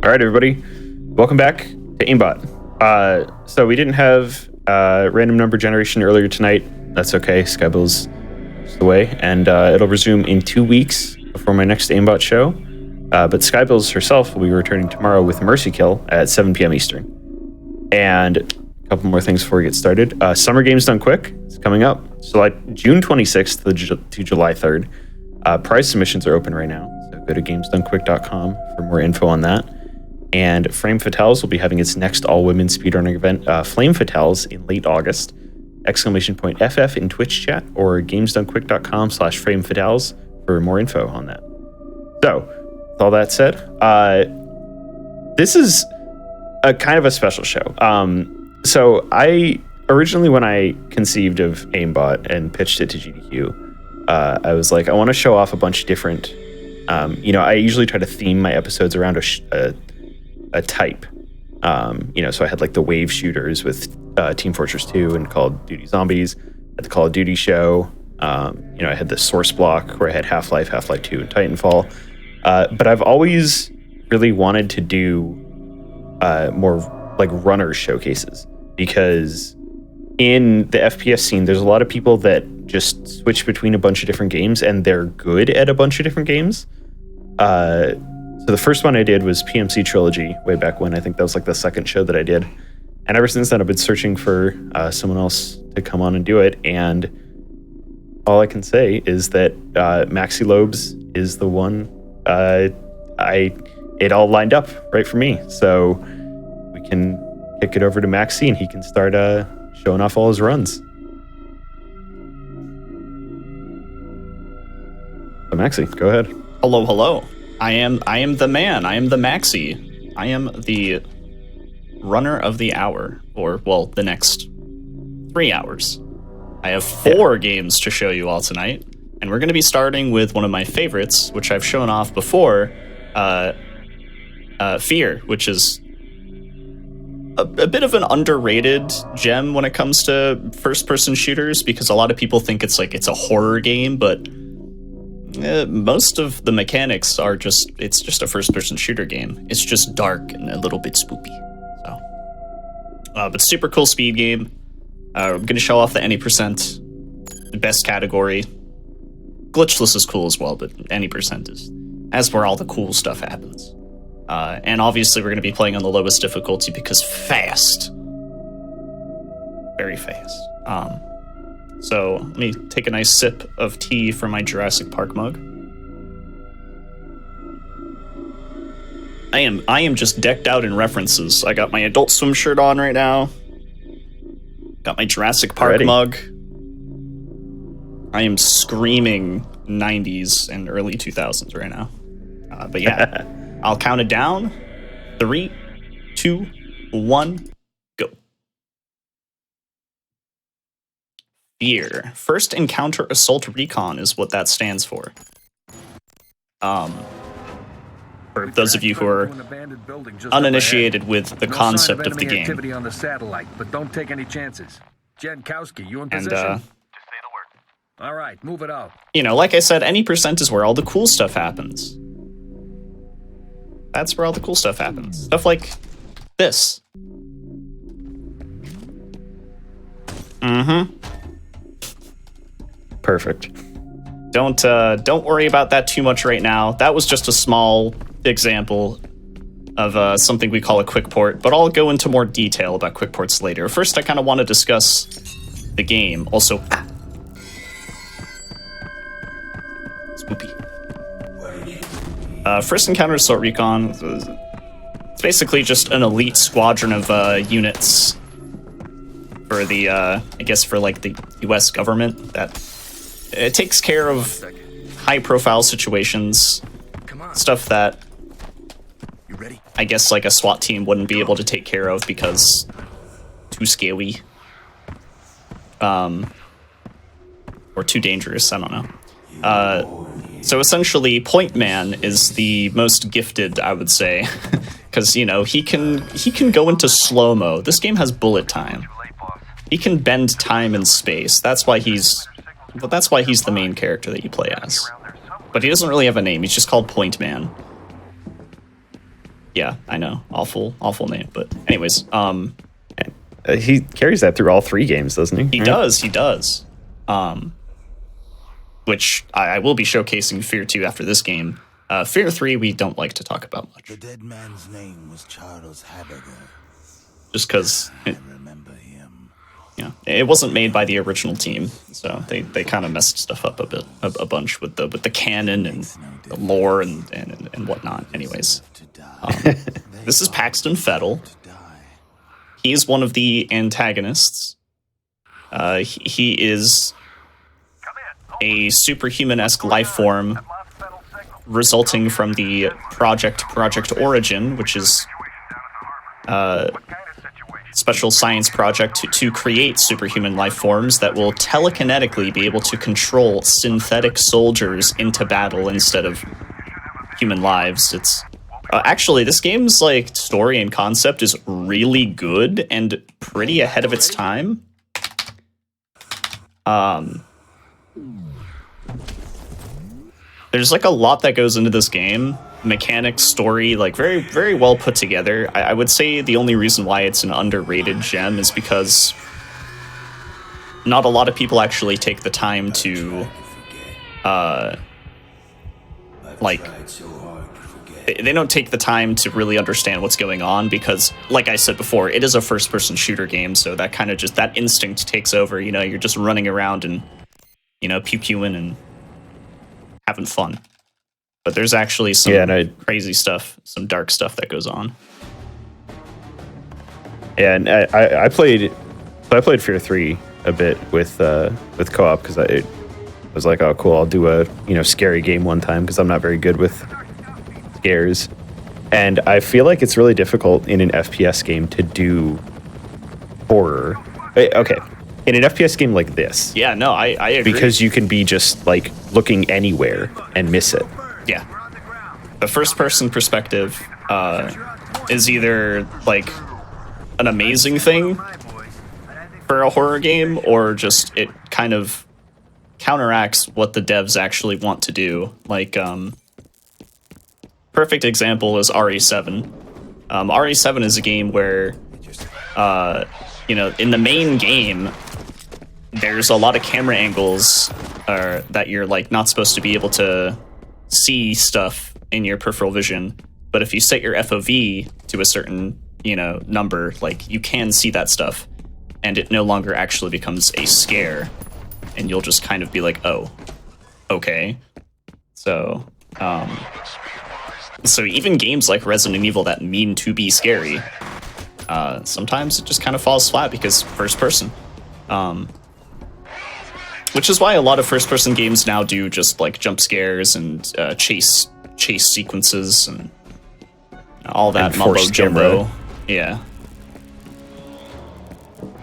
All right, everybody. Welcome back to AIMBOT. So we didn't have random number generation earlier tonight. That's okay. Skybill's just away. And it'll resume in 2 weeks before my next AIMBOT show. But Skybill's herself will be returning tomorrow with Mercy Kill at 7 p.m. Eastern. And a couple more things before we get started. Summer Games Done Quick is coming up. So like June 26th to July 3rd. Prize submissions are open right now. So go to gamesdonequick.com for more info on that. And Flame Fatales will be having its next all-women speedrunning event, Flame Fatales, in late August. !FF in Twitch chat or gamesdonequick.com/Flame Fatales for more info on that. So, with all that said, this is a kind of a special show. So I originally, when I conceived of AIMBOT and pitched it to GDQ, I was like, I want to show off a bunch of different, I usually try to theme my episodes around a type. So I had like the wave shooters with Team Fortress 2 and Call of Duty Zombies, at the Call of Duty show. I had the Source block where I had Half-Life 2, and Titanfall. But I've always really wanted to do more like runner showcases, because in the FPS scene, there's a lot of people that just switch between a bunch of different games and they're good at a bunch of different games. So the first one I did was PMC Trilogy way back when. I think that was like the second show that I did. And ever since then, I've been searching for someone else to come on and do it. And all I can say is that Maxi Lobes is the one. It all lined up right for me. So we can kick it over to Maxi and he can start showing off all his runs. So Maxi, go ahead. Hello. I am the man. I am the Maxi. I am the runner of the hour, or well, the next 3 hours. I have 4 games to show you all tonight, and we're going to be starting with one of my favorites, which I've shown off before, F.E.A.R, which is a bit of an underrated gem when it comes to first-person shooters, because a lot of people think it's a horror game, but most of the mechanics are it's just a first-person shooter game. It's just dark and a little bit spoopy. So, but super cool speed game. I'm going to show off the any percent, the best category. Glitchless is cool as well, but any percent that's where all the cool stuff happens. And obviously we're going to be playing on the lowest difficulty because fast. Very fast. So let me take a nice sip of tea from my Jurassic Park mug. I am just decked out in references. I got my Adult Swim shirt on right now. Got my Jurassic Park mug. I am screaming 90s and early 2000s right now. But yeah, I'll count it down. 3, 2, 1, go. F.E.A.R. First Encounter Assault Recon is what that stands for. For those of you who are uninitiated with the concept of the game. Activity on the satellite, but don't take any chances. Jankowski, you in position? Just say the word. All right, move it out. Like I said, any percent is where all the cool stuff happens. That's where all the cool stuff happens. Stuff like this. Perfect. Don't worry about that too much right now. That was just a small example of something we call a quick port, but I'll go into more detail about quick ports later. First, I kind of want to discuss the game. Also, spoopy. First Encounter Assault Recon. It's basically just an elite squadron of units for the, I guess for like the U.S. government that it takes care of high-profile situations, stuff that I guess like a SWAT team wouldn't be able to take care of because too scary, or too dangerous. I don't know. So essentially, Point Man is the most gifted, I would say, because he can go into slow-mo. This game has bullet time. He can bend time and space. That's why he's the main character that you play as. But he doesn't really have a name. He's just called Point Man. Yeah, I know. Awful name. But anyways, he carries that through all 3 games, doesn't he? He does. Which I will be showcasing F.E.A.R 2 after this game. F.E.A.R 3 we don't like to talk about much. The dead man's name was Charles Haberger. Just because I remember him. Yeah, it wasn't made by the original team, so they kind of messed stuff up a bunch with the canon and the lore and whatnot. Anyways, this is Paxton Fettel. He's one of the antagonists. He is a superhuman-esque life form resulting from the Project Origin, which is special science project to create superhuman life forms that will telekinetically be able to control synthetic soldiers into battle instead of human lives. It's actually, this game's like story and concept is really good and pretty ahead of its time. There's like a lot that goes into this game. Mechanics, story, like very, very well put together. I would say the only reason why it's an underrated gem is because not a lot of people actually take the time to, they don't take the time to really understand what's going on because, like I said before, it is a first-person shooter game, so that kind of just, that instinct takes over, you know, you're just running around and, you know, pew-pewing and having fun. But there's actually some crazy stuff, some dark stuff that goes on. Yeah, and I played F.E.A.R 3 a bit with co-op because I was like, oh cool, I'll do a scary game one time because I'm not very good with scares, and I feel like it's really difficult in an FPS game to do horror. Okay, in an FPS game like this. Yeah, no, I agree. Because you can be just like looking anywhere and miss it. Yeah. The first-person perspective is either, like, an amazing thing for a horror game, or just it kind of counteracts what the devs actually want to do. Like, perfect example is RE7. RE7 is a game where, in the main game, there's a lot of camera angles that you're, like, not supposed to be able to see stuff in your peripheral vision, but if you set your FOV to a certain number, like, you can see that stuff and it no longer actually becomes a scare, and you'll just kind of be like, oh, okay. So even games like Resident Evil that mean to be scary, sometimes it just kind of falls flat because first person. Which is why a lot of first-person games now do just like jump scares and chase sequences and all that mumbo jumbo. Yeah.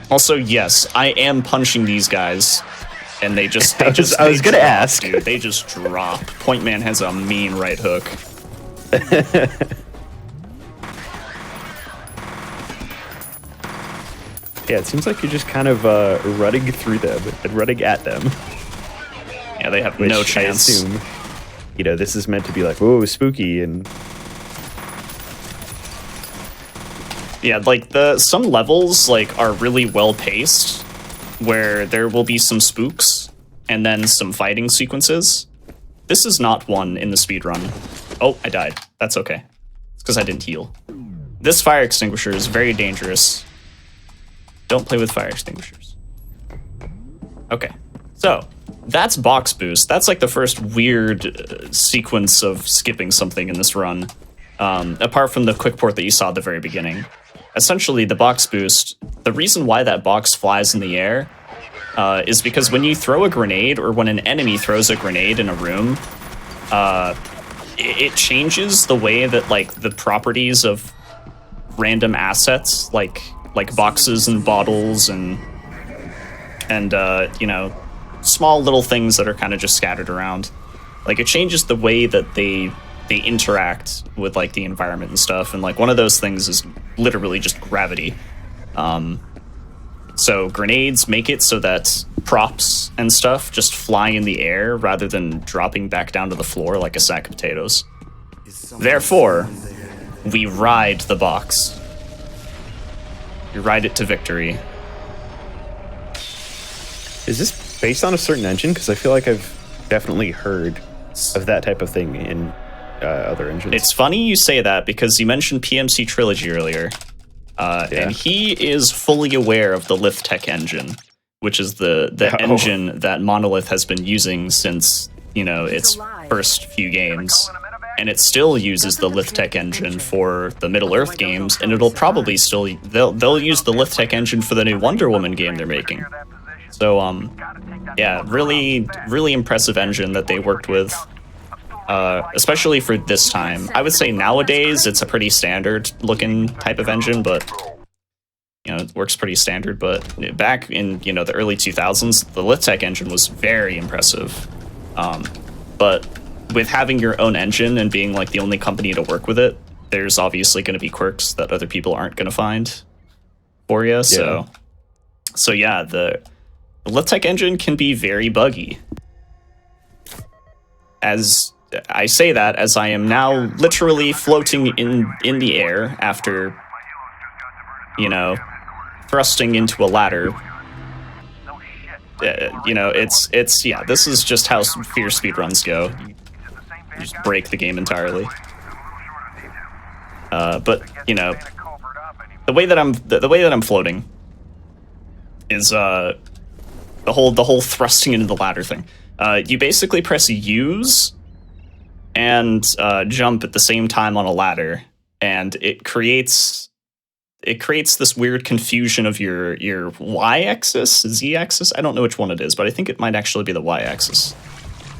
Also, yes, I am punching these guys, and they just I was gonna ask, dude. They just drop. Point Man has a mean right hook. Yeah, it seems like you're just kind of running through them and running at them. Yeah, they have no chance. I assume, this is meant to be like, whoa, spooky, and yeah, like some levels like are really well paced, where there will be some spooks and then some fighting sequences. This is not one in the speedrun. Oh, I died. That's okay. It's because I didn't heal. This fire extinguisher is very dangerous. Don't play with fire extinguishers. Okay, so that's box boost. That's like the first weird sequence of skipping something in this run, apart from the quick port that you saw at the very beginning. Essentially, the box boost, the reason why that box flies in the air is because when you throw a grenade, or when an enemy throws a grenade in a room, it changes the way that like the properties of random assets, like boxes and bottles and small little things that are kind of just scattered around. Like, it changes the way that they interact with like the environment and stuff. And like one of those things is literally just gravity. So grenades make it so that props and stuff just fly in the air rather than dropping back down to the floor like a sack of potatoes. Therefore, we ride the box. We ride it to victory. Is this based on a certain engine? Because I feel like I've definitely heard of that type of thing in other engines. It's funny you say that because you mentioned PMC Trilogy earlier. And he is fully aware of the Lithtech engine, which is the engine that Monolith has been using since, its first few games. And it still uses the Lithtech engine for the Middle-earth games, and it'll probably still... They'll use the Lithtech engine for the new Wonder Woman game they're making. So, yeah, really, really impressive engine that they worked with. Especially for this time. I would say nowadays it's a pretty standard looking type of engine, but it works pretty standard. But back in the early 2000s, the Lithtech engine was very impressive. But with having your own engine and being like the only company to work with it, there's obviously going to be quirks that other people aren't going to find for you. So yeah, the Lithtech engine can be very buggy. As I say that as I am now literally floating in the air after, thrusting into a ladder. This is just how F.E.A.R speedruns go. You just break the game entirely. But the way that I'm floating is the whole thrusting into the ladder thing. You basically press use and jump at the same time on a ladder, and it creates this weird confusion of your y-axis, z-axis. I don't know which one it is, but I think it might actually be the y-axis.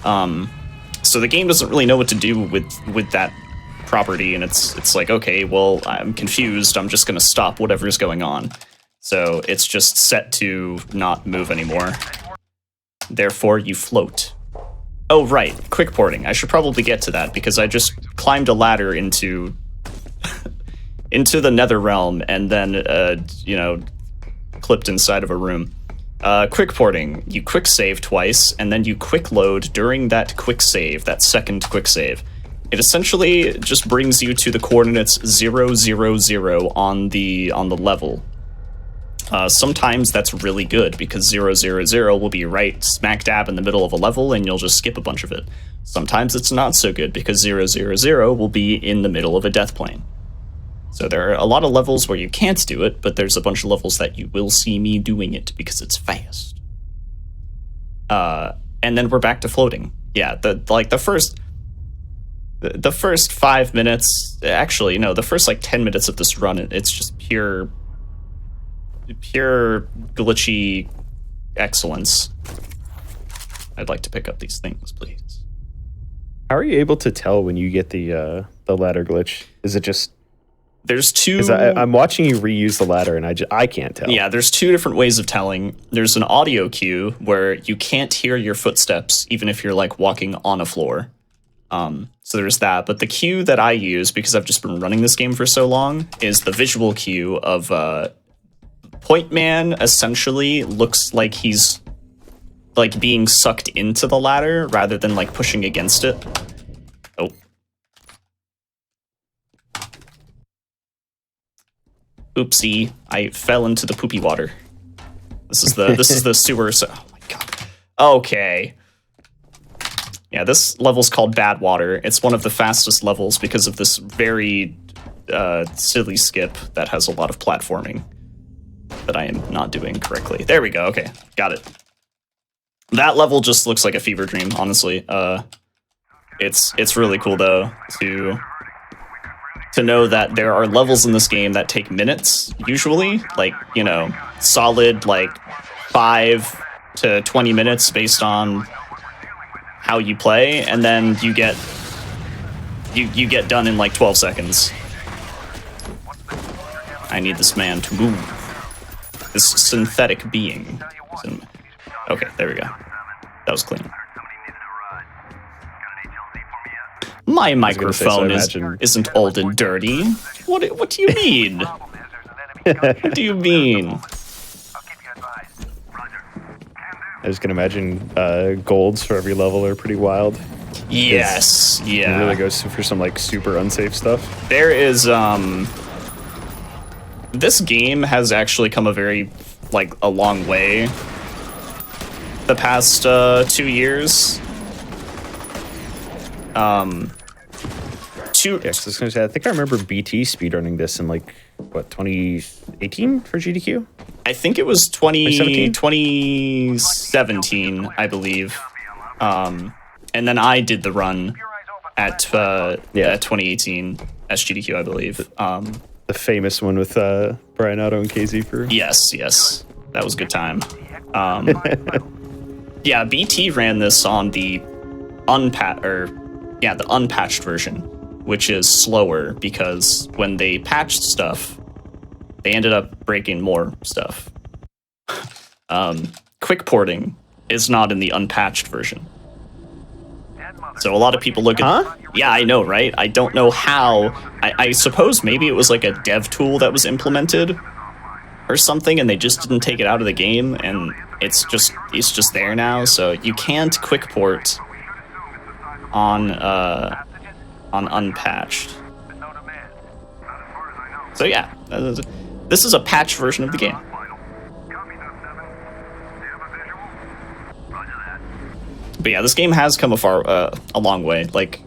So the game doesn't really know what to do with that property, and it's like, okay, well, I'm confused. I'm just gonna stop whatever's going on. So it's just set to not move anymore. Therefore, you float. Oh, right. Quick porting. I should probably get to that because I just climbed a ladder into the nether realm and then, clipped inside of a room. Quick porting. You quick save twice and then you quick load during that quick save, that second quick save. It essentially just brings you to the coordinates 0, 0, 0 on the level. Sometimes that's really good because 0, 0, 0 will be right smack dab in the middle of a level and you'll just skip a bunch of it. Sometimes it's not so good because 0, 0, 0 will be in the middle of a death plane. So there are a lot of levels where you can't do it, but there's a bunch of levels that you will see me doing it because it's fast. And then we're back to floating. Yeah, the first 5 minutes, actually, no, the first 10 minutes of this run, it's just pure glitchy excellence. I'd like to pick up these things, please. How are you able to tell when you get the ladder glitch? Is it just... There's two... I'm watching you reuse the ladder, and I can't tell. Yeah, there's two different ways of telling. There's an audio cue where you can't hear your footsteps, even if you're walking on a floor. So there's that. But the cue that I use, because I've just been running this game for so long, is the visual cue of... Point Man essentially looks like he's being sucked into the ladder rather than pushing against it. Oh. Oopsie, I fell into the poopy water. This is the sewer. Oh my god. Okay. Yeah, this level's called Bad Water. It's one of the fastest levels because of this very silly skip that has a lot of platforming that I am not doing correctly. There we go. Okay, got it. That level just looks like a fever dream, honestly. It's really cool though to know that there are levels in this game that take minutes usually, solid 5 to 20 minutes based on how you play, and then you get done in 12 seconds. I need this man to move. This synthetic being. Okay, there we go. That was clean. My microphone isn't old and dirty. What do you mean? What do you mean? I just can imagine golds for every level are pretty wild. Yes, yeah. It really goes for some like super unsafe stuff. There is this game has actually come a long way the past 2 years. Yeah, I was gonna say, I think I remember BT speedrunning this in like what 2018 for GDQ. I think it was 2017, 2017? I believe. And then I did the run at 2018 SGDQ, I believe. The famous one with Brian Otto and KZ for. Yes, that was a good time. Yeah, BT ran this on the unpatched version, which is slower because when they patched stuff, they ended up breaking more stuff. Quick porting is not in the unpatched version. So a lot of people look at... Huh? Yeah, I know, right? I don't know how. I suppose maybe it was like a dev tool that was implemented or something, and they just didn't take it out of the game, and it's just there now. So you can't quick port on unpatched. So yeah, this is a patched version of the game. But yeah, this game has come a long way. Like,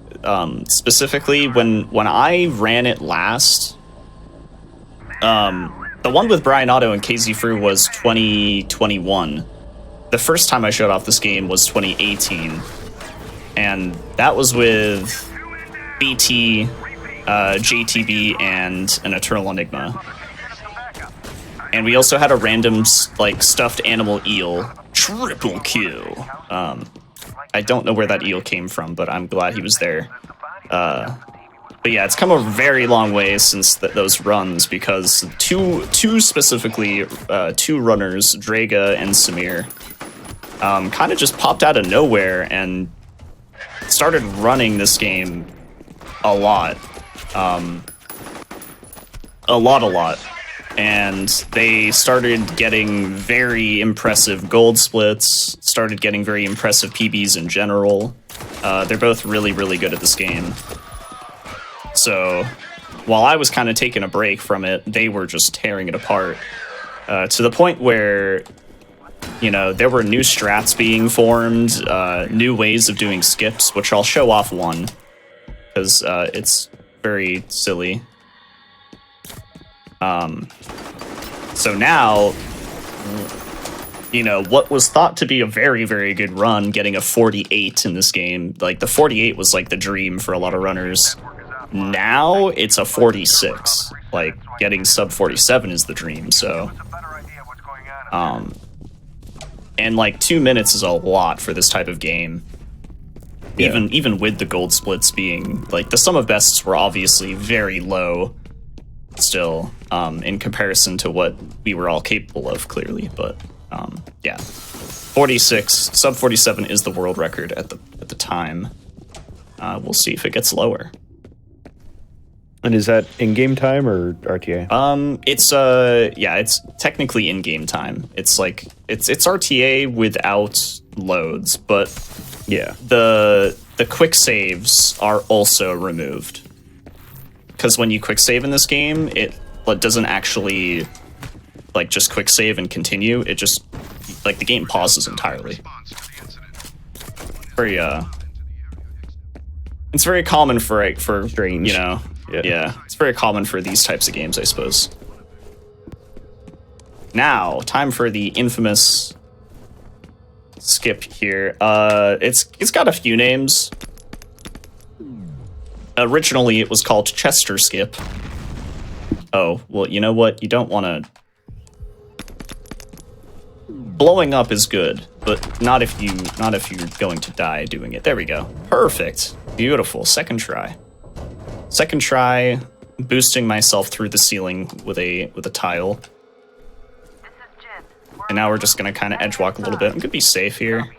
specifically when I ran it last, the one with Brian Otto and KZ Fruit was 2021. The first time I showed off this game was 2018, and that was with BT, JTB, and an Eternal Enigma. And we also had a random like stuffed animal eel, triple kill. I don't know where that eel came from, but I'm glad he was there. But yeah, it's come a very long way since those runs, because two specifically, two runners, Draga and Samir, kind of just popped out of nowhere and started running this game a lot. A lot. And they started getting very impressive gold splits, started getting very impressive PBs in general. They're both really, really good at this game. So while I was kind of taking a break from it, they were just tearing it apart. To the point where, you know, there were new strats being formed, new ways of doing skips, which I'll show off one, because it's very silly. So now, you know, what was thought to be a very, very good run, getting a 48 in this game, like the 48 was like the dream for a lot of runners. Now it's a 46. Like, getting sub 47 is the dream, so. And like 2 minutes is a lot for this type of game. Yeah. Even with the gold splits being, like, the sum of bests were obviously very low still, in comparison to what we were all capable of, clearly, but yeah, 46 sub 47 is the world record at the time. We'll see if it gets lower. And is that in-game time or RTA? It's technically in-game time. It's like it's RTA without loads, but yeah, the quick saves are also removed. Because when you quick save in this game, it doesn't actually like just quick save and continue. It just, like, the game pauses entirely. Very it's very common for strange, you know, yeah, it's very common for these types of games, I suppose. Now, time for the infamous skip here. It's got a few names. Originally, it was called Chester Skip. Oh, well, you know what? You don't want to... Blowing up is good, but not if you're going to die doing it. There we go. Perfect. Beautiful. Second try. Second try, boosting myself through the ceiling with a tile. And now we're just going to kind of edge walk a little bit. I'm going to be safe here.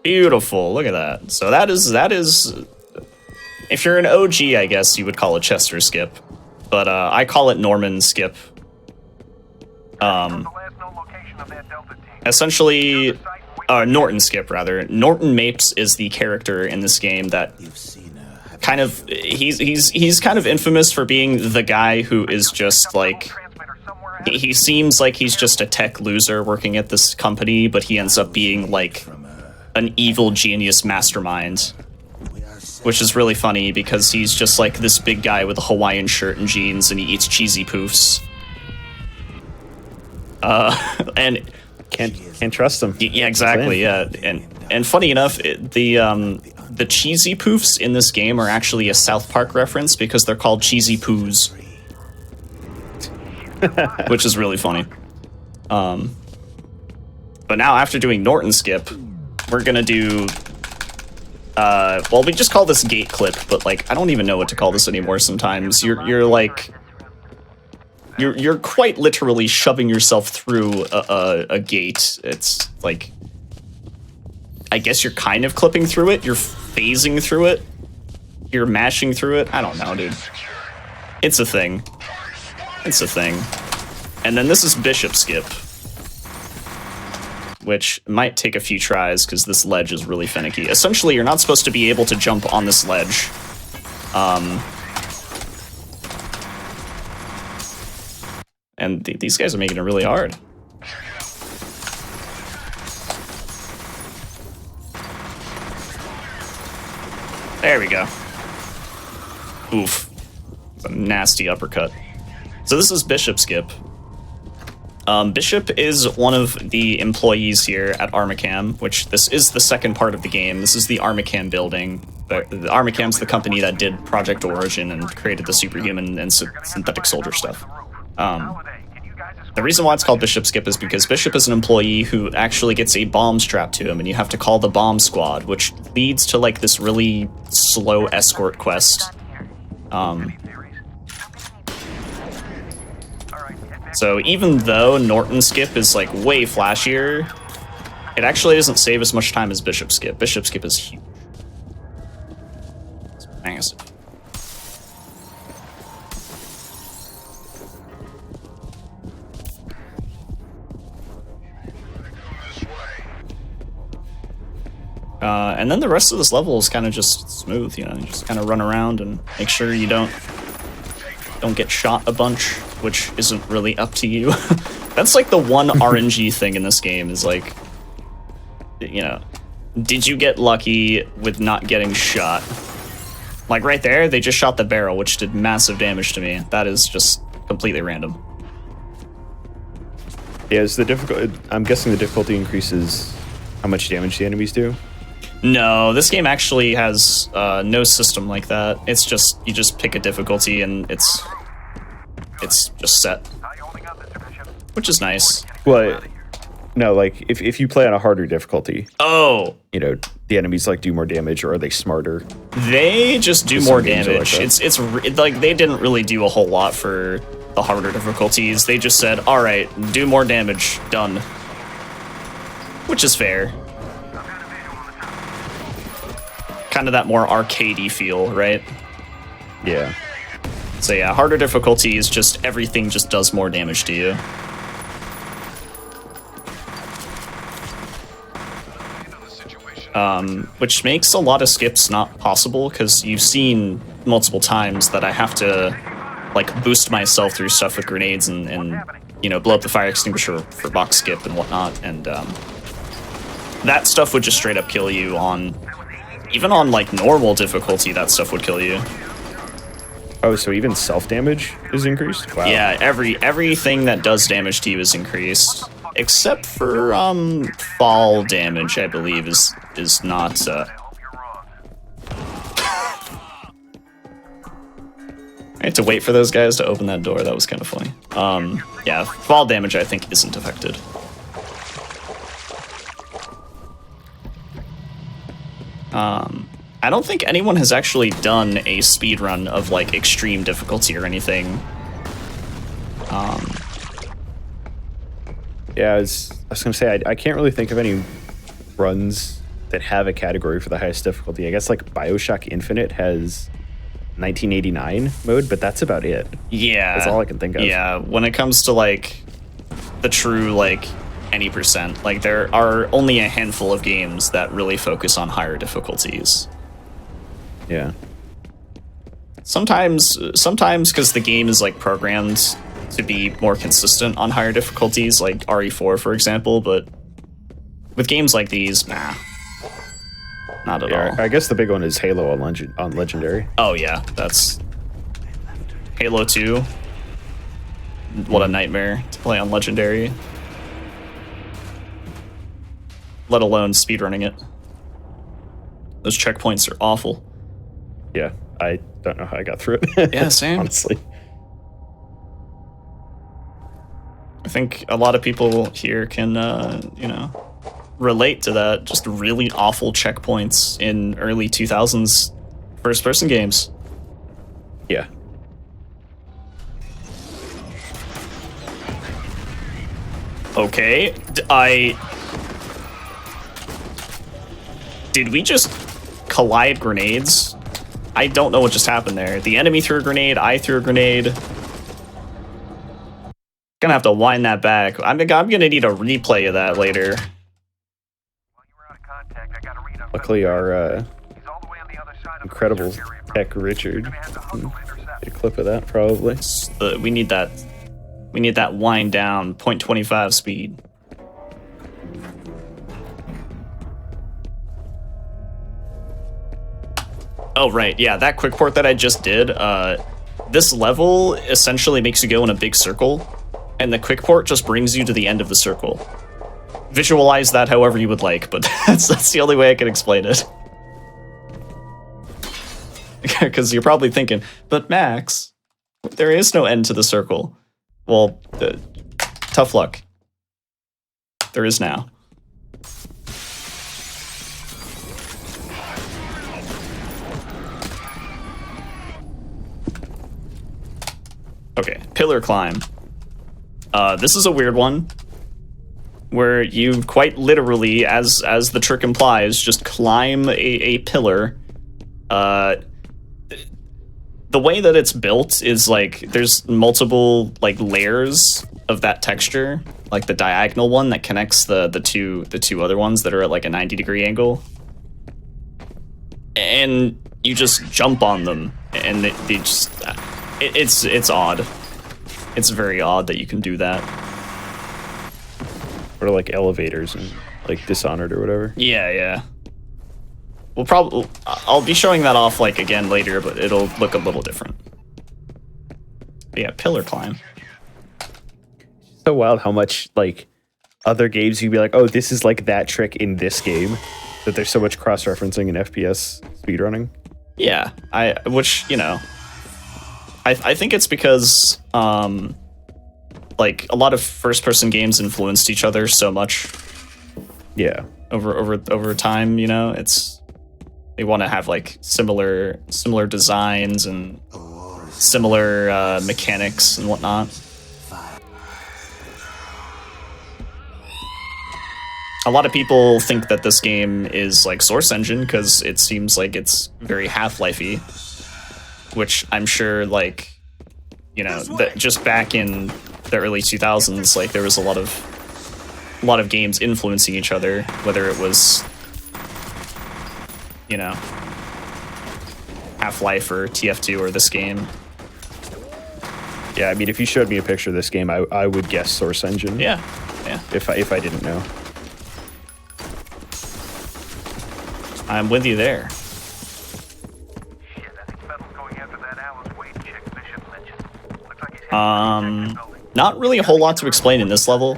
Beautiful, look at that. So that is, if you're an OG, I guess you would call it Chester Skip, but I call it Norman Skip. Essentially, Norton Skip, rather. Norton Mapes is the character in this game that kind of he's kind of infamous for being the guy who is just like he seems like he's just a tech loser working at this company, but he ends up being like an evil genius mastermind, which is really funny because he's just like this big guy with a Hawaiian shirt and jeans, and he eats cheesy poofs. And can't trust him. Yeah, exactly. Yeah, and funny enough, the cheesy poofs in this game are actually a South Park reference because they're called cheesy poos, which is really funny. But now after doing Norton Skip, we're gonna do. Well, we just call this gate clip, but like I don't even know what to call this anymore. Sometimes you're like. You're quite literally shoving yourself through a gate. It's like, I guess you're kind of clipping through it. You're phasing through it. You're mashing through it. I don't know, dude. It's a thing. It's a thing. And then this is Bishop Skip, which might take a few tries because this ledge is really finicky. Essentially, you're not supposed to be able to jump on this ledge. And these guys are making it really hard. There we go. Oof. It's a nasty uppercut. So this is Bishop Skip. Bishop is one of the employees here at Armacam, which this is the second part of the game. This is the Armacam building. The Armacam's the company that did Project Origin and created the Superhuman and Synthetic Soldier stuff. The reason why it's called Bishop Skip is because Bishop is an employee who actually gets a bomb strapped to him, and you have to call the bomb squad, which leads to like this really slow escort quest. So even though Norton Skip is like way flashier, it actually doesn't save as much time as Bishop Skip. Bishop Skip is huge. It's massive. And then the rest of this level is kind of just smooth, you know, you just kind of run around and make sure you don't get shot a bunch, which isn't really up to you. That's like the one RNG thing in this game is like, you know, did you get lucky with not getting shot? Like right there, they just shot the barrel, which did massive damage to me. That is just completely random. Yeah, is the difficult? I'm guessing the difficulty increases how much damage the enemies do. No, this game actually has no system like that. It's just, you just pick a difficulty and it's just set. Which is nice. Well, no, like, if you play on a harder difficulty... Oh! You know, the enemies, like, do more damage, or are they smarter? They just do more damage. Like it's like, they didn't really do a whole lot for the harder difficulties. They just said, alright, do more damage. Done. Which is fair. Kind of that more arcadey feel, right? Yeah. So yeah, harder difficulty is just everything just does more damage to you. Which makes a lot of skips not possible, because you've seen multiple times that I have to like boost myself through stuff with grenades and you know, blow up the fire extinguisher for box skip and whatnot, and that stuff would just straight up kill you on, even on like normal difficulty, that stuff would kill you. Oh, so even self-damage is increased? Wow. Yeah, everything that does damage to you is increased. Except for fall damage, I believe, is not I had to wait for those guys to open that door. That was kind of funny. Yeah, fall damage I think isn't affected. I don't think anyone has actually done a speedrun of like extreme difficulty or anything. Yeah, I was gonna say, I can't really think of any runs that have a category for the highest difficulty. I guess like BioShock Infinite has 1989 mode, but that's about it. Yeah. That's all I can think of. Yeah, when it comes to like the true like any percent. Like, there are only a handful of games that really focus on higher difficulties. Yeah. Sometimes because the game is like programmed to be more consistent on higher difficulties, like RE4 for example, but with games like these, nah. Not at all. I guess the big one is Halo on Legendary. Oh yeah, that's Halo 2. What a nightmare to play on Legendary. Let alone speedrunning it. Those checkpoints are awful. Yeah, I don't know how I got through it. Yeah, same. Honestly. I think a lot of people here can, relate to that. Just really awful checkpoints in early 2000s first-person games. Yeah. Okay, Did we just collide grenades? I don't know what just happened there. The enemy threw a grenade, I threw a grenade. Gonna have to wind that back. I'm gonna need a replay of that later. Luckily, our incredible tech Richard get a clip of that probably. We need that. We need that wind down 0.25 speed. Oh right, yeah, that quick port that I just did. This level essentially makes you go in a big circle, and the quick port just brings you to the end of the circle. Visualize that however you would like, but that's the only way I can explain it. Because you're probably thinking, but Max, there is no end to the circle. Well, tough luck. There is now. Okay, pillar climb. This is a weird one, where you quite literally, as the trick implies, just climb a pillar. The way that it's built is like there's multiple like layers of that texture, like the diagonal one that connects the two other ones that are at like a 90-degree angle, and you just jump on them, and they just it's odd. It's very odd that you can do that. Or like elevators and like Dishonored or whatever. Yeah, yeah. We'll probably I'll be showing that off like again later, but it'll look a little different. But yeah, pillar climb. So wild how much like other games you'd be like, oh, this is like that trick in this game, that there's so much cross-referencing in FPS speedrunning. Yeah, which, you know, I think it's because like a lot of first-person games influenced each other so much. Yeah. Over time, you know, they want to have like similar designs and similar mechanics and whatnot. A lot of people think that this game is like Source Engine because it seems like it's very Half-Life-y, which I'm sure, like, you know, that just back in the early 2000s, like there was a lot of games influencing each other, whether it was, you know, Half-Life or TF2 or this game. Yeah, I mean, if you showed me a picture of this game, I would guess Source Engine. Yeah, yeah. If I didn't know. I'm with you there. Not really a whole lot to explain in this level.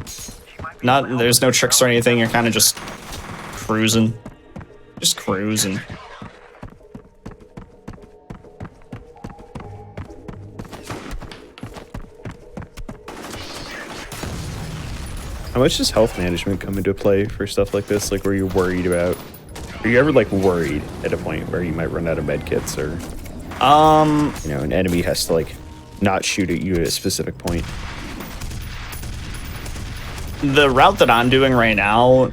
There's no tricks or anything. You're kind of just cruising. Just cruising. How much does health management come into play for stuff like this? Like, were you worried about? Are you ever like worried at a point where you might run out of medkits, or you know, an enemy has to like not shoot at you at a specific point? The route that I'm doing right now,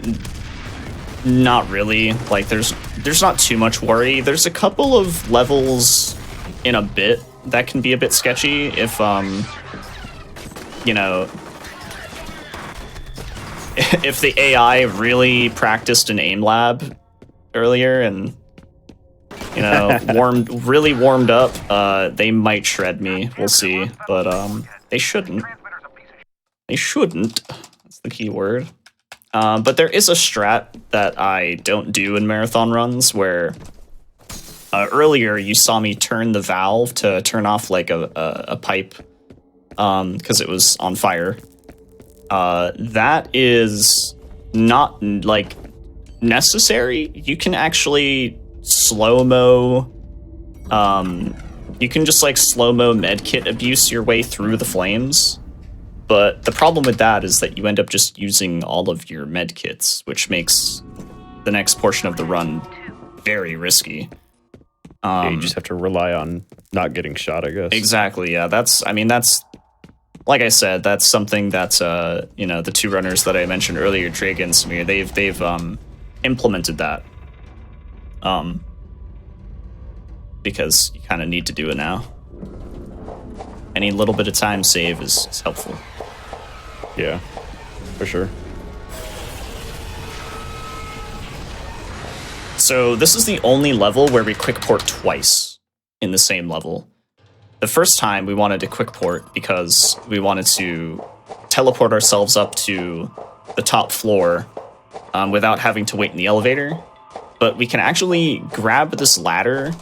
not really. Like, there's not too much worry. There's a couple of levels in a bit that can be a bit sketchy if you know, if the AI really practiced an aim lab earlier and really warmed up, they might shred me. We'll see, but they shouldn't. They shouldn't. That's the key word. But there is a strat that I don't do in marathon runs where earlier you saw me turn the valve to turn off like a pipe because it was on fire. That is not like necessary. You can actually slow-mo you can just like slow-mo medkit abuse your way through the flames. But the problem with that is that you end up just using all of your medkits, which makes the next portion of the run very risky. Yeah, you just have to rely on not getting shot, I guess. Exactly, yeah. That's like I said, that's something that the two runners that I mentioned earlier, Drake and Samir, they've implemented that. Because you kind of need to do it now. Any little bit of time save is helpful. Yeah, for sure. So this is the only level where we quick port twice in the same level. The first time we wanted to quick port because we wanted to teleport ourselves up to the top floor without having to wait in the elevator. But we can actually grab this ladder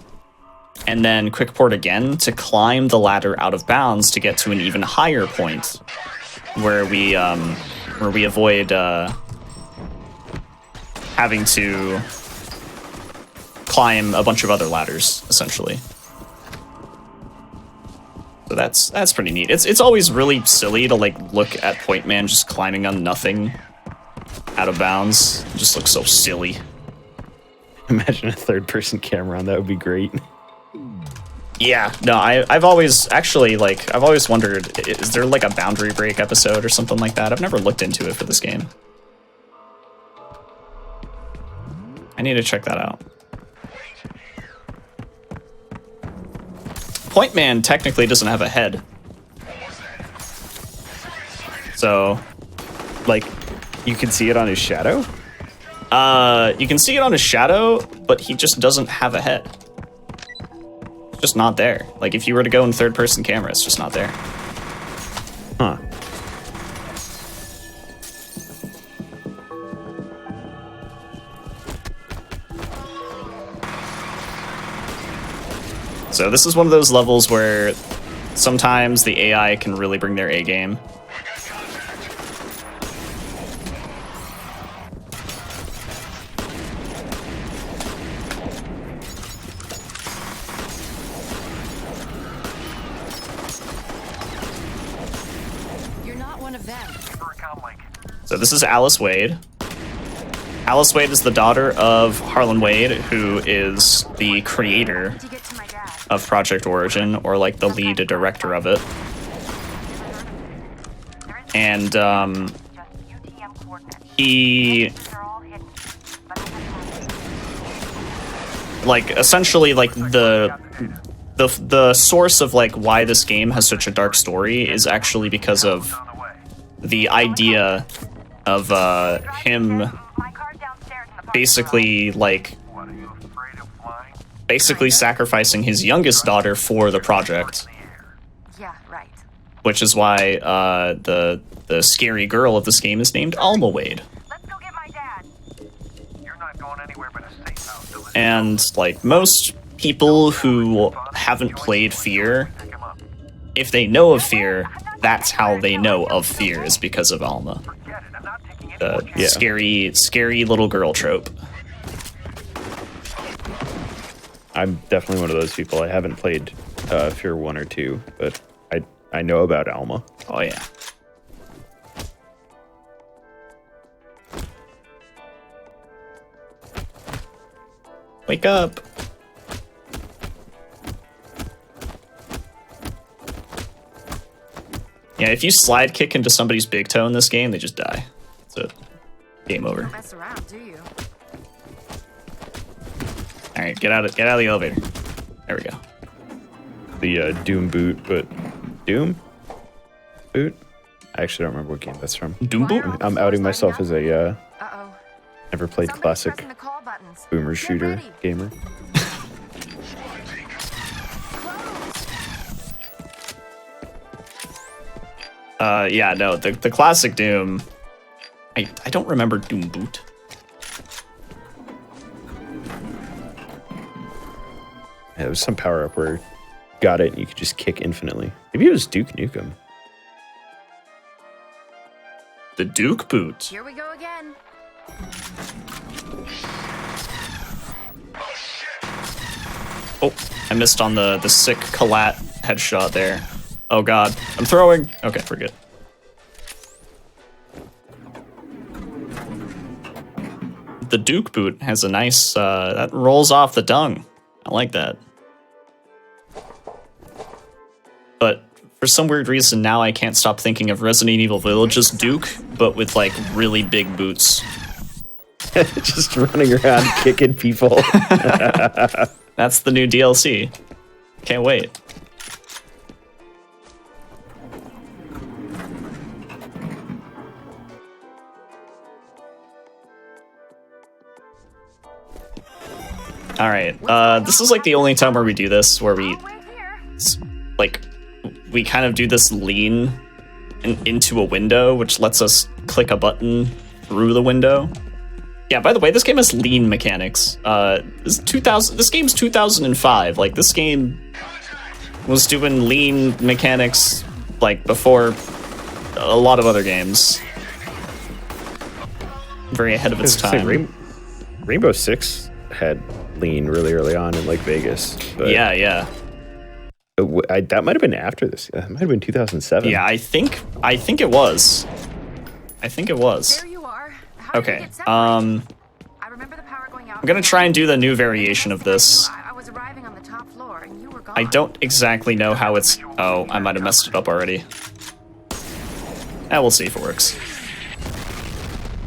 and then quick port again to climb the ladder out of bounds to get to an even higher point where we avoid having to climb a bunch of other ladders, essentially. So that's pretty neat. It's always really silly to like look at Point Man just climbing on nothing out of bounds. It just looks so silly. Imagine a third-person camera on that would be great. Yeah, no, I've always wondered, is there like a boundary break episode or something like that? I've never looked into it for this game. I need to check that out. Point Man technically doesn't have a head. So, like, you can see it on his shadow? You can see it on his shadow, but he just doesn't have a head. It's just not there. Like, if you were to go in third-person camera, it's just not there. Huh. So this is one of those levels where sometimes the AI can really bring their A game. You're not one of them. So this is Alice Wade. Alice Wade is the daughter of Harlan Wade, who is the creator of Project Origin, or like the lead director of it. And he like essentially like the source of like why this game has such a dark story is actually because of the idea of him basically sacrificing his youngest daughter for the project. Yeah, right. Which is why the scary girl of this game is named Alma Wade. Let's go get my dad. You're not going anywhere but a safe house. And like most people who haven't played F.E.A.R, if they know of F.E.A.R, that's how they know of F.E.A.R, is because of Alma. The scary little girl trope. I'm definitely one of those people. I haven't played F.E.A.R 1 or 2, but I know about Alma. Oh yeah. Wake up. Yeah, if you slide kick into somebody's big toe in this game, they just die. That's it. Game over. Don't mess around, do you? All right, get out of the elevator. There we go. The Doom boot, but Doom boot? I actually don't remember what game that's from. Doom Boot? I'm outing myself as a Uh-oh. never played Somebody's classic pressing the call buttons. boomer Get shooter ready. gamer. Yeah, no, the classic Doom. I don't remember Doom Boot. Yeah, there was some power up where you got it and you could just kick infinitely. Maybe it was Duke Nukem. The Duke Boot. Here we go again. Oh, I missed on the sick Collat headshot there. Oh god, I'm throwing. Okay, we're good. The Duke Boot has a nice, that rolls off the tongue. I like that. But for some weird reason, now I can't stop thinking of Resident Evil Village's Duke, but with like really big boots. Just running around kicking people. That's the new DLC. Can't wait. All right, this is like the only time where we do this, where we, Wait here. like, we kind of do this lean into a window, which lets us click a button through the window. Yeah, by the way, this game has lean mechanics. This game's 2005. Like, this game was doing lean mechanics, like, before a lot of other games. Very ahead of its time. Rainbow Six had lean really early on in like Vegas. But Yeah. that might have been after this. That might have been 2007. Yeah, I think it was. There you are. How did Okay. you get separated? I remember the power going out. I'm gonna try and do the new variation of this. I was arriving on the top floor and you were gone. I don't exactly know how it's. Oh, I might have messed it up already. We'll see if it works.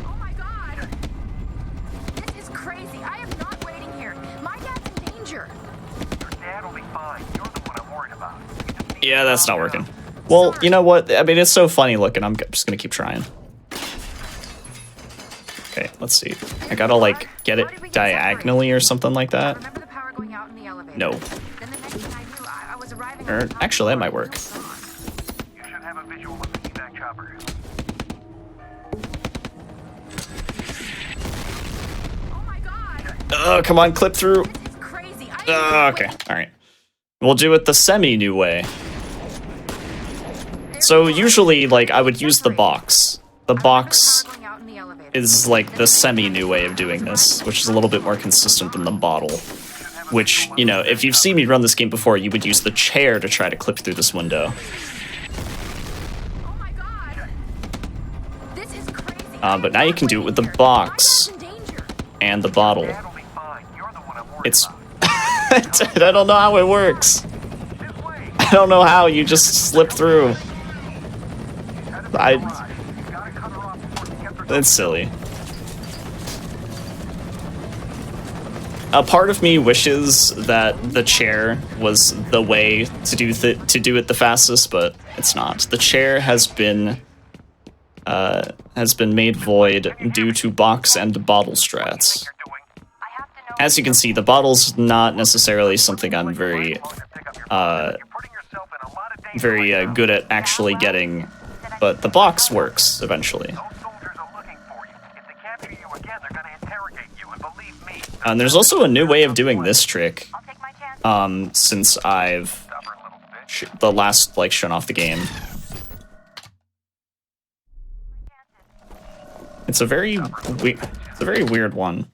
Oh my god. This is crazy. I am not waiting here. My dad's in danger. Your dad will be fine. You're the one I'm worried about. Yeah, that's not working. Well, you know what? I mean, it's so funny looking. I'm just gonna keep trying. Okay, let's see. I gotta like get it diagonally or something like I that. remember the power going out in the elevator. No. Then the next thing I knew, I was arriving Or, on the top actually, that floor might work. and you were gone. You should have a visual of the evac chopper. Oh my god. Oh, come on, clip through. This is crazy. I Okay, all right. We'll do it the semi-new way. So usually, like, I would use the box. The box is like the semi-new way of doing this, which is a little bit more consistent than the bottle. Which, you know, if you've seen me run this game before, you would use the chair to try to clip through this window. Oh my god. This is crazy. But now you can do it with the box and the bottle. Dad will be fine. You're the one I'm worried It's... about. I don't know how it works. This way. I don't know how you just slip through. Gotta cut her off before she gets her. That's silly. A part of me wishes that the chair was the way to do it the fastest, but it's not. The chair has been made void due to box and bottle strats. You're doing. As you can see, the bottle's not necessarily something I'm very You're putting yourself in a lot of danger. very good at actually getting, but the box works eventually. Those soldiers are looking for you. If they capture you again, they're gonna interrogate you, and believe me. And there's also a new way of doing this trick. I'll take my chance. Since I've Stubborn little bitch. the last like shown off the game. It's a very weird one,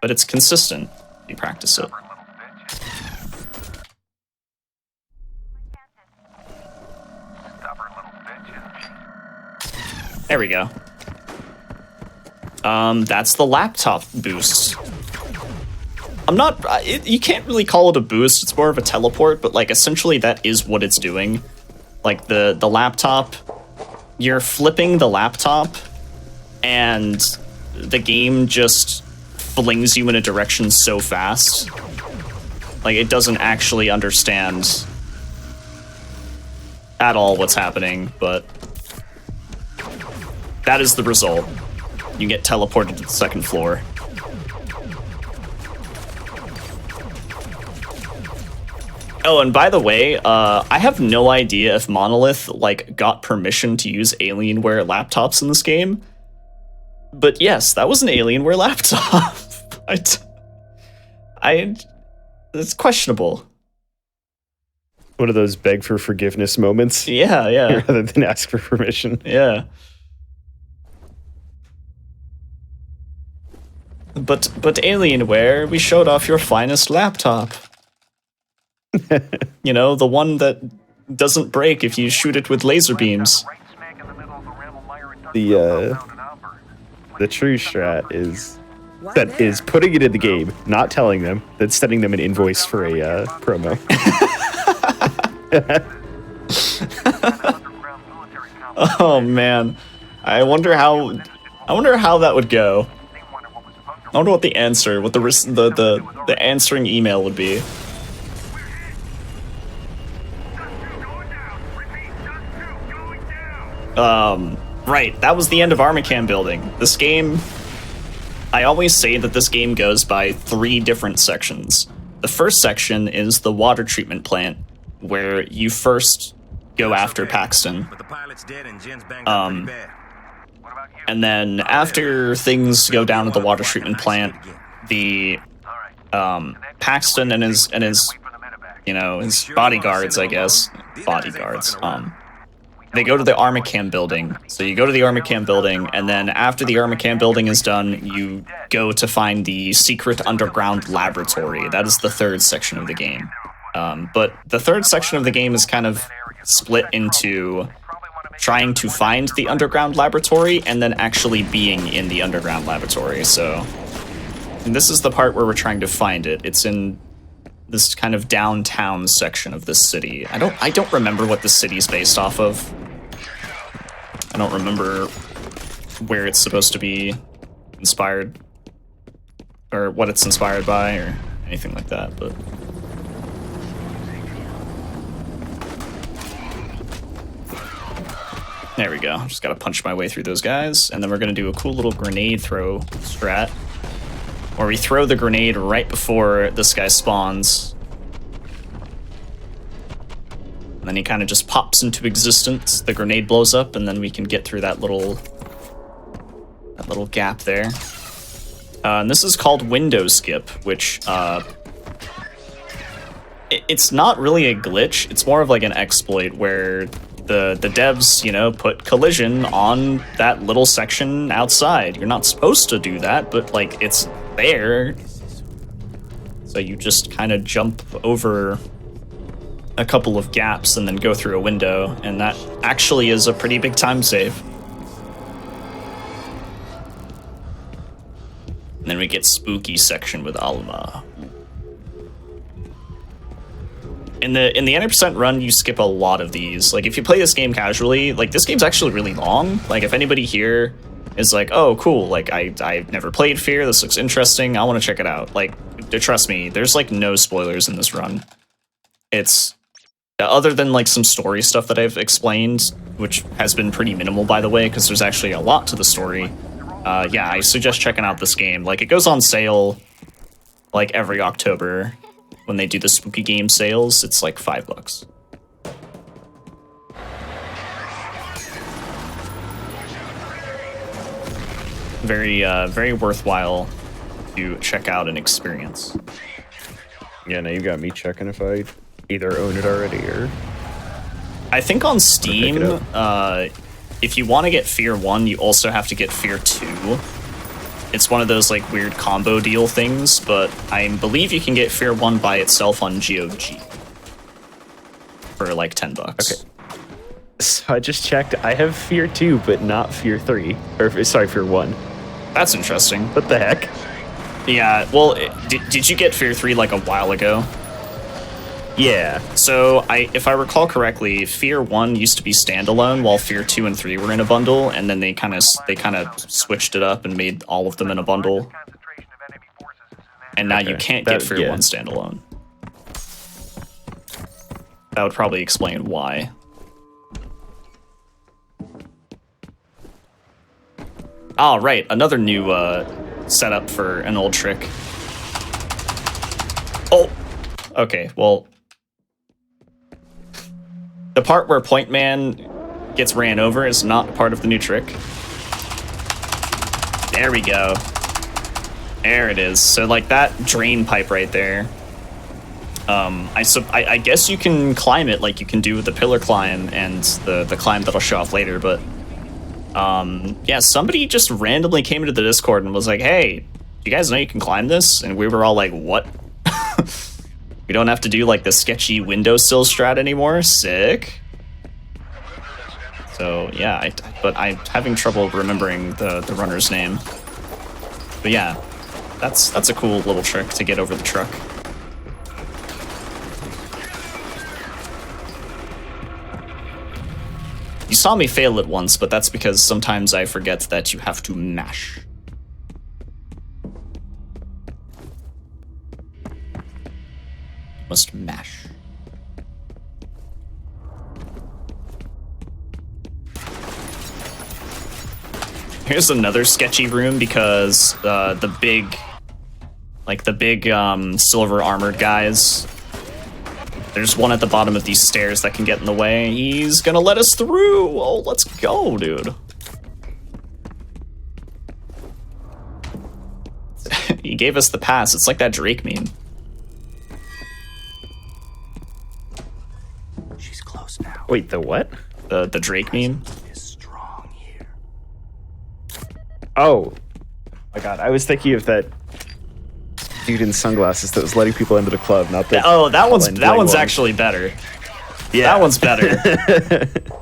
but it's consistent. You practice it. Stubborn little bitch. Stubborn little bitch, isn't she? There we go. That's the laptop boost. I'm not. You can't really call it a boost. It's more of a teleport, but like essentially that is what it's doing. Like the laptop, you're flipping the laptop, and the game just flings you in a direction so fast. Like it doesn't actually understand at all what's happening, but that is the result. You get teleported to the second floor. Oh, and by the way, I have no idea if Monolith, like, got permission to use Alienware laptops in this game. But yes, that was an Alienware laptop. It's questionable. One of those beg for forgiveness moments. Yeah, yeah. Rather than ask for permission. Yeah. But Alienware, we showed off your finest laptop. You know, the one that doesn't break if you shoot it with laser beams. The true strat is putting it in the game, not telling them, then sending them an invoice for a promo. Oh man, I wonder how that would go. I wonder what the answer, what the answering email would be. Right, that was the end of Armacam building. This game, I always say that this game goes by 3 different sections. The first section is the water treatment plant, where you first go after Paxton. And then after things go down at the water treatment plant, the Paxton and his you know, his bodyguards, I guess, they go to the Armacam building. So you go to the Armacam building, and then after the Armacam building is done, you go to find the secret underground laboratory. That is the 3rd section of the game. But the 3rd section of the game is kind of split into trying to find the underground laboratory and then actually being in the underground laboratory. So and this is the part where we're trying to find it. It's in this kind of downtown section of this city. I don't remember what the city's based off of. I don't remember where it's supposed to be inspired, or what it's inspired by, or anything like that, but... There we go. Just gotta punch my way through those guys, and then we're gonna do a cool little grenade throw strat, where we throw the grenade right before this guy spawns. And then he kind of just pops into existence, the grenade blows up, and then we can get through that little gap there. And this is called window skip, which it's not really a glitch, it's more of like an exploit where the devs, you know, put collision on that little section outside. You're not supposed to do that, but like it's there. So you just kind of jump over a couple of gaps and then go through a window, and that actually is a pretty big time save. And then we get spooky section with Alma. In the 90% run, you skip a lot of these. Like, if you play this game casually, like, this game's actually really long. Like, if anybody here is like, oh, cool, like, I've never played F.E.A.R, this looks interesting, I want to check it out. Like, trust me, there's, like, no spoilers in this run. It's... Other than, like, some story stuff that I've explained, which has been pretty minimal, by the way, because there's actually a lot to the story. Yeah, I suggest checking out this game. Like, it goes on sale, like, every October. When they do the spooky game sales, it's like $5. Very worthwhile to check out and experience. Yeah, now you got me checking if I either own it already or... I think on Steam, if you want to get F.E.A.R 1, you also have to get F.E.A.R 2. It's one of those like weird combo deal things, but I believe you can get F.E.A.R 1 by itself on GOG for like $10. Okay. So I just checked. I have F.E.A.R 2, but not F.E.A.R 3. Or sorry, F.E.A.R 1. That's interesting. What the heck? Yeah. Well, did you get F.E.A.R 3 like a while ago? Yeah. So if I recall correctly, F.E.A.R 1 used to be standalone, while F.E.A.R 2 and 3 were in a bundle, and then they kind of switched it up and made all of them in a bundle. And now you can't get F.E.A.R 1 standalone. That would probably explain why. Oh, right, another new setup for an old trick. Oh, okay, well, the part where Point Man gets ran over is not part of the new trick. There we go. There it is. So like that drain pipe right there. I guess you can climb it like you can do with the pillar climb and the climb that I'll show off later, but yeah, somebody just randomly came into the Discord and was like, hey, you guys know you can climb this? And we were all like, what? We don't have to do like the sketchy windowsill strat anymore? Sick. So yeah, but I'm having trouble remembering the runner's name. But yeah, that's a cool little trick to get over the truck. You saw me fail it once, but that's because sometimes I forget that you have to mash. Must mash. Here's another sketchy room because the big silver armored guys. There's one at the bottom of these stairs that can get in the way. He's gonna let us through. Oh, let's go, dude. He gave us the pass. It's like that Drake meme. She's close now. Wait, the what? The Drake meme. Is strong here. Oh my god, I was thinking of that dude in sunglasses that was letting people into the club, not that. Oh, that one's actually better. Yeah, that one's better.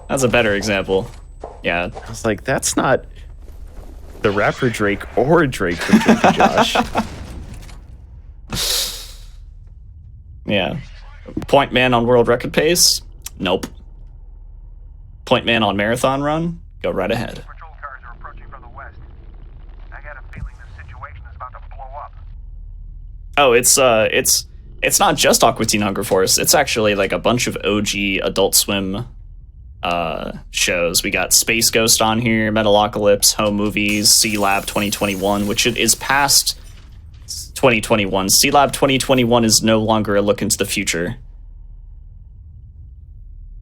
That's a better example. Yeah, I was like, that's not the rapper Drake or Drake from Drake and Josh. Yeah. Point Man on world record pace? Nope. Point Man on marathon run? Go right ahead. Patrol cars are approaching from the west. I got a feeling this situation is about to blow up. Oh, it's not just Aqua Teen Hunger Force. It's actually like a bunch of OG Adult Swim shows. We got Space Ghost on here, Metalocalypse, Home Movies, C-Lab 2021, which is past 2021. C-Lab 2021 is no longer a look into the future,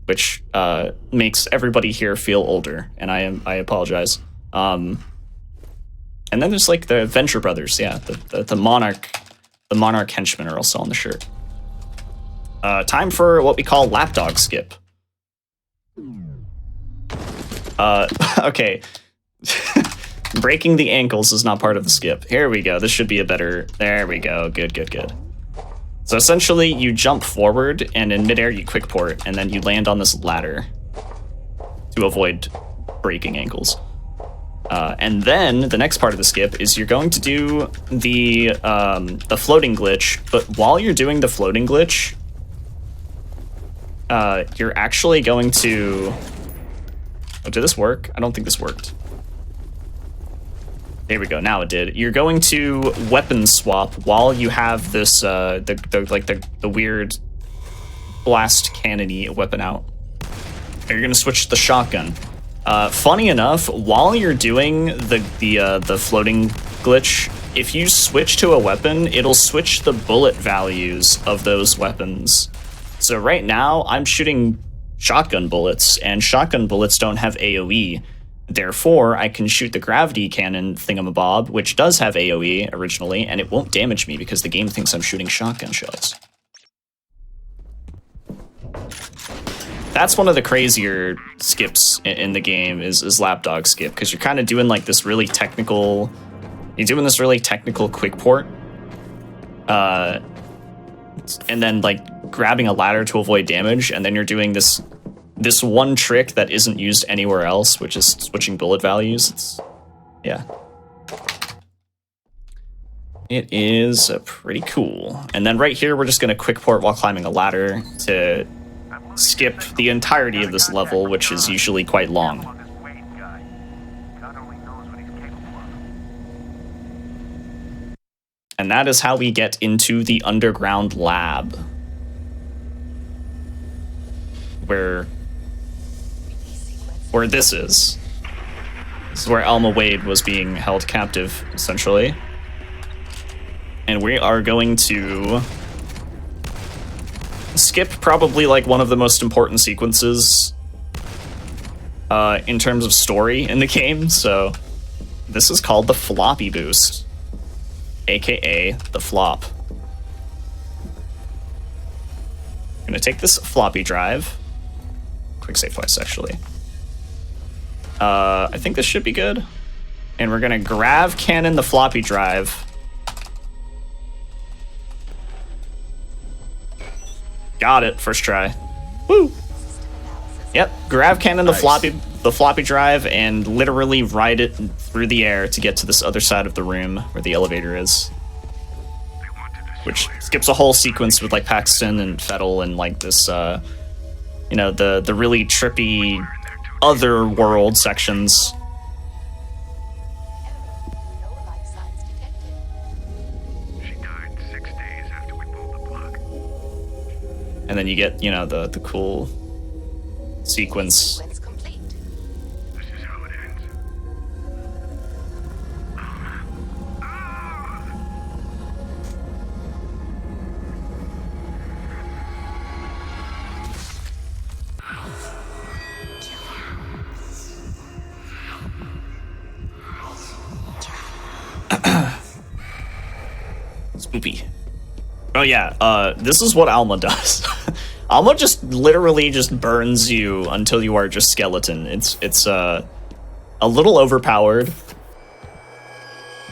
which makes everybody here feel older, and I apologize. And then there's like the Venture Brothers, yeah, the Monarch. The Monarch henchmen are also on the shirt. Time for what we call lapdog skip. Okay. Breaking the ankles is not part of the skip. Here we go. This should be a better... There we go. Good, good, good. So essentially, you jump forward, and in midair you quick port, and then you land on this ladder to avoid breaking ankles. And then the next part of the skip is you're going to do the floating glitch, but while you're doing the floating glitch, you're actually going to... Oh, did this work? I don't think this worked. There we go. Now it did. You're going to weapon swap while you have this the weird blast cannon-y weapon out. You're gonna switch to the shotgun. Funny enough, while you're doing the floating glitch, if you switch to a weapon, it'll switch the bullet values of those weapons. So right now, I'm shooting shotgun bullets, and shotgun bullets don't have AoE. Therefore, I can shoot the gravity cannon thingamabob, which does have AoE originally, and it won't damage me because the game thinks I'm shooting shotgun shells. That's one of the crazier skips in the game is lapdog skip, because you're kind of doing like this really technical... You're doing this really technical quick port. And then like grabbing a ladder to avoid damage, and then you're doing this one trick that isn't used anywhere else, which is switching bullet values. It's... Yeah. It is pretty cool. And then right here, we're just going to quick port while climbing a ladder to skip the entirety of this level, which is usually quite long. And that is how we get into the underground lab, where this is. This is where Alma Wade was being held captive, essentially. And we are going to skip probably like one of the most important sequences in terms of story in the game. So this is called the floppy boost, aka the flop. I'm gonna take this floppy drive. Quick save twice, actually. I think this should be good. And we're gonna grav cannon the floppy drive. Got it, first try. Woo! Yep, grav cannon the floppy drive and literally ride it through the air to get to this other side of the room where the elevator is. Which skips a whole sequence with like Paxton and Fettel and like this, you know, the really trippy other world sections. She died 6 days after we pulled the plug. And then you get, you know, the cool sequence. This is how it ends. Spoopy. Oh yeah, this is what Alma does. Alma just literally just burns you until you are just skeleton. It's a little overpowered.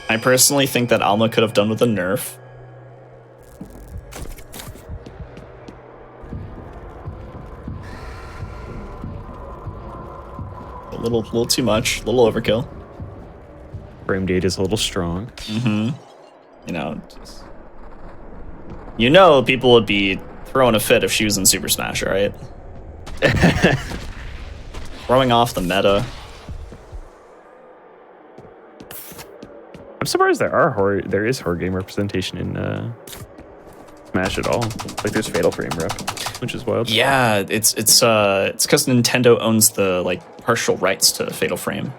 I personally think that Alma could have done with a nerf. A little too much, a little overkill. Frame data is a little strong. Mm-hmm. You know, people would be throwing a fit if she was in Super Smash, right? Throwing off the meta. I'm surprised there is horror game representation in Smash at all. Like there's Fatal Frame rep, which is wild. Yeah, it's because Nintendo owns the like partial rights to Fatal Frame.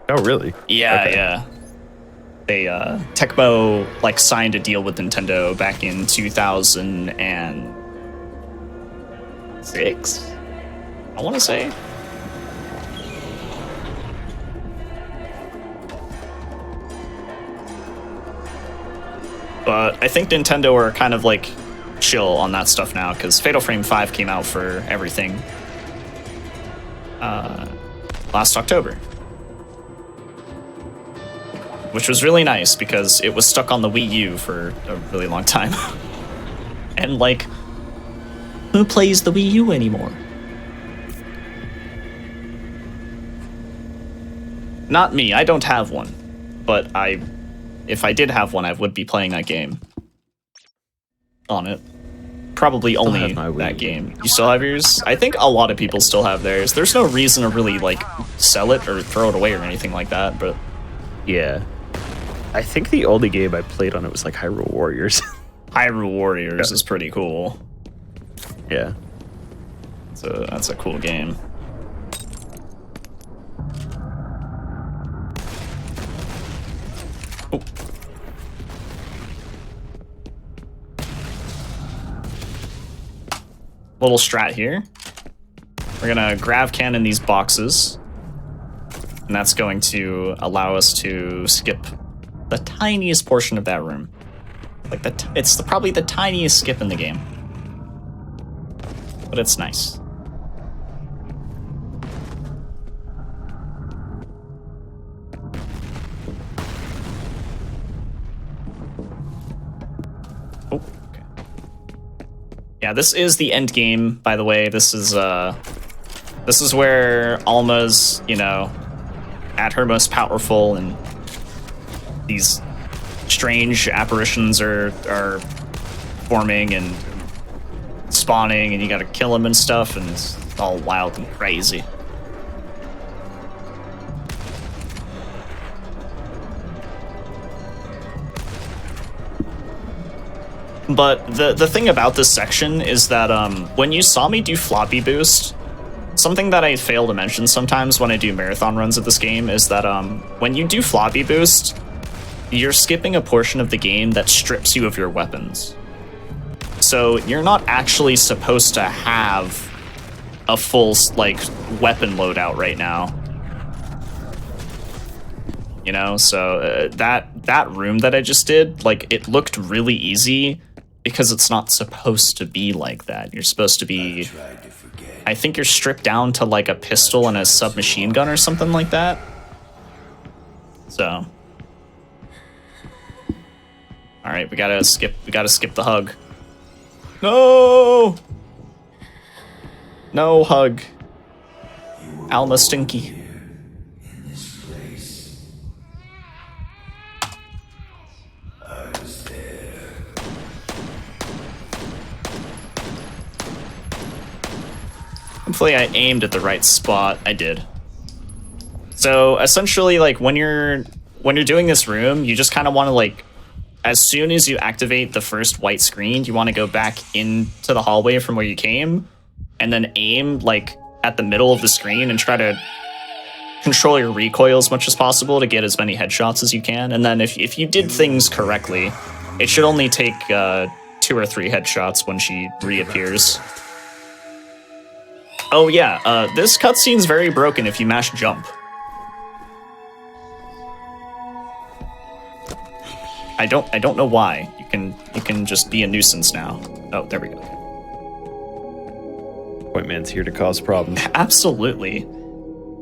Oh really? Yeah, Okay. yeah. They Tecmo like signed a deal with Nintendo back in 2006. I want to say. But I think Nintendo are kind of like chill on that stuff now because Fatal Frame 5 came out for everything last October. Which was really nice because it was stuck on the Wii U for a really long time. And like, who plays the Wii U anymore? Not me, I don't have one. But if I did have one, I would be playing that game on it. Probably only that game. You still have yours? I think a lot of people still have theirs. There's no reason to really like sell it or throw it away or anything like that, but Yeah. I think the only game I played on it was like Hyrule Warriors. Hyrule Warriors is pretty cool. Yeah. So that's a cool game. Oh. Little strat here. We're gonna grav cannon these boxes, and that's going to allow us to skip the tiniest portion of that room. Like it's probably the tiniest skip in the game, but it's nice. Oh, okay. Yeah, this is the end game, by the way. This is where Alma's, you know, at her most powerful, and these strange apparitions are forming and spawning, and you gotta kill them and stuff, and it's all wild and crazy. But the thing about this section is that when you saw me do floppy boost, something that I fail to mention sometimes when I do marathon runs of this game is that when you do floppy boost, you're skipping a portion of the game that strips you of your weapons. So you're not actually supposed to have a full like weapon loadout right now. You know, so that room that I just did, like, it looked really easy because it's not supposed to be like that. You're supposed to be, I think you're stripped down to like a pistol and a submachine gun or something like that. So, all right, we gotta skip the hug. No, no hug. Alma Stinky. Hopefully I aimed at the right spot. I did. So essentially, like, when you're doing this room, you just kind of want to, like, as soon as you activate the first white screen, you want to go back into the hallway from where you came, and then aim, like, at the middle of the screen and try to control your recoil as much as possible to get as many headshots as you can. And then if you did things correctly, it should only take 2 or 3 headshots when she reappears. Oh yeah, this cutscene's very broken if you mash jump. I don't know why. You can just be a nuisance now. Oh, there we go. Point Man's here to cause problems. Absolutely.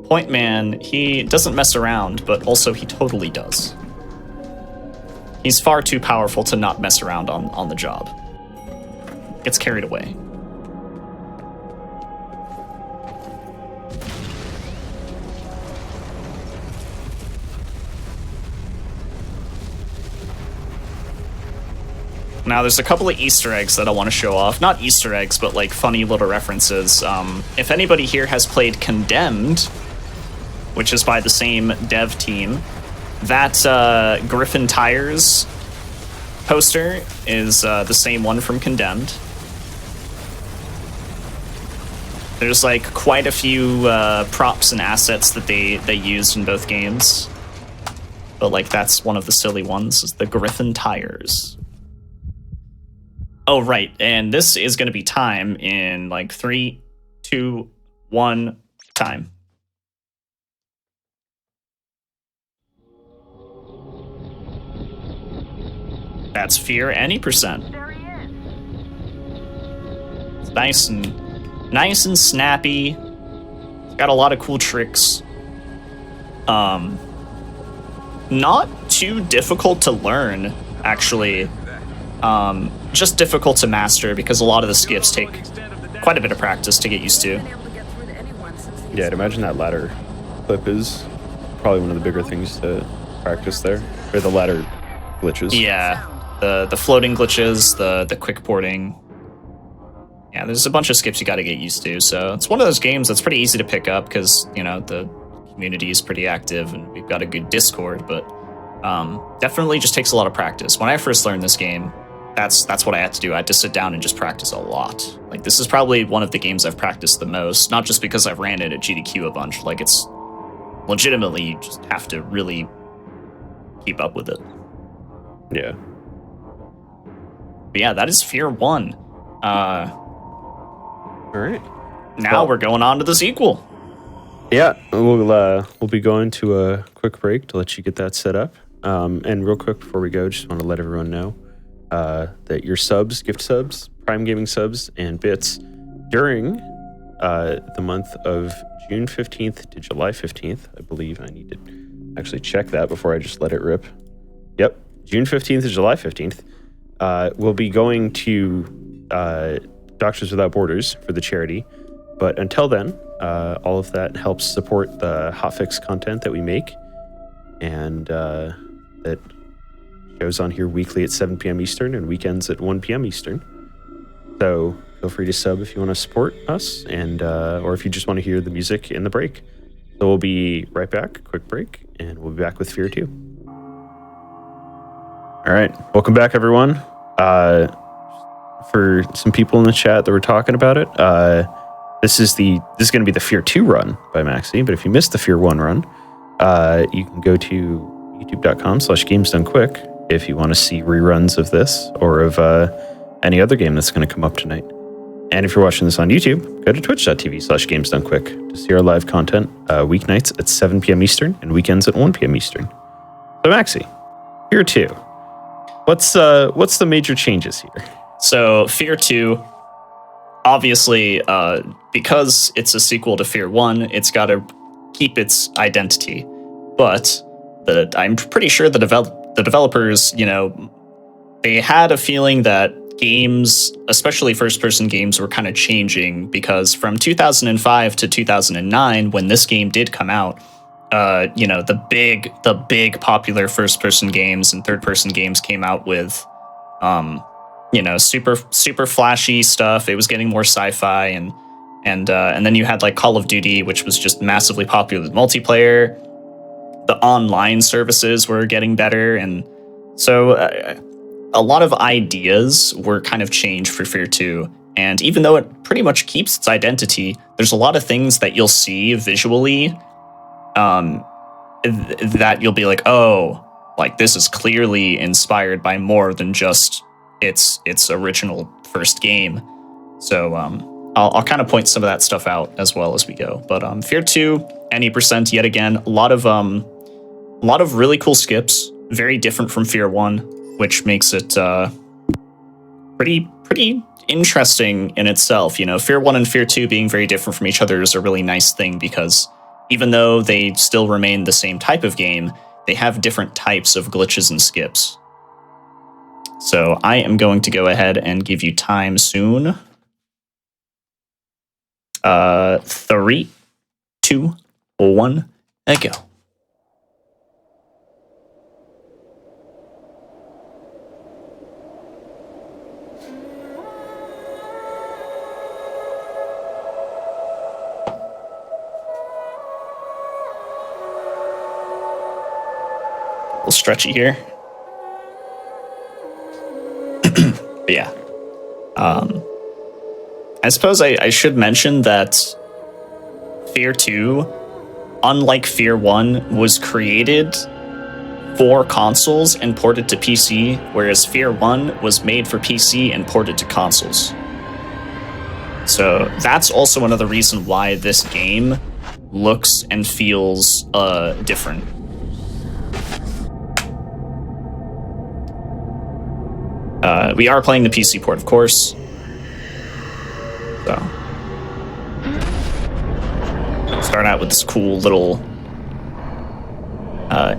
Point Man, he doesn't mess around, but also he totally does. He's far too powerful to not mess around on the job. Gets carried away. Now, there's a couple of Easter eggs that I want to show off. Not Easter eggs, but like funny little references. If anybody here has played Condemned, which is by the same dev team, that Griffin Tires poster is the same one from Condemned. There's like quite a few props and assets that they used in both games. But like that's one of the silly ones, is the Griffin Tires. Oh, right, and this is going to be time in, like, 3, 2, 1, time. That's F.E.A.R. any percent. There he is. It's nice and snappy. It's got a lot of cool tricks. Not too difficult to learn, actually. Just difficult to master because a lot of the skips take quite a bit of practice to get used to. Yeah, I'd imagine that ladder clip is probably one of the bigger things to practice there. Or the ladder glitches. Yeah, the floating glitches, the quick porting. Yeah, there's a bunch of skips you got to get used to. So it's one of those games that's pretty easy to pick up because, you know, the community is pretty active and we've got a good Discord, but definitely just takes a lot of practice. When I first learned this game, that's what I had to do. I had to sit down and just practice a lot. Like, this is probably one of the games I've practiced the most, not just because I've ran it at GDQ a bunch. Like, it's legitimately, you just have to really keep up with it. Yeah. But yeah, that is F.E.A.R. 1. All right. Now we're going on to the sequel. Yeah, we'll be going to a quick break to let you get that set up. And real quick before we go, just want to let everyone know that your subs, gift subs, Prime Gaming subs, and bits during the month of June 15th to July 15th, I believe. I need to actually check that before I just let it rip. Yep, June 15th to July 15th. We'll be going to Doctors Without Borders for the charity. But until then, all of that helps support the HotFix content that we make. And that goes on here weekly at 7 p.m. Eastern and weekends at 1 p.m. Eastern. So feel free to sub if you want to support us, and or if you just want to hear the music in the break. So we'll be right back, quick break, and we'll be back with F.E.A.R. 2. All right, welcome back, everyone. For some people in the chat that were talking about it, this is going to be the F.E.A.R 2 run by Maxi. But if you missed the F.E.A.R 1 run, you can go to youtube.com/gamesdonequick if you want to see reruns of this or of any other game that's going to come up tonight. And if you're watching this on YouTube, go to twitch.tv/gamesdonequick to see our live content weeknights at 7 p.m. Eastern and weekends at 1 p.m. Eastern. So Maxi, F.E.A.R 2. What's the major changes here? So F.E.A.R 2, obviously, because it's a sequel to F.E.A.R 1, it's got to keep its identity. But I'm pretty sure the developers, they had a feeling that games, especially first-person games, were kind of changing, because from 2005 to 2009, when this game did come out, the big popular first-person games and third-person games came out with, super flashy stuff. It was getting more sci-fi, and then you had like Call of Duty, which was just massively popular with multiplayer. The online services were getting better, and so a lot of ideas were kind of changed for F.E.A.R 2. And even though it pretty much keeps its identity, there's a lot of things that you'll see visually that you'll be like, oh, like this is clearly inspired by more than just its original first game. So I'll kind of point some of that stuff out as well as we go. But F.E.A.R 2, any percent yet again, a lot of really cool skips, very different from F.E.A.R 1, which makes it pretty interesting in itself. F.E.A.R 1 and F.E.A.R 2 being very different from each other is a really nice thing, because even though they still remain the same type of game, they have different types of glitches and skips. So I am going to go ahead and give you time soon. 3, 2, 1, and go. A little stretchy here. But yeah. I suppose I should mention that F.E.A.R 2, unlike F.E.A.R 1, was created for consoles and ported to PC, whereas F.E.A.R 1 was made for PC and ported to consoles. So that's also another reason why this game looks and feels different. We are playing the PC port, of course. So, start out with this cool little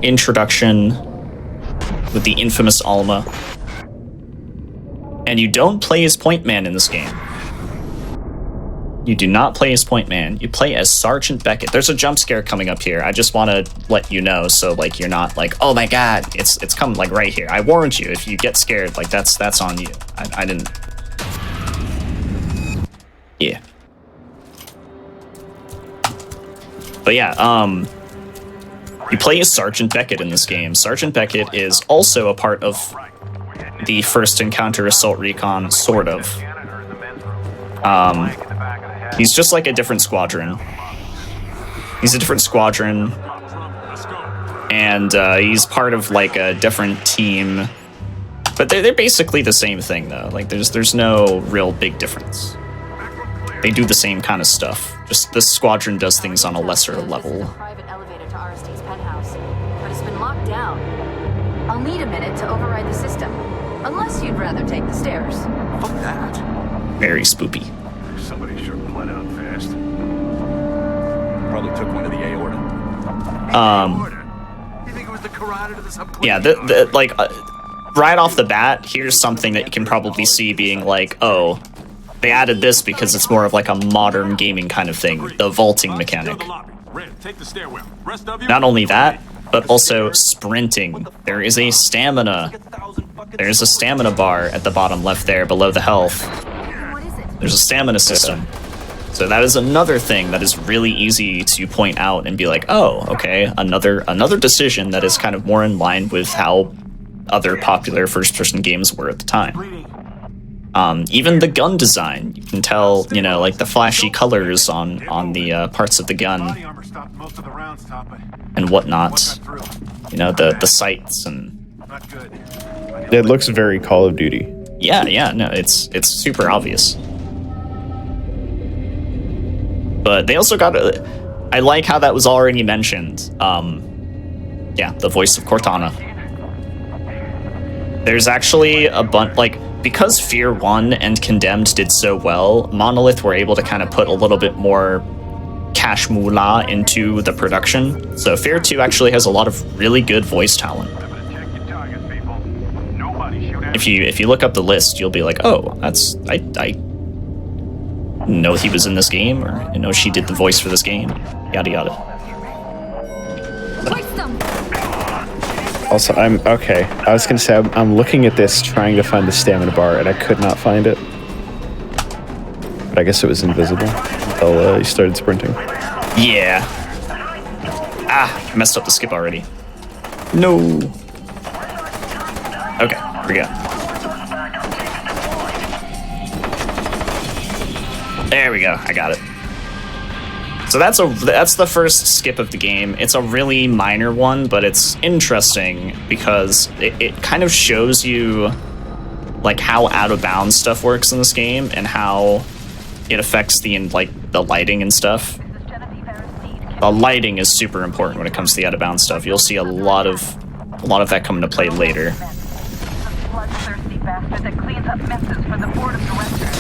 introduction with the infamous Alma. And you don't play as Point Man in this game. You do not play as Point Man. You play as Sergeant Beckett. There's a jump scare coming up here. I just want to let you know, so like you're not like, oh my god, it's coming like right here. I warned you. If you get scared, like that's on you. I didn't. Yeah. But yeah, you play as Sergeant Beckett in this game. Sergeant Beckett is also a part of the First Encounter Assault Recon, sort of. He's just like a different squadron. He's a different squadron. And he's part of like a different team. But they're basically the same thing though. Like there's no real big difference. They do the same kind of stuff. Just this squadron does things on a lesser level. Private elevator to Aristide's penthouse, but it's been locked down. I'll need a minute to override the system, unless you'd rather take the stairs. Fuck that. Very spoopy. Somebody sure bled out fast. Probably took one to the aorta. You think it was the carotid of the subclavian? Yeah, right off the bat, here's something that you can probably see being like, oh, they added this because it's more of like a modern gaming kind of thing, the vaulting mechanic. Not only that, but also sprinting. There is a stamina. There's a stamina bar at the bottom left there below the health. There's a stamina system. So that is another thing that is really easy to point out and be like, oh, okay, another decision that is kind of more in line with how other popular first-person games were at the time. Even the gun design, you can tell, you know, like the flashy colors on the parts of the gun Body armor stopped most of the rounds, Top, but and whatnot. got through. You know, the sights and Not good. It looks very Call of Duty. yeah, no, it's super obvious. But they also got I like how that was already mentioned. Yeah, the voice of Cortana. There's actually a bunch, like, because F.E.A.R 1 and Condemned did so well, Monolith were able to kind of put a little bit more cash moolah into the production. So F.E.A.R 2 actually has a lot of really good voice talent. Check your targets, people. Nobody shoot at If you look up the list, you'll be like, oh, that's I know he was in this game, or I know she did the voice for this game, yada yada. Hoist them! Also, I'm okay. I was gonna say I'm looking at this trying to find the stamina bar, and I could not find it. But I guess it was invisible until you started sprinting. Yeah. Ah, I messed up the skip already. No. Okay, here we go. There we go. I got it. So that's the first skip of the game. It's a really minor one, but it's interesting because it kind of shows you like how out of bounds stuff works in this game and how it affects the lighting and stuff. The lighting is super important when it comes to the out of bounds stuff. You'll see a lot of that come into play later. Bloodthirsty bastard that cleans up messes for the board of directors.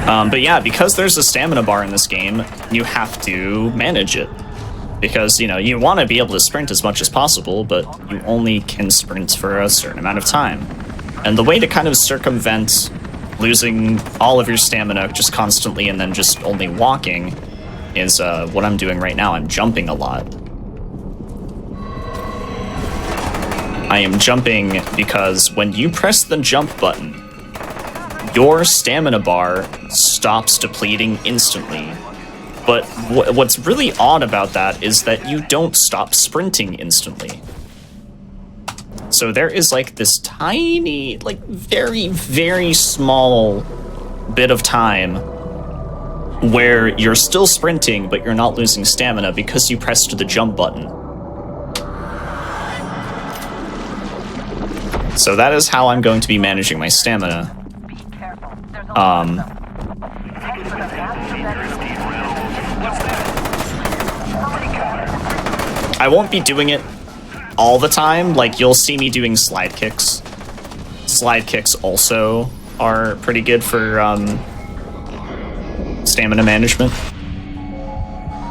But yeah, because there's a stamina bar in this game, you have to manage it. Because, you know, you want to be able to sprint as much as possible, but you only can sprint for a certain amount of time. And the way to kind of circumvent losing all of your stamina just constantly and then just only walking is what I'm doing right now. I'm jumping a lot. I am jumping because when you press the jump button, your stamina bar stops depleting instantly. But what's really odd about that is that you don't stop sprinting instantly. So there is like this tiny, like very, very small bit of time where you're still sprinting, but you're not losing stamina because you pressed the jump button. So that is how I'm going to be managing my stamina. I won't be doing it all the time. Like, you'll see me doing slide kicks. Slide kicks also are pretty good for stamina management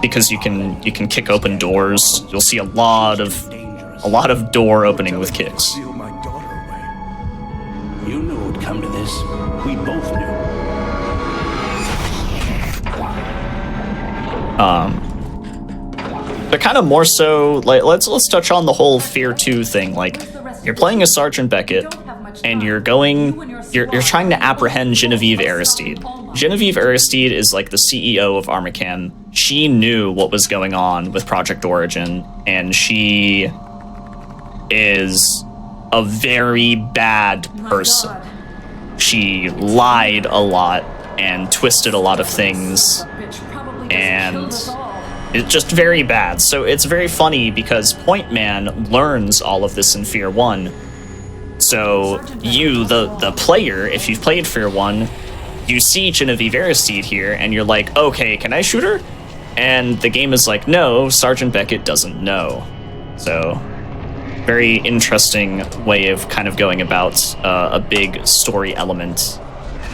because you can kick open doors. You'll see a lot of door opening with kicks. Steal my daughter away. You knew it would come to this. We both knew. But kind of more so, like, let's touch on the whole F.E.A.R 2 thing. Like, you're playing as Sergeant Beckett, and you're trying to apprehend Genevieve Aristide. Genevieve Aristide is like the CEO of Armacam. She knew what was going on with Project Origin, and she is a very bad person. She lied a lot and twisted a lot of things, and it's just very bad. So it's very funny because Point Man learns all of this in F.E.A.R 1. So you, the player, if you've played F.E.A.R 1, you see Genevieve Aristide here, and you're like, okay, can I shoot her? And the game is like, no, Sergeant Beckett doesn't know. So very interesting way of kind of going about a big story element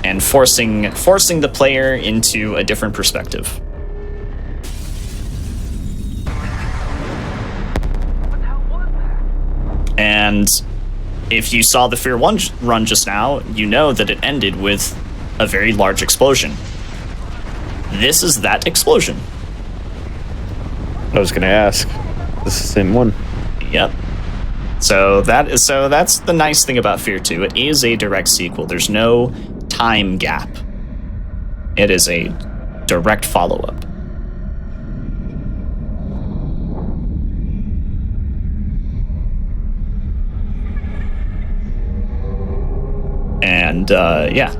and forcing the player into a different perspective. And if you saw the F.E.A.R 1 run just now, you know that it ended with a very large explosion. This is that explosion. I was gonna ask. This is the same one. Yep. So that's the nice thing about F.E.A.R 2. It is a direct sequel. There's no time gap. It is a direct follow-up. And yeah,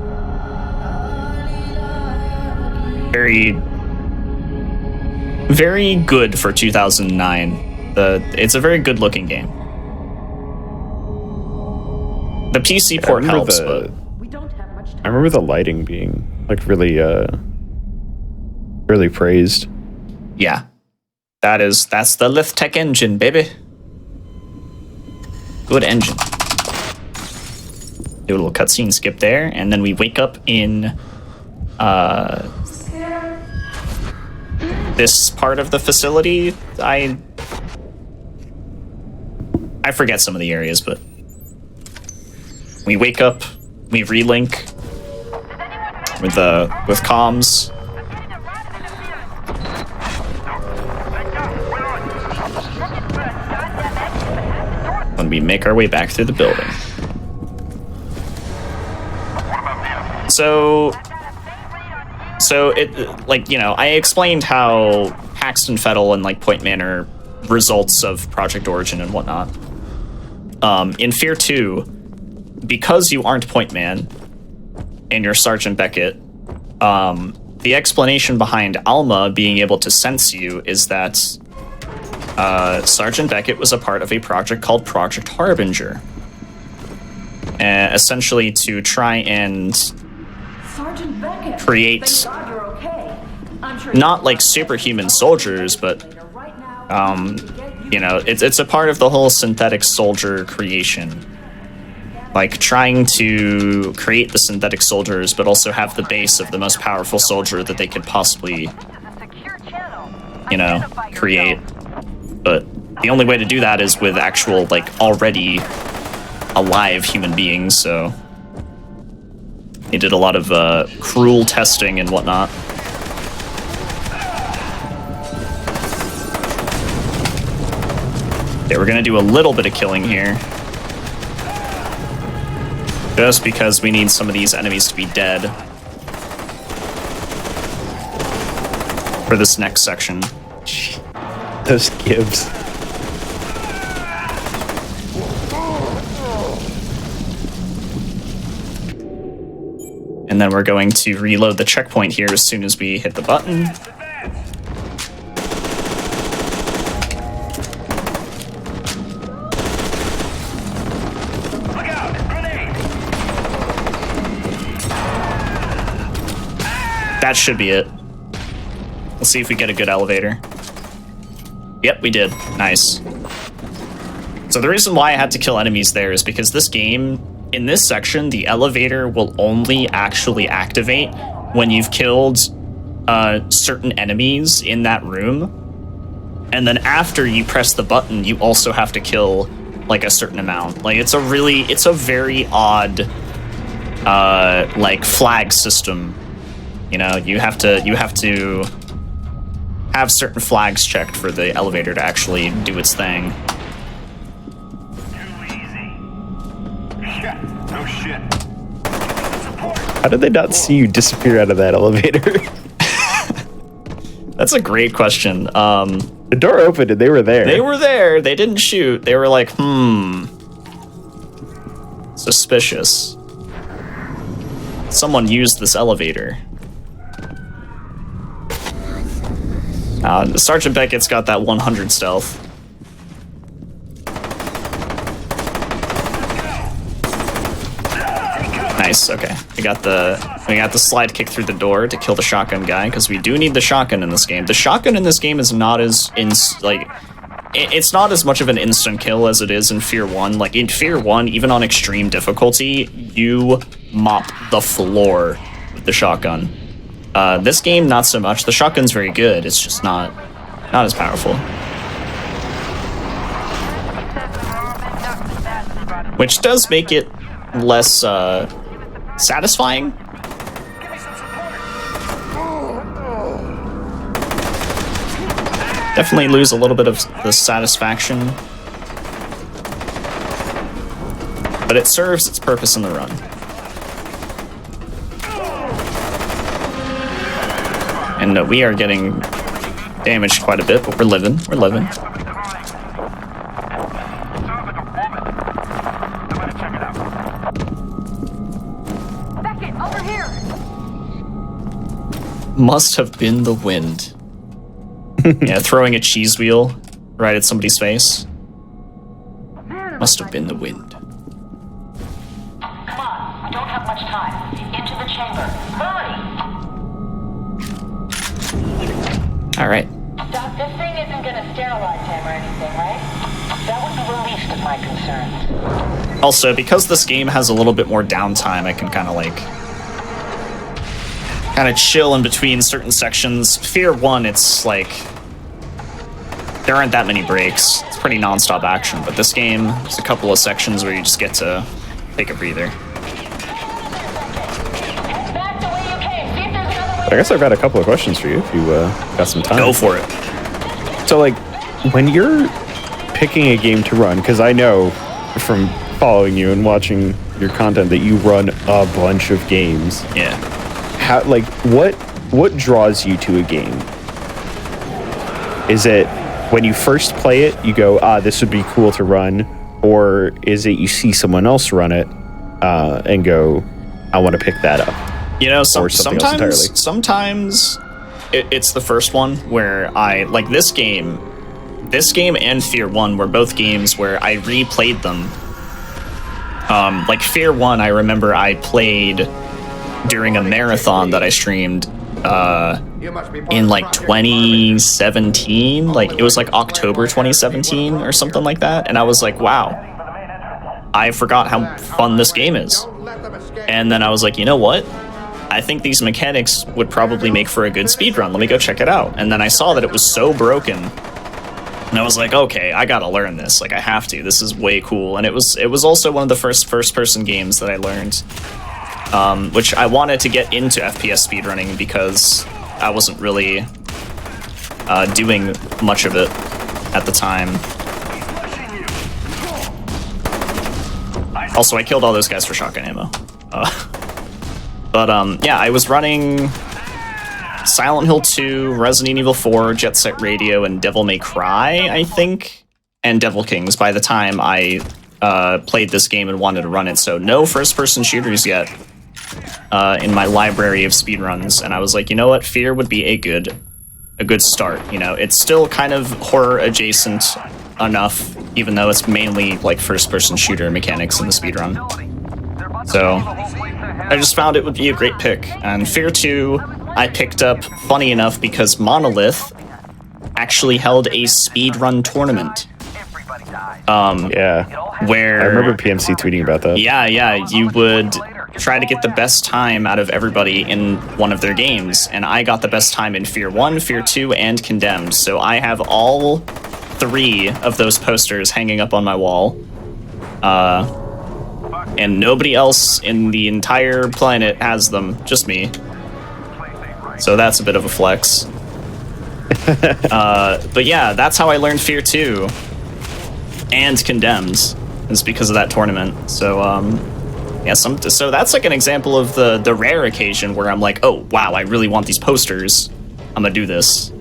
very, very good for 2009. It's a very good looking game. The PC port helps, but I remember the lighting being like really, really praised. yeah, that's the Lithtech engine, baby. Good engine. Do a little cutscene skip there, and then we wake up in this part of the facility. I forget some of the areas, but we wake up, we relink with comms. When we make our way back through the building. So it, like, you know, I explained how Paxton Fettel and like Point Man are results of Project Origin and whatnot. In F.E.A.R 2, because you aren't Point Man and you're Sergeant Beckett, the explanation behind Alma being able to sense you is that Sergeant Beckett was a part of a project called Project Harbinger, essentially to try and create not like superhuman soldiers, but you know, it's a part of the whole synthetic soldier creation, like trying to create the synthetic soldiers but also have the base of the most powerful soldier that they could possibly, you know, create. But the only way to do that is with actual, like, already alive human beings, so they did a lot of cruel testing and whatnot. Okay, we're gonna do a little bit of killing here. Just because we need some of these enemies to be dead for this next section. Those gibbs. And then we're going to reload the checkpoint here as soon as we hit the button. That should be it. Let's see if we get a good elevator. Yep, we did. Nice. So the reason why I had to kill enemies there is because this game, in this section, the elevator will only actually activate when you've killed certain enemies in that room. And then after you press the button, you also have to kill like a certain amount. Like it's a very odd like flag system. You know, you have to have certain flags checked for the elevator to actually do its thing. No shit. How did they not see you disappear out of that elevator? That's a great question. The door opened and they were there. They were there. They didn't shoot. They were like, suspicious. Someone used this elevator. Sergeant Beckett's got that 100 stealth. Nice. Okay, we got the slide kick through the door to kill the shotgun guy, because we do need the shotgun in this game. The shotgun in this game is not as it's not as much of an instant kill as it is in F.E.A.R 1. Like in F.E.A.R 1, even on extreme difficulty, you mop the floor with the shotgun. This game, not so much. The shotgun's very good. It's just not as powerful. Which does make it less satisfying. Definitely lose a little bit of the satisfaction. But it serves its purpose in the run. And we are getting damaged quite a bit, but we're living. We're living. Must have been the wind. Yeah, throwing a cheese wheel right at somebody's face. Must have been the wind. Come on, we don't have much time. Into the chamber. Hurry! Alright. Doc, this thing isn't gonna sterilize him or anything, right? That would be the least of my concerns. Also, because this game has a little bit more downtime, I can kind of like... kind of chill in between certain sections. F.E.A.R 1, it's like... there aren't that many breaks. It's pretty non-stop action, but this game, there's a couple of sections where you just get to take a breather. I guess I've got a couple of questions for you if you got some time. Go for it. So, like, when you're picking a game to run, because I know from following you and watching your content that you run a bunch of games. Yeah. How, like, what draws you to a game? Is it when you first play it, you go, this would be cool to run, or is it you see someone else run it and go, I want to pick that up? You know, sometimes it's the first one where I like this game and F.E.A.R 1 were both games where I replayed them. Like F.E.A.R 1, I remember I played during a marathon that I streamed in like 2017. Like it was like October 2017 or something like that, and I was like, wow, I forgot how fun this game is. And then I was like, you know what? I think these mechanics would probably make for a good speedrun. Let me go check it out. And then I saw that it was so broken. And I was like, okay, I gotta learn this. Like, I have to. This is way cool. And it was also one of the first-person games that I learned. Which I wanted to get into FPS speedrunning because I wasn't really doing much of it at the time. Also, I killed all those guys for shotgun ammo. But yeah, I was running Silent Hill 2, Resident Evil 4, Jet Set Radio, and Devil May Cry, I think, and Devil Kings by the time I played this game and wanted to run it. So no first-person shooters yet in my library of speedruns. And I was like, you know what? F.E.A.R would be a good start. You know, it's still kind of horror adjacent enough, even though it's mainly like first-person shooter mechanics in the speedrun. So I just found it would be a great pick. And F.E.A.R 2, I picked up, funny enough, because Monolith actually held a speedrun tournament. Yeah. Where I remember PMC tweeting about that. Yeah, you would try to get the best time out of everybody in one of their games, and I got the best time in F.E.A.R 1, F.E.A.R 2, and Condemned. So I have all 3 of those posters hanging up on my wall. And nobody else in the entire planet has them, just me. So that's a bit of a flex. But yeah, that's how I learned F.E.A.R 2 and Condemned, is because of that tournament. So yeah, so that's like an example of the rare occasion where I'm like, oh wow, I really want these posters. I'm gonna do this.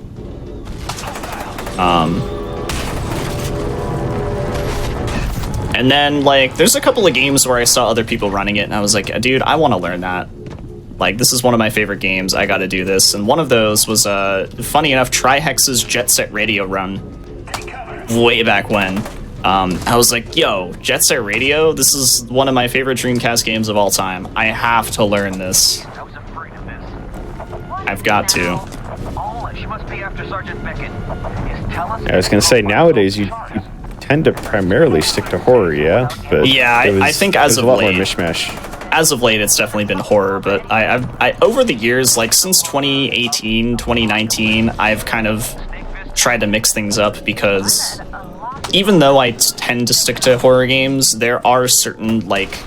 And then, like, there's a couple of games where I saw other people running it, and I was like, dude, I want to learn that. Like, this is one of my favorite games. I got to do this. And one of those was, funny enough, Trihex's Jet Set Radio run way back when. I was like, yo, Jet Set Radio? This is one of my favorite Dreamcast games of all time. I have to learn this. I've got to. I was going to say, nowadays, you tend to primarily stick to horror, yeah? But yeah, I think as of late, late, a lot more mishmash. As of late, it's definitely been horror, but I over the years, like since 2018, 2019, I've kind of tried to mix things up because even though I tend to stick to horror games, there are certain, like,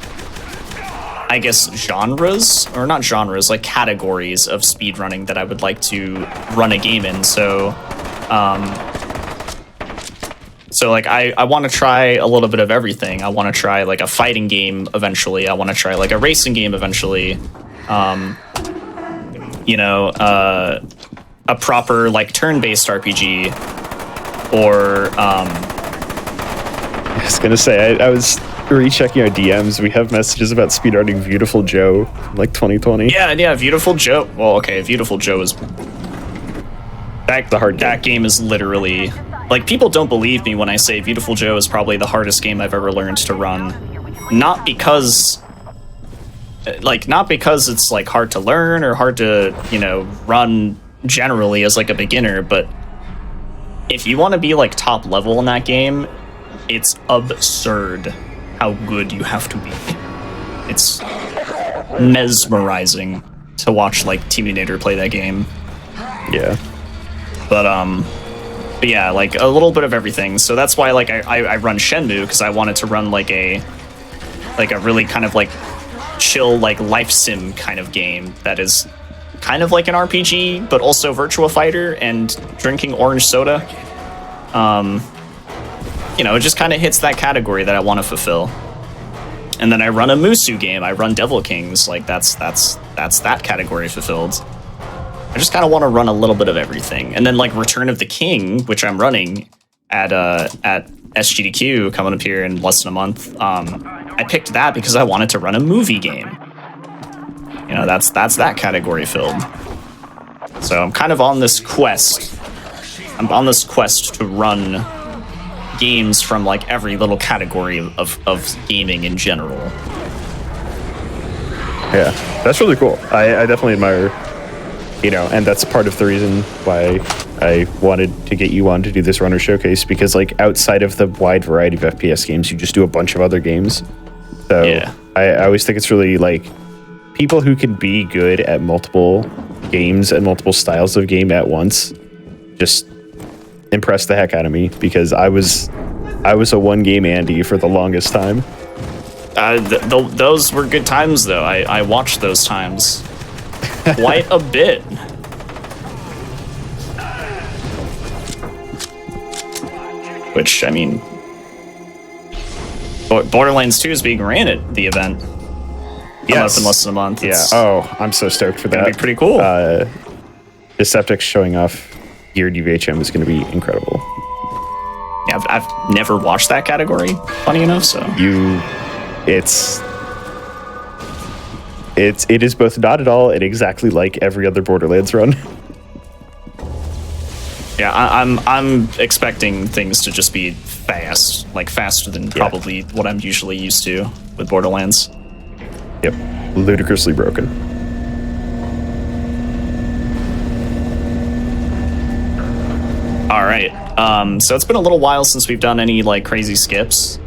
I guess genres, or not genres, like categories of speedrunning that I would like to run a game in. So, like, I want to try a little bit of everything. I want to try, like, a fighting game eventually. I want to try, like, a racing game eventually. You know, a proper, like, turn-based RPG. Or, I was going to say, I was rechecking our DMs, we have messages about speedrunning Beautiful Joe from like 2020. Yeah, Beautiful Joe. Well, okay, Beautiful Joe is... That game is literally... Like, people don't believe me when I say Beautiful Joe is probably the hardest game I've ever learned to run. Not because it's, like, hard to learn or hard to, you know, run generally as, like, a beginner, but if you want to be, like, top level in that game, it's absurd how good you have to be. It's mesmerizing to watch, like, Teaminator play that game. Yeah. But yeah, like, a little bit of everything. So that's why, like, I run Shenmue, because I wanted to run, like, a really kind of, like, chill, like, life sim kind of game that is kind of like an RPG, but also Virtua Fighter and drinking orange soda. You know, it just kind of hits that category that I want to fulfill. And then I run a Musu game. I run Devil Kings. Like, that's that category fulfilled. I just kind of want to run a little bit of everything. And then, like, Return of the King, which I'm running at SGDQ coming up here in less than a month. I picked that because I wanted to run a movie game. You know, that's that category filled. So I'm kind of on this quest. I'm on this quest to run games from, like, every little category of gaming in general. Yeah, that's really cool. I definitely admire, you know, and that's part of the reason why I wanted to get you on to do this runner showcase, because, like, outside of the wide variety of FPS games, you just do a bunch of other games. So yeah. I always think it's really, like, people who can be good at multiple games and multiple styles of game at once just impressed the heck out of me, because I was a one game Andy for the longest time. Those were good times, though. I watched those times quite a bit. Which, I mean, Borderlands 2 is being ran at the event. Yes. Up in less than a month. Yeah. Oh, I'm so stoked for that. It'll be pretty cool. Deceptic's showing off geared UVHM is going to be incredible. Yeah, I've never watched that category, funny enough, so... It is both not at all and exactly like every other Borderlands run. Yeah, I'm expecting things to just be fast, like faster than probably what I'm usually used to with Borderlands. Yep, ludicrously broken. All right, so it's been a little while since we've done any, like, crazy skips,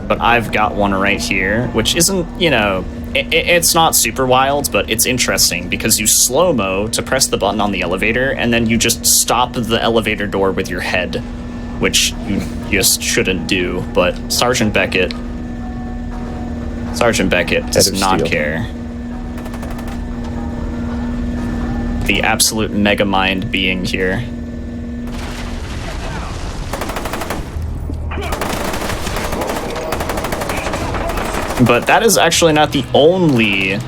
but I've got one right here, which isn't, you know, it's not super wild, but it's interesting because you slow-mo to press the button on the elevator, and then you just stop the elevator door with your head, which you just shouldn't do, but Sergeant Beckett does not care. The absolute mega mind being here. But that is actually not the only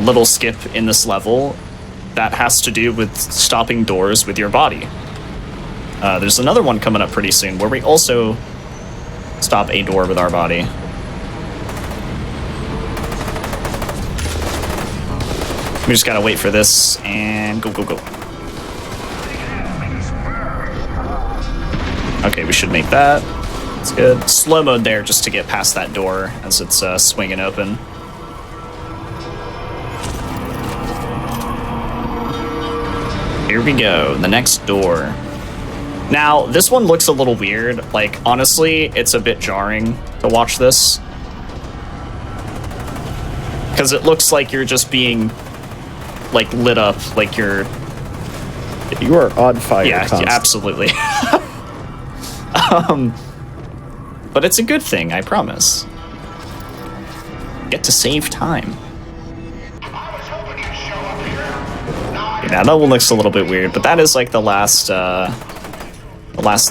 little skip in this level that has to do with stopping doors with your body. There's another one coming up pretty soon where we also stop a door with our body. We just gotta wait for this and go. Okay, we should make that. That's good. Slow mode there just to get past that door as it's swinging open. Here we go, the next door. Now, this one looks a little weird. Like, honestly, it's a bit jarring to watch this. Because it looks like you're just being, like, lit up, like you're... You are on fire. Yeah, absolutely. But it's a good thing, I promise. Get to save time. Yeah, that one looks a little bit weird, but that is like the last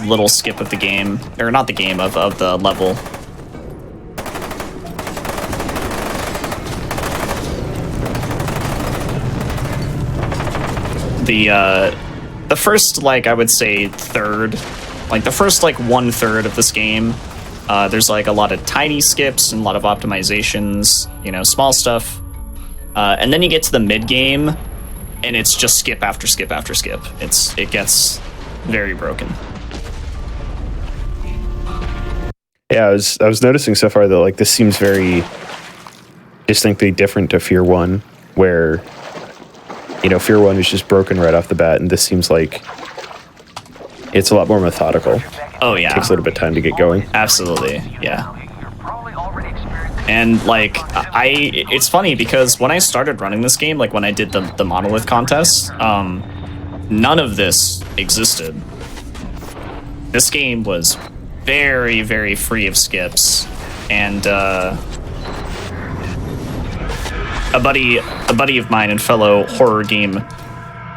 little skip of the game, or not the game, of the level. The first, like, I would say third, like the first, like, 1/3 of this game There's like a lot of tiny skips and a lot of optimizations, you know, small stuff. And then you get to the mid game, and it's just skip after skip after skip. It gets very broken. Yeah, I was noticing so far that like this seems very distinctly different to F.E.A.R 1, where, you know, F.E.A.R 1 is just broken right off the bat, and this seems like it's a lot more methodical. Oh yeah, it takes a little bit of time to get going. Absolutely, yeah. And like it's funny because when I started running this game, like when I did the monolith contest, none of this existed. This game was very, very free of skips, and a buddy of mine and fellow horror game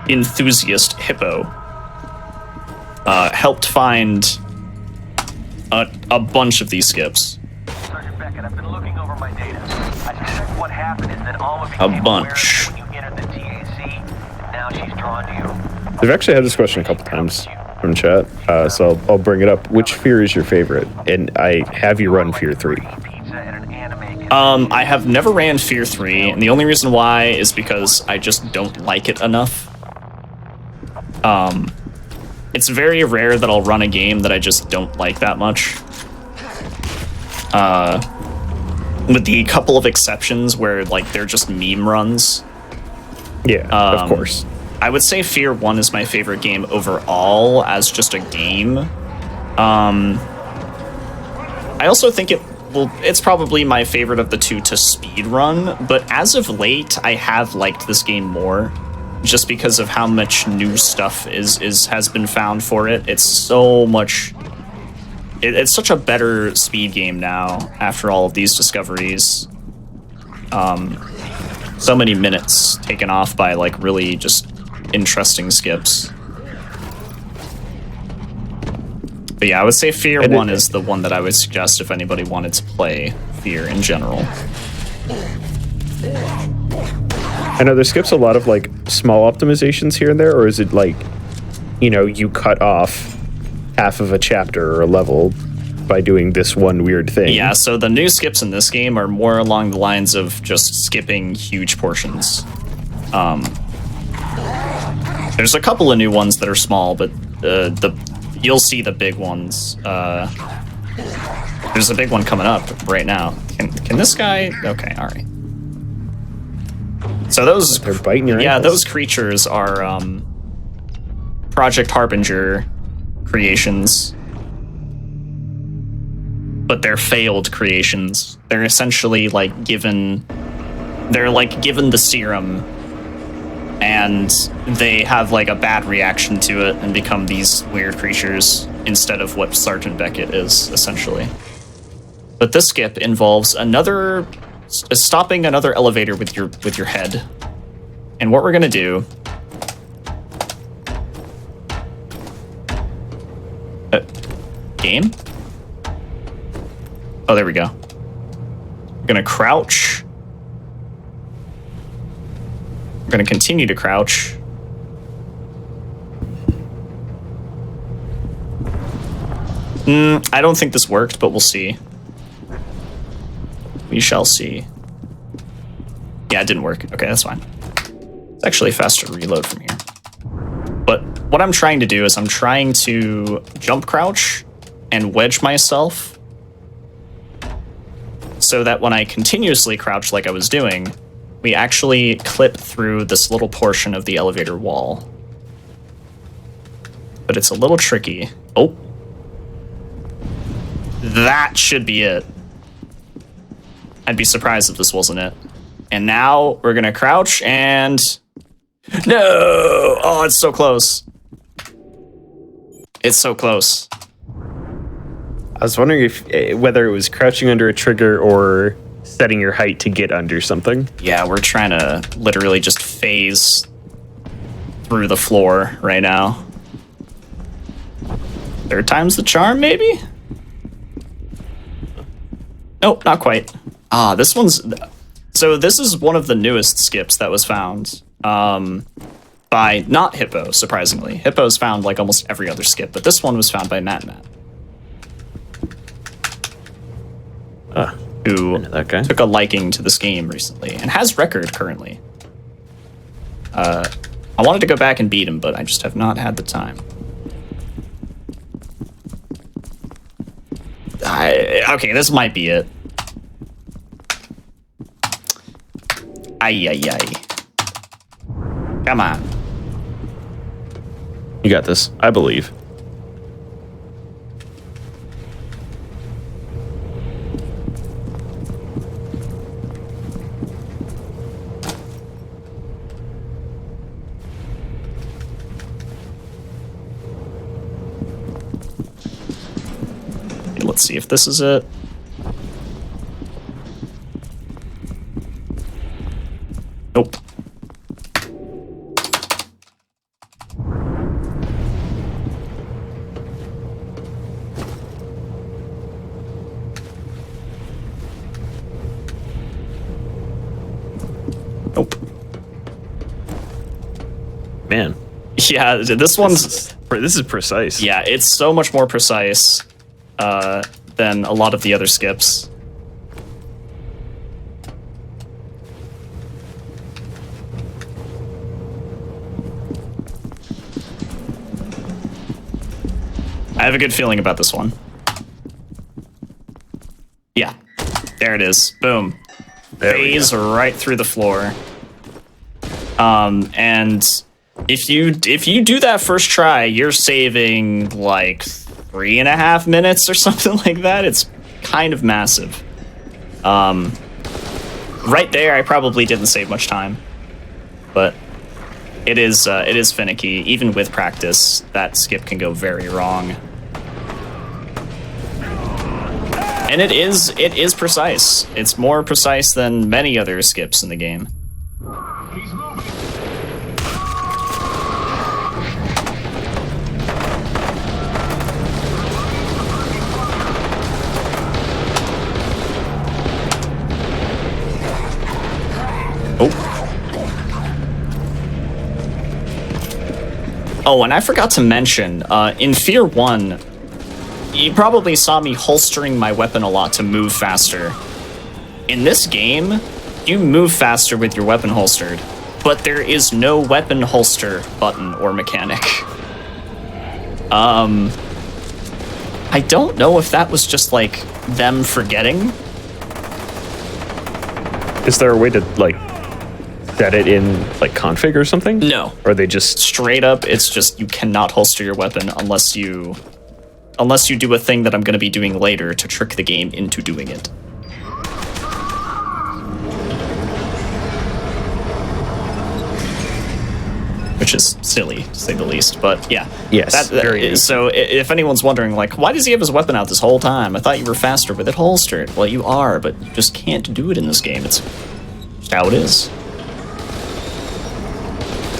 enthusiast Hippo helped find a bunch of these skips. Sergeant Beckett, I've been looking over my data. I suspect what happened is that Alma A became bunch. aware when you entered the TAC, and now she's drawn to you. We've actually had this question a couple times from chat, so I'll bring it up. Which F.E.A.R is your favorite? And I have you run F.E.A.R 3. I have never ran F.E.A.R 3, and the only reason why is because I just don't like it enough. It's very rare that I'll run a game that I just don't like that much. With the couple of exceptions where like they're just meme runs. Yeah, of course. I would say F.E.A.R 1 is my favorite game overall as just a game. I also think it's probably my favorite of the two to speedrun, but as of late, I have liked this game more, just because of how much new stuff has been found for it. It's so much. It's such a better speed game now after all of these discoveries. So many minutes taken off by like really just interesting skips. But yeah, I would say F.E.A.R 1 is the one that I would suggest if anybody wanted to play F.E.A.R in general. I know there skips a lot of like small optimizations here and there, or is it like, you know, you cut off half of a chapter or a level by doing this one weird thing? Yeah, so the new skips in this game are more along the lines of just skipping huge portions. There's a couple of new ones that are small, but you'll see the big ones. There's a big one coming up right now. Can this guy? Okay, all right. So those, they're biting your yeah, ankles. those creatures are Project Harbinger creations, but they're failed creations. They're essentially like given the serum, and they have like a bad reaction to it and become these weird creatures instead of what Sergeant Beckett is, essentially. But this skip involves stopping another elevator with your head. And what we're gonna do game? Oh, there we go. We're gonna crouch. We're gonna continue to crouch. I don't think this worked, but we'll see. We shall see. Yeah, it didn't work. Okay, that's fine. It's actually faster to reload from here. But what I'm trying to do is I'm trying to jump crouch and wedge myself so that when I continuously crouch like I was doing, we actually clip through this little portion of the elevator wall. But it's a little tricky. Oh. That should be it. I'd be surprised if this wasn't it. And now we're gonna crouch and... No! Oh, it's so close. It's so close. I was wondering whether it was crouching under a trigger or setting your height to get under something. Yeah, we're trying to literally just phase through the floor right now. Third time's the charm, maybe? Nope, not quite. This one's... So this is one of the newest skips that was found by not Hippo, surprisingly. Hippo's found like almost every other skip, but this one was found by Matt. who that guy. took a liking to this game recently and has record currently. I wanted to go back and beat him, but I just have not had the time. Okay, this might be it. Ay. Come on. You got this. I believe. Let's see if this is it. Nope. Nope. Man. Yeah, this one's... This is precise. Yeah, it's so much more precise than a lot of the other skips. I have a good feeling about this one. Yeah, there it is. Boom. Phase right through the floor. And if you do that first try, you're saving like 3.5 minutes or something like that. It's kind of massive. Right there, I probably didn't save much time, but it is finicky. Even with practice, that skip can go very wrong. And it is precise. It's more precise than many other skips in the game. Oh, and I forgot to mention, in F.E.A.R 1, you probably saw me holstering my weapon a lot to move faster. In this game, you move faster with your weapon holstered, but there is no weapon holster button or mechanic. I don't know if that was just, like, them forgetting. Is there a way to, like, set it in, like, config or something? No. Or are they just... Straight up, it's just you cannot holster your weapon unless you do a thing that I'm going to be doing later to trick the game into doing it. Which is silly, to say the least, but yeah. Yes, very so if anyone's wondering, like, why does he have his weapon out this whole time? I thought you were faster with it holstered. Well, you are, but you just can't do it in this game. It's just how it is.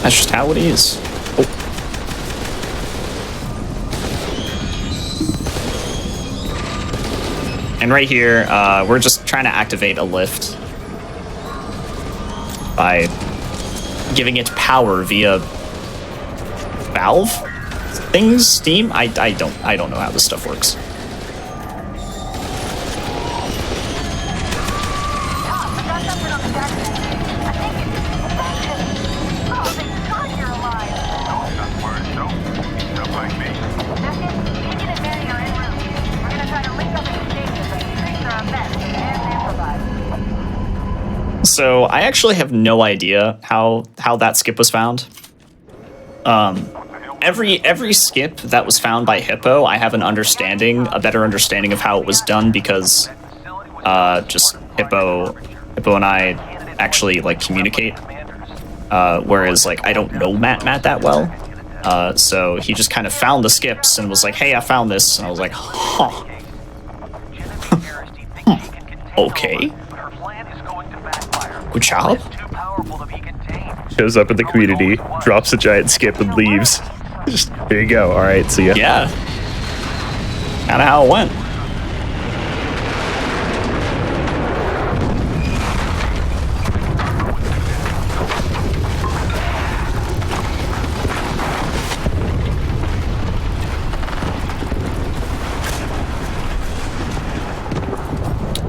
That's just how it is. Oh. And right here, we're just trying to activate a lift by giving it power via valve things, steam. I don't know how this stuff works. So I actually have no idea how that skip was found. Every skip that was found by Hippo, I have a better understanding of how it was done because just Hippo and I actually like communicate. Whereas like I don't know Matt that well. So he just kind of found the skips and was like, "Hey, I found this," and I was like, "Huh." Okay. Good job. Shows up in the community, drops a giant skip, and leaves. Just, there you go. All right, see ya. Yeah. Kind of how it went.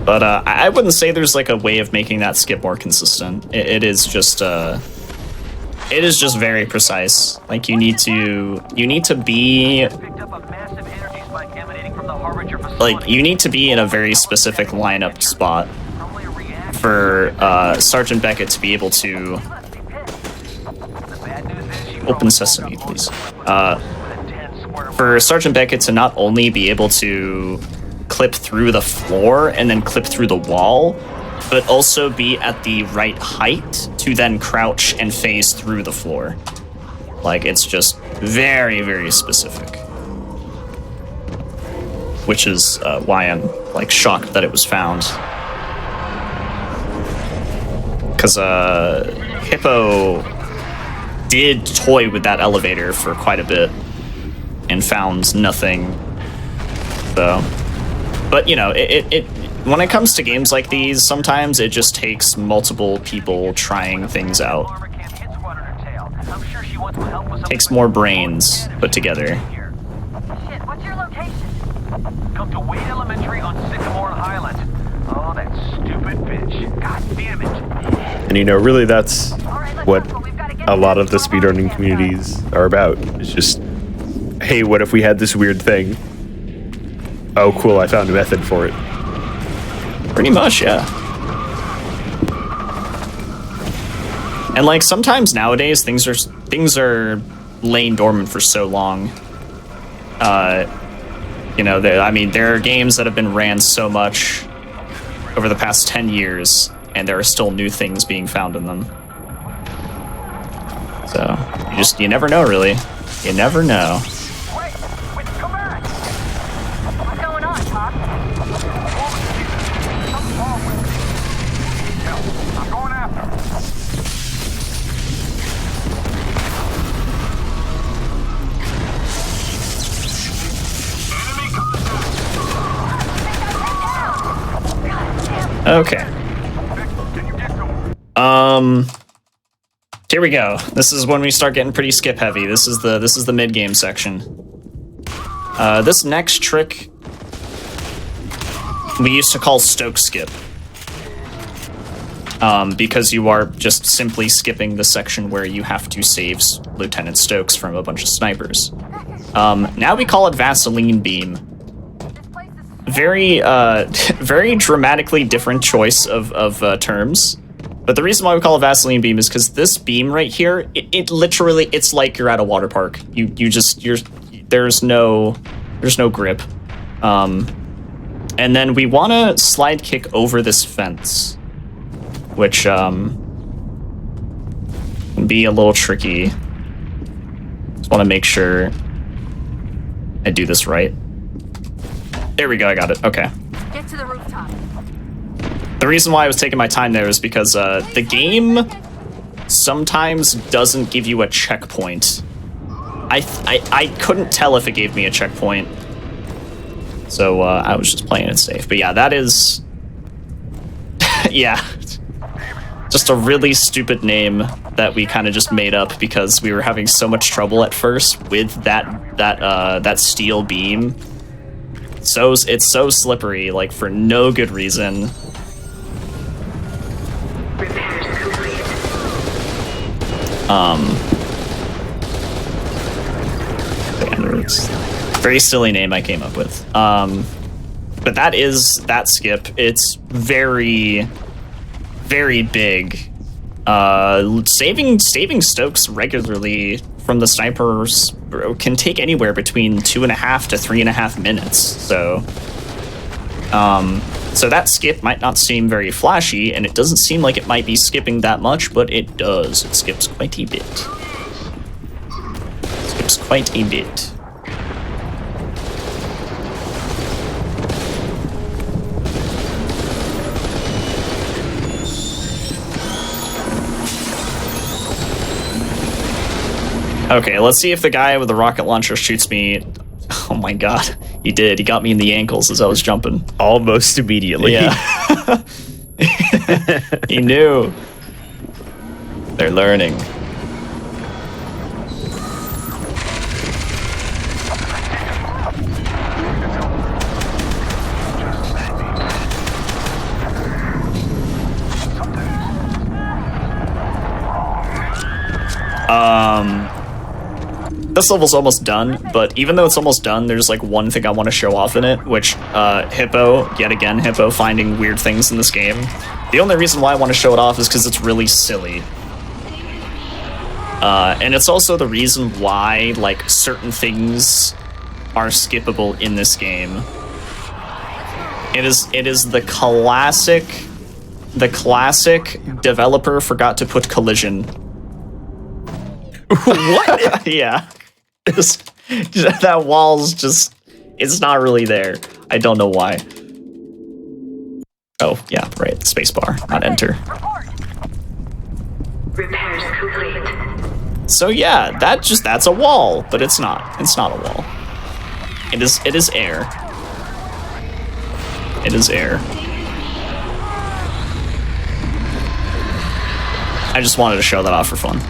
But I wouldn't say there's like a way of making that skip more consistent. It is just very precise. Like you need to be like you need to be in a very specific lineup spot for Sergeant Beckett to be able to open sesame, please. For Sergeant Beckett to not only be able to clip through the floor and then clip through the wall, but also be at the right height to then crouch and phase through the floor. Like, it's just very, very specific. Which is why I'm, like, shocked that it was found. Because Hippo did toy with that elevator for quite a bit and found nothing. So... But, you know, when it comes to games like these, sometimes it just takes multiple people trying things out. Takes more brains put together. Shit, what's your location? Come to Wade Elementary on Sycamore Highland. Oh, that stupid bitch. God damn it. And you know, really that's what a lot of the speedrunning communities are about. It's just, hey, what if we had this weird thing? Oh, cool, I found a method for it. Pretty much, yeah. And like sometimes nowadays things are laying dormant for so long. You know, there are games that have been ran so much over the past 10 years, and there are still new things being found in them. So you never know, really. You never know. Wait, come back. What's going on, Pop? Something's wrong with me. Help, I'm going after him. Okay. Here we go. This is when we start getting pretty skip heavy. This is the mid game section. This next trick we used to call Stoke skip. Because you are just simply skipping the section where you have to save Lieutenant Stokes from a bunch of snipers. Now we call it Vaseline beam. Very, very dramatically different choice of terms. But the reason why we call it Vaseline beam is because this beam right here, it literally, it's like you're at a water park. There's no grip. And then we want to slide kick over this fence, which can be a little tricky. Just want to make sure I do this right. There we go, I got it. Okay. Get to the rooftop. The reason why I was taking my time there is because the game sometimes doesn't give you a checkpoint. I couldn't tell if it gave me a checkpoint, so I was just playing it safe. But yeah, that is... yeah. Just a really stupid name that we kind of just made up because we were having so much trouble at first with that steel beam. So it's so slippery, like for no good reason. Very silly name I came up with. But that is that skip. It's very, very big. Saving Stokes regularly from the snipers can take anywhere between 2.5 to 3.5 minutes. So that skip might not seem very flashy, and it doesn't seem like it might be skipping that much, but it does. It skips quite a bit. Skips quite a bit. Okay, let's see if the guy with the rocket launcher shoots me. Oh my god, he did. He got me in the ankles as I was jumping. Almost immediately. Yeah. He knew. They're learning. This level's almost done, but even though it's almost done, there's like one thing I want to show off in it, which Hippo, yet again, Hippo finding weird things in this game. The only reason why I want to show it off is because it's really silly. And it's also the reason why like certain things are skippable in this game. It is the classic developer forgot to put collision. What? Yeah. That wall's just, it's not really there. I don't know why. Oh, yeah, right. Spacebar, not enter. Repairs complete. So yeah, that's a wall, but it's not. It's not a wall. It is air. It is air. I just wanted to show that off for fun.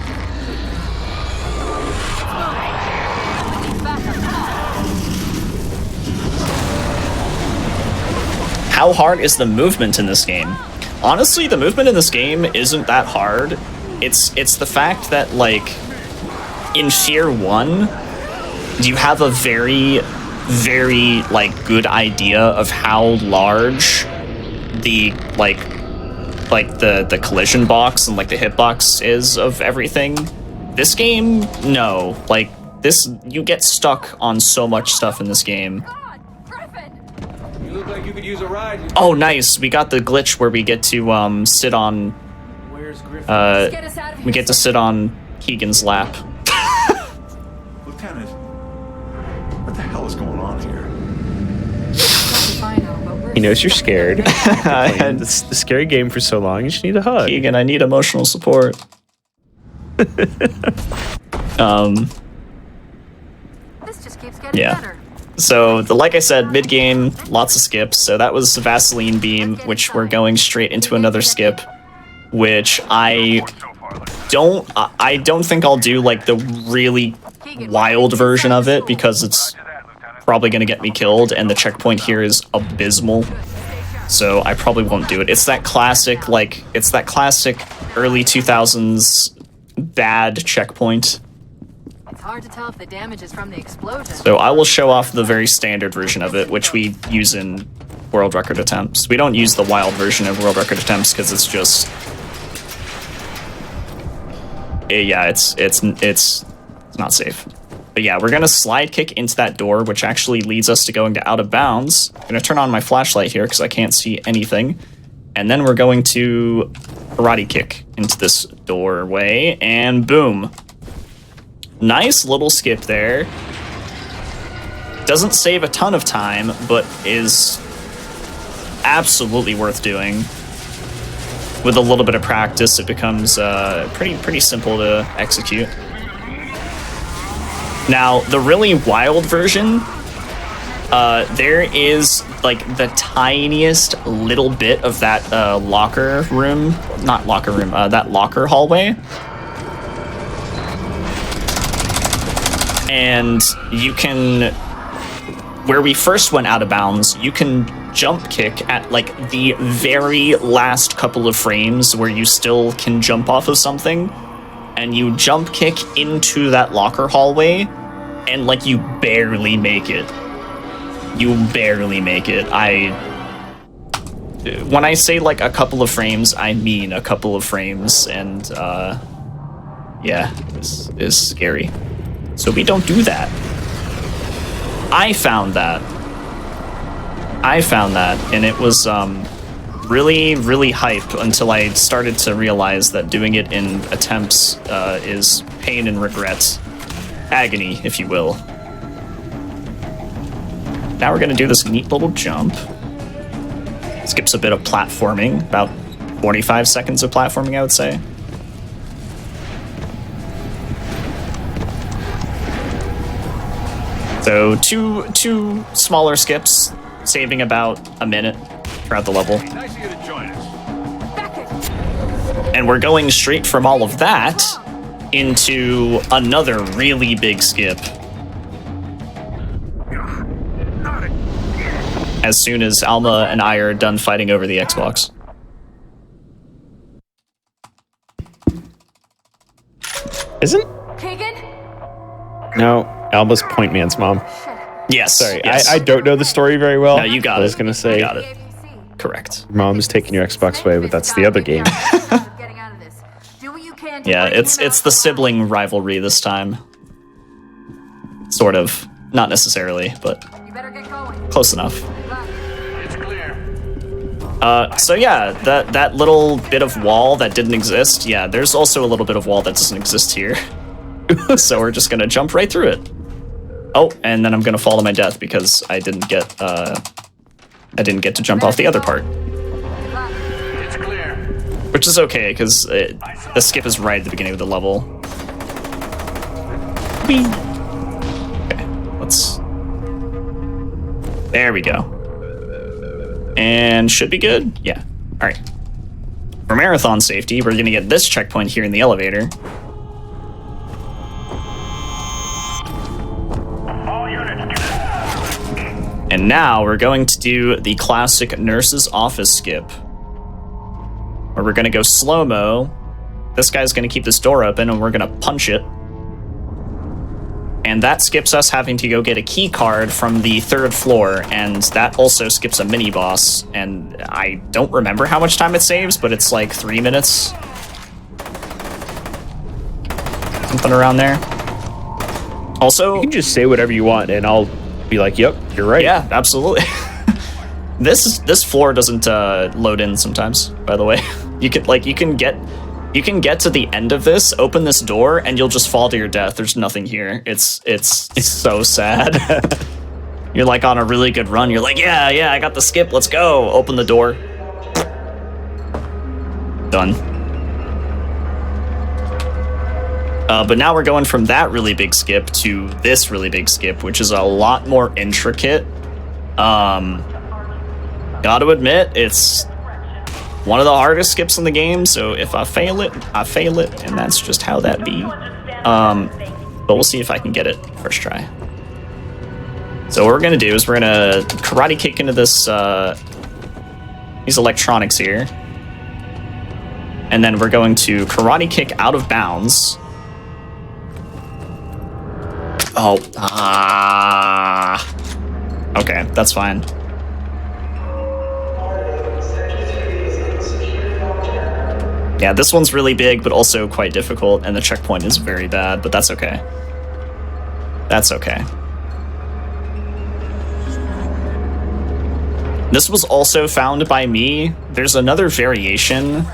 How hard is the movement in this game? Honestly, the movement in this game isn't that hard. It's the fact that, like, in F.E.A.R 1, you have a very, very, like, good idea of how large the, like the collision box and, like, the hitbox is of everything. This game, no. Like, this, you get stuck on so much stuff in this game. You look like you could use a ride. Oh, nice. We got the glitch where we get to sit on. Where's Griffin? We get to sit on Keegan's lap. Lieutenant, what the hell is going on here? He knows you're scared. And It's the scary game for so long. You just need a hug. Keegan, I need emotional support. This just keeps getting Yeah. better. So, like I said, mid-game, lots of skips. So that was Vaseline Beam, which we're going straight into another skip, which I don't think I'll do, like, the really wild version of it, because it's probably going to get me killed, and the checkpoint here is abysmal. So I probably won't do it. It's that classic, like, early 2000s bad checkpoint. It's hard to tell if the damage is from the explosion. So I will show off the very standard version of it, which we use in world record attempts. We don't use the wild version of world record attempts because it's just, yeah, it's not safe. But yeah, we're gonna slide kick into that door, which actually leads us to going to out of bounds. I'm gonna turn on my flashlight here because I can't see anything, and then we're going to karate kick into this doorway, and boom. Nice little skip there. Doesn't save a ton of time, but is absolutely worth doing. With a little bit of practice, it becomes pretty simple to execute. Now, the really wild version, there is like the tiniest little bit of that locker hallway. And you can, where we first went out of bounds, you can jump kick at like the very last couple of frames where you still can jump off of something, and you jump kick into that locker hallway, and like you barely make it. You barely make it. When I say like a couple of frames, I mean a couple of frames, and yeah, this is scary. So we don't do that. I found that, and it was really, really hype until I started to realize that doing it in attempts is pain and regret. Agony, if you will. Now we're gonna do this neat little jump. Skips a bit of platforming, about 45 seconds of platforming, I would say. So two smaller skips, saving about a minute throughout the level. Nice of you to join us. And we're going straight from all of that into another really big skip. As soon as Alma and I are done fighting over the Isn't? Keegan? No, Alba's Point Man's mom. Yes. Sorry, yes. I don't know the story very well. No, you got it. I was gonna say, You got it. Correct. Mom's taking your Xbox away, but that's the other game. Yeah, it's the sibling rivalry this time. Sort of. Not necessarily, but close enough. So yeah, that little bit of wall that didn't exist, yeah, there's also a little bit of wall that doesn't exist here. So we're just gonna jump right through it. Oh, and then I'm gonna fall to my death because I didn't get to jump off the other part. It's clear. Which is okay, because the skip is right at the beginning of the level. Whee! Okay, let's... There we go. And should be good? Yeah. Alright. For marathon safety, we're gonna get this checkpoint here in the elevator. And now we're going to do the classic nurse's office skip. Where we're gonna go slow-mo. This guy's gonna keep this door open and we're gonna punch it. And that skips us having to go get a key card from the 3rd floor, and that also skips a mini-boss, and I don't remember how much time it saves, but it's like 3 minutes. Something around there. Also... You can just say whatever you want, and I'll be like, yep, you're right. Yeah, absolutely. This floor doesn't load in sometimes, by the way. You can get to the end of this, open this door, and you'll just fall to your death. There's nothing here. It's so sad. You're like on a really good run. You're like, yeah, I got the skip. Let's go. Open the door. Done. But now we're going from that really big skip to this really big skip, which is a lot more intricate. Gotta admit, it's one of the hardest skips in the game, so if I fail it, I fail it, and that's just how that be. But we'll see if I can get it first try. So what we're gonna do is we're gonna karate kick into this, these electronics here. And then we're going to karate kick out of bounds. Oh, okay, that's fine. Yeah, this one's really big, but also quite difficult, and the checkpoint is very bad, but that's okay. That's okay. This was also found by me. There's another variation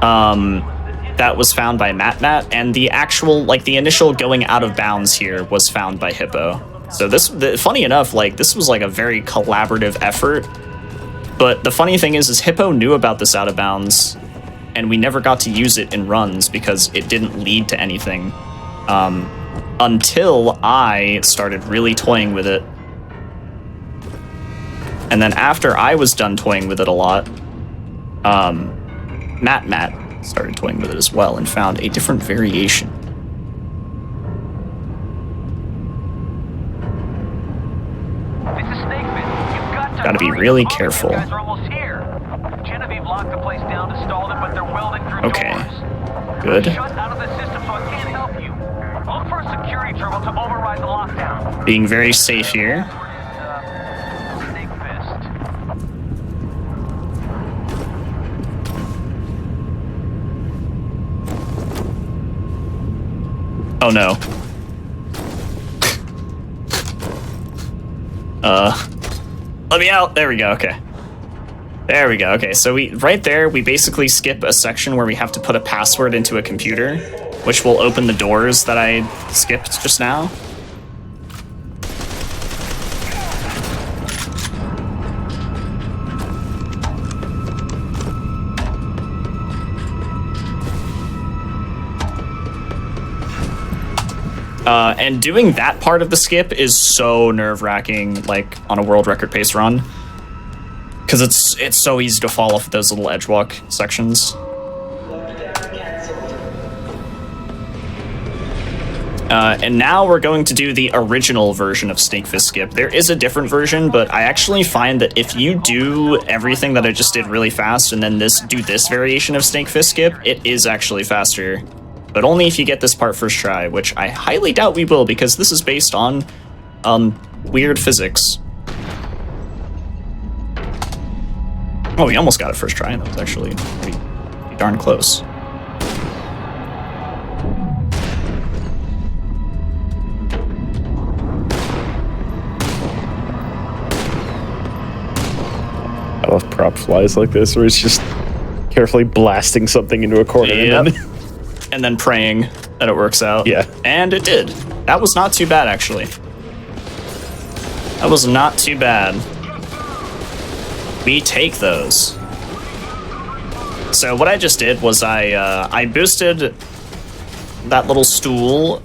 that was found by Matt, and the actual, like, the initial going out of bounds here was found by Hippo. So funny enough, like, this was like a very collaborative effort, but the funny thing is Hippo knew about this out of bounds, and we never got to use it in runs because it didn't lead to anything until I started really toying with it. And then after I was done toying with it a lot, Matt started toying with it as well and found a different variation. This is Snakefist. You've got to Gotta be hurry. really All the careful. guys are almost here. Genevieve locked the place down to stall them, but they're welding through Okay. doors. Good. Shut out of the system, so I can't help you. Look for a security terminal to override the lockdown. Being very safe here. Snakefist. Oh no. Let me out. There we go. Okay. There we go. Okay, so right there, we basically skip a section where we have to put a password into a computer, which will open the doors that I skipped just now. And doing that part of the skip is so nerve-wracking, like on a world record pace run, because it's so easy to fall off those little edge walk sections. And now we're going to do the original version of Snakefist skip. There is a different version, but I actually find that if you do everything that I just did really fast and then do this variation of Snakefist skip, it is actually faster. but only if you get this part first try, which I highly doubt we will because this is based on weird physics. Oh, we almost got it first try. That was actually pretty darn close. I love prop flies like this, where it's just carefully blasting something into a corner. Yep. And and then praying that it works out. Yeah. And it did. That was not too bad, actually. That was not too bad. We take those. So what I just did was I boosted that little stool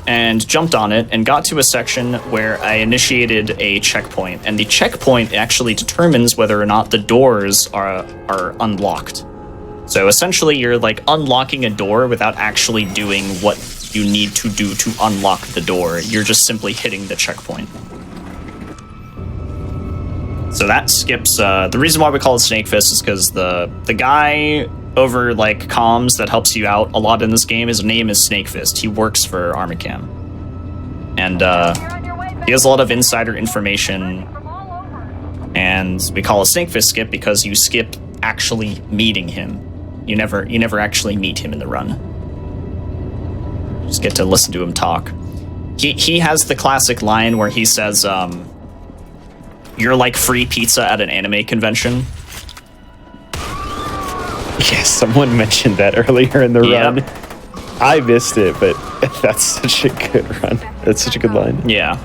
and jumped on it and got to a section where I initiated a checkpoint. And the checkpoint actually determines whether or not the doors are unlocked. So essentially you're like unlocking a door without actually doing what you need to do to unlock the door. You're just simply hitting the checkpoint. So that skips, the reason why we call it Snake Fist is because the guy over like comms that helps you out a lot in this game, his name is Snake Fist. He works for Armicam. And he has a lot of insider information. And we call it Snake Fist skip because you skip actually meeting him. You never actually meet him in the run. You just get to listen to him talk. He has the classic line where he says, you're like free pizza at an anime convention. yes, someone mentioned that earlier in the run. I missed it, but that's such a good run. That's such a good line. Yeah.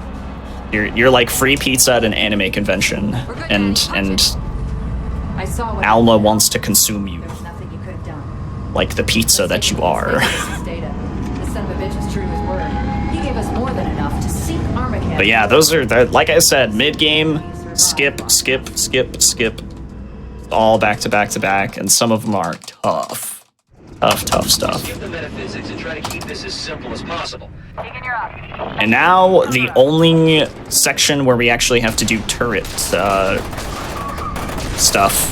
You're like free pizza at an anime convention, and Alma wants to consume you. Like the pizza that you are. But yeah, those are, like I said, mid-game, skip, all back to back to back, and some of them are tough. Tough stuff. Skip the metaphysics and try to keep this as simple as possible. And now the only section where we actually have to do turret stuff.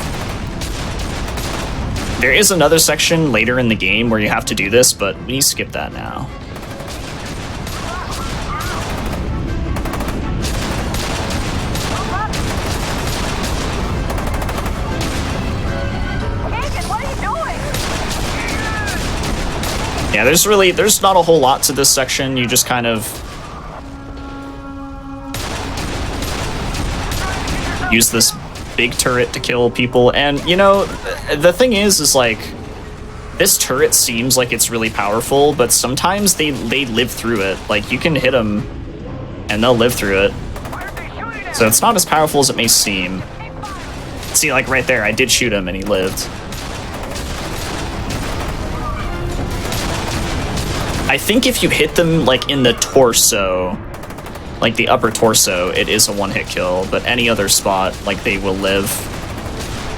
There is another section later in the game where you have to do this, but we skip that now. Yeah, there's not a whole lot to this section. You just kind of use this big turret to kill people. And, you know, the thing is like, this turret seems like it's really powerful, but sometimes they live through it. Like, you can hit them, and they'll live through it. So it's not as powerful as it may seem. See, like, right there, I did shoot him, and he lived. I think if you hit them, like, in the torso, like the upper torso, it is a one-hit kill, but any other spot, like, they will live.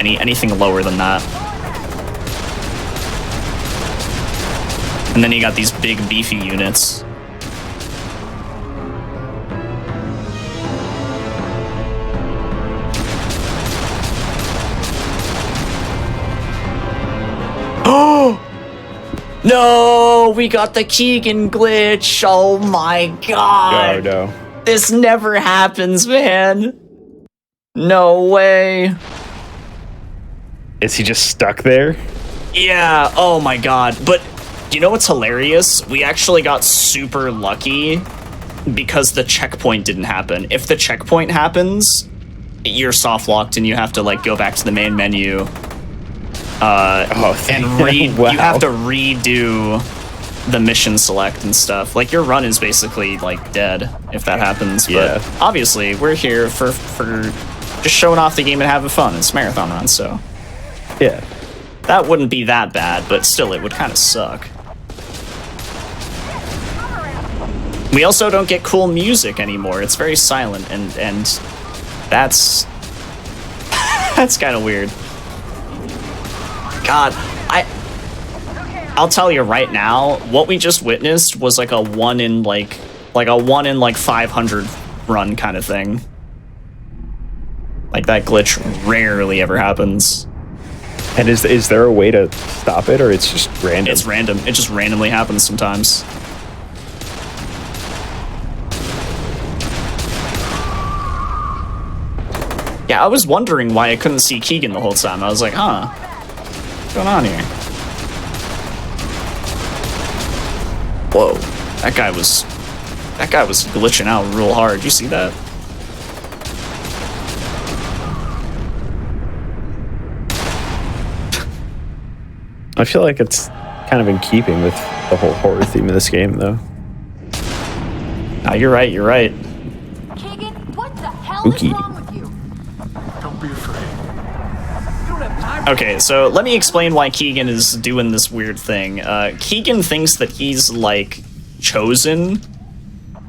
Anything lower than that. And then you got these big, beefy units. Oh! No, we got the Keegan glitch. Oh my god. Oh no. This never happens, man. No way. Is he just stuck there? Yeah, oh my god. But you know what's hilarious? We actually got super lucky because the checkpoint didn't happen. If the checkpoint happens, you're soft locked and you have to like go back to the main menu. Wow. You have to redo the mission select and stuff. Like, your run is basically like dead if that happens. Yeah. But obviously we're here for just showing off the game and having fun. It's marathon run, so yeah, that wouldn't be that bad, but still it would kind of suck. We also don't get cool music anymore. It's very silent, and that's that's kind of weird. God, I'll tell you right now, what we just witnessed was like a 1 in 500 run kind of thing. Like, that glitch rarely ever happens. And is there a way to stop it, or it's just random? It's random. It just randomly happens sometimes. Yeah, I was wondering why I couldn't see Keegan the whole time. I was like, huh, what's going on here? Whoa, that guy was glitching out real hard. You see that? I feel like it's kind of in keeping with the whole horror theme of this game, though. Ah, you're right. You're right. Keegan, what the hell Spooky. is wrong with you? Don't be afraid. Okay, so let me explain why Keegan is doing this weird thing. Keegan thinks that he's, like, chosen,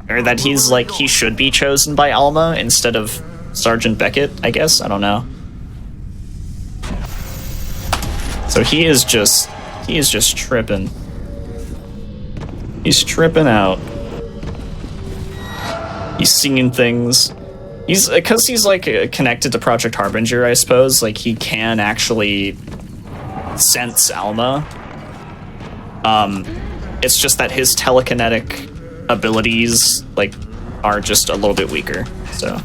or that he's, like, he should be chosen by Alma instead of Sergeant Beckett, I guess? I don't know. So he is just tripping. He's tripping out. He's seeing things. Because he's like connected to Project Harbinger, I suppose. Like he can actually sense Alma. It's just that his telekinetic abilities like are just a little bit weaker. So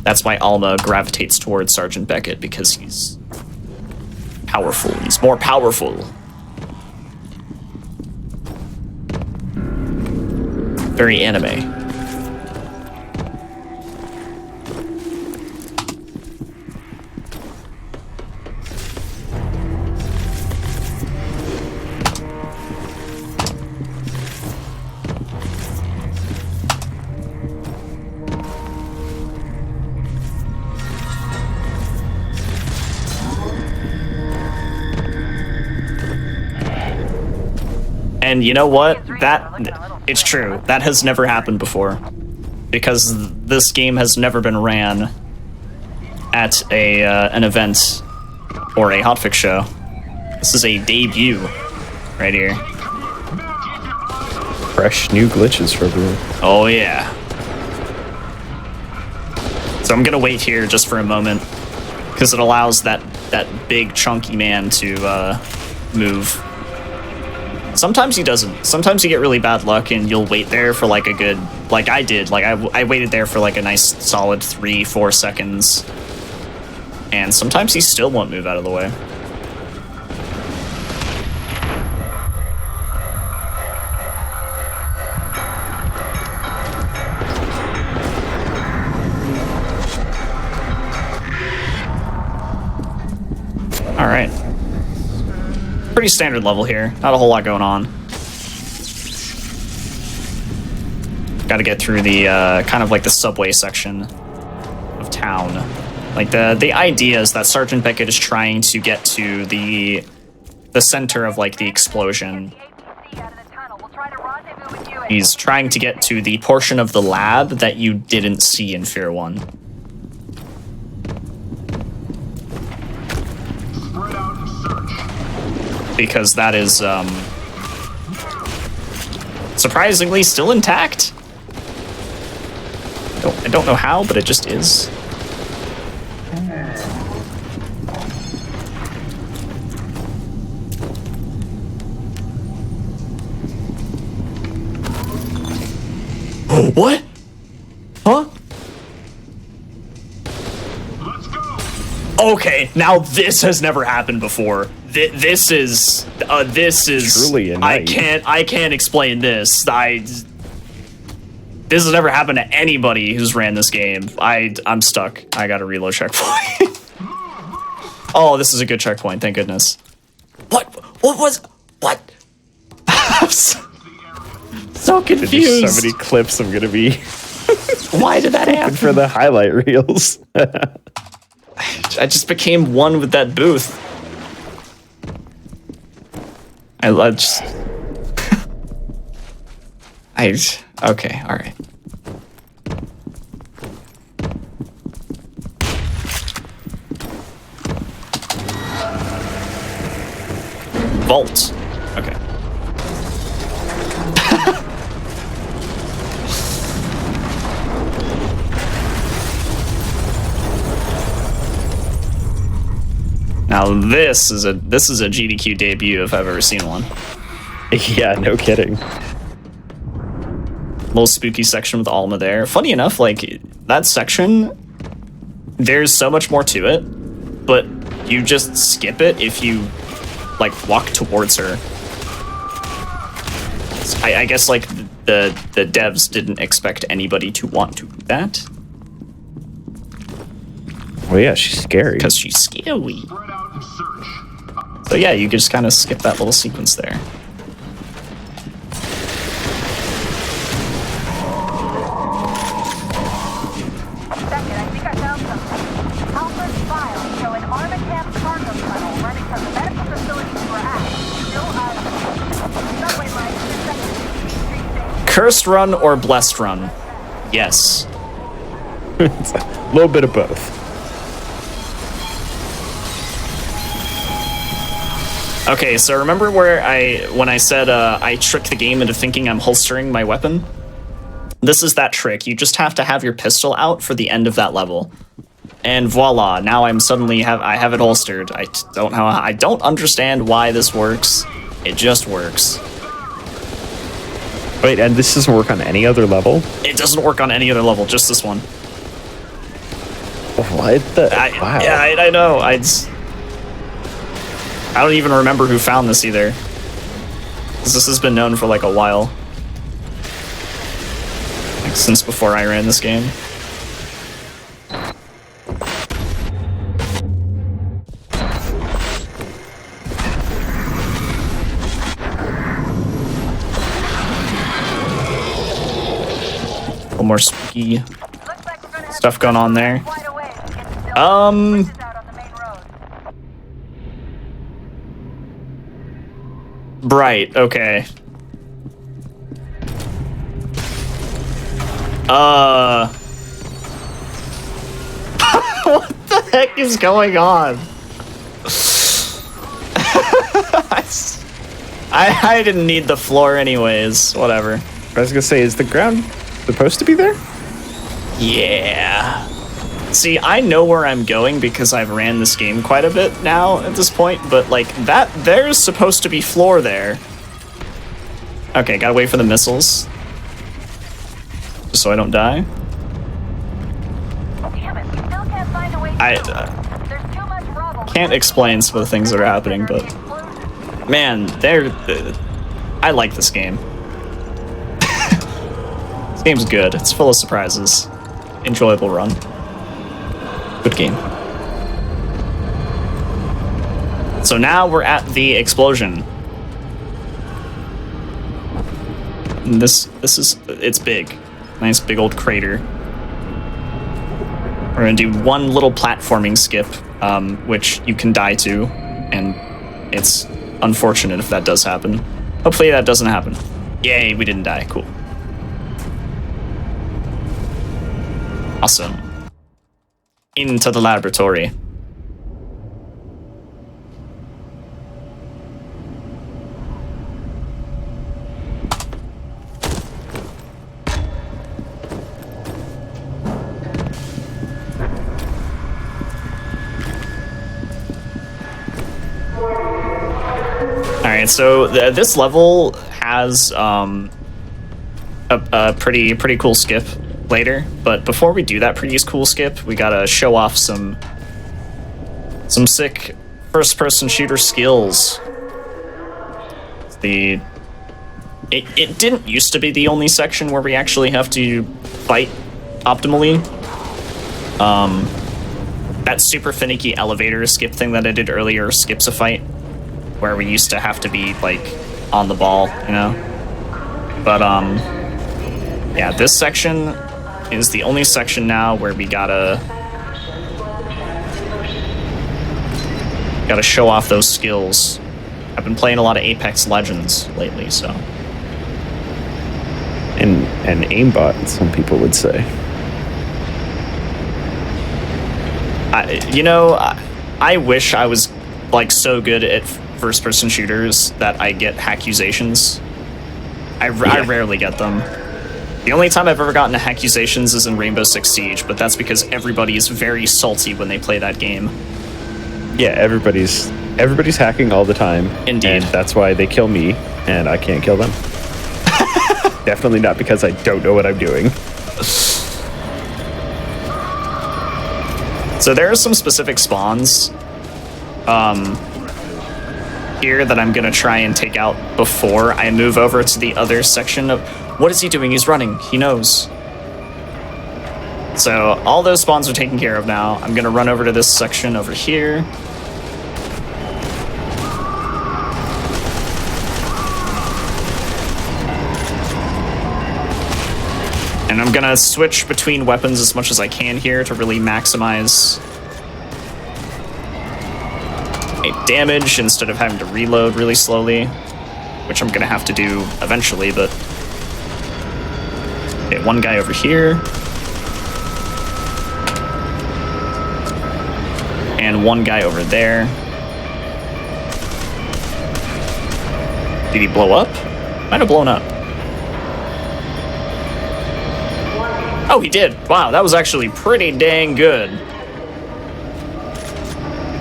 that's why Alma gravitates towards Sergeant Beckett, because he's powerful. He's more powerful. Very anime. And you know what? It's true. That has never happened before. Because this game has never been ran at an event or a hotfix show. This is a debut right here. Fresh new glitches for everyone. Oh yeah. So I'm gonna wait here just for a moment, because it allows that big chunky man to move. Sometimes he doesn't. Sometimes you get really bad luck and you'll wait there for like a good, like I did. Like I waited there for like a nice solid 3-4 seconds. And sometimes he still won't move out of the way. All right. Pretty standard level here. Not a whole lot going on. Got to get through the kind of like the subway section of town. Like the idea is that Sergeant Beckett is trying to get to the center of like the explosion. He's trying to get to the portion of the lab that you didn't see in F.E.A.R. 1. Because that is surprisingly still intact. I don't know how, but it just is. What? Huh? Let's go. Okay, now this has never happened before. This is Truly a night. I can't explain this. This has never happened to anybody who's ran this game. I'm stuck. I got a reload checkpoint. Oh, this is a good checkpoint. Thank goodness. What was I'm so confused. There's so many clips I'm gonna be Why did that happen? for the highlight reels. I just became one with that booth. I just... Okay, alright. Vault. Okay. Now this is a GDQ debut if I've ever seen one. Yeah, no kidding. Little spooky section with Alma there. Funny enough, like that section, there's so much more to it, but you just skip it if you like walk towards her. I guess like the devs didn't expect anybody to want to do that. Well, yeah, she's scary. Because she's scary. Spread out and search. So yeah, you can just kind of skip that little sequence there. Second, I think I found something. Alpha's files show an Armacam cargo tunnel running from the medical facility we're at. Still subway line to the Cursed run or blessed run? Yes. It's a little bit of both. Okay, so remember where when I said I tricked the game into thinking I'm holstering my weapon? This is that trick. You just have to have your pistol out for the end of that level. And voila, now I'm suddenly I have it holstered. I don't understand why this works. It just works. Wait, and this doesn't work on any other level? It doesn't work on any other level, just this one. What the? Wow. Yeah, I know. I don't even remember who found this either. 'Cause this has been known for like a while. Like since before I ran this game. A little more spooky stuff going on there. Right, okay. What the heck is going on? I didn't need the floor anyways, whatever. I was gonna say, is the ground supposed to be there? Yeah. See, I know where I'm going because I've ran this game quite a bit now at this point, but like there's supposed to be floor there. Okay, gotta wait for the missiles. Just so I don't die. I can't explain some of the things that are happening, but man, I like this game. This game's good. It's full of surprises. Enjoyable run. Good game. So now we're at the explosion. And it's big. Nice big old crater. We're gonna do one little platforming skip, which you can die to, and it's unfortunate if that does happen. Hopefully that doesn't happen. Yay, we didn't die, cool. Awesome. Into the laboratory. Alright, so this level has a pretty cool skip later, but before we do that pretty cool skip, we gotta show off some sick first-person shooter skills. It didn't used to be the only section where we actually have to fight optimally. That super finicky elevator skip thing that I did earlier skips a fight, where we used to have to be like on the ball, you know? But yeah, this section is the only section now where we gotta show off those skills. I've been playing a lot of Apex Legends lately, so. And AIMBOT, some people would say. I wish I was like so good at first-person shooters that I get accusations. I rarely get them. The only time I've ever gotten accusations is in Rainbow Six Siege, but that's because everybody is very salty when they play that game. Yeah, everybody's hacking all the time. Indeed. And that's why they kill me, and I can't kill them. Definitely not because I don't know what I'm doing. So there are some specific spawns here that I'm gonna try and take out before I move over to the other section of... What is he doing? He's running. He knows. So all those spawns are taken care of now. I'm gonna run over to this section over here. And I'm gonna switch between weapons as much as I can here to really maximize damage instead of having to reload really slowly, which I'm gonna have to do eventually, but... Okay, one guy over here. And one guy over there. Did he blow up? Might have blown up. Oh, he did. Wow, that was actually pretty dang good.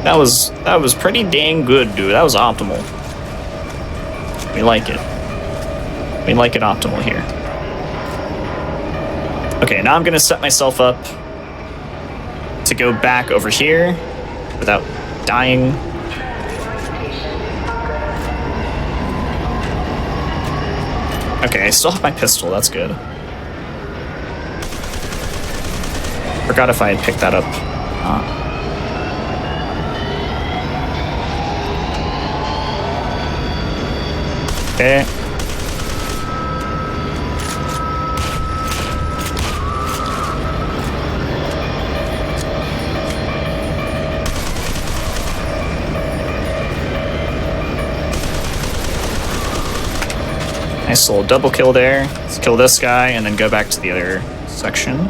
That was pretty dang good, dude. That was optimal. We like it. We like it optimal here. Okay, now I'm gonna set myself up to go back over here without dying. Okay, I still have my pistol. That's good. Forgot if I had picked that up. Okay. Nice little double kill there. Let's kill this guy and then go back to the other section.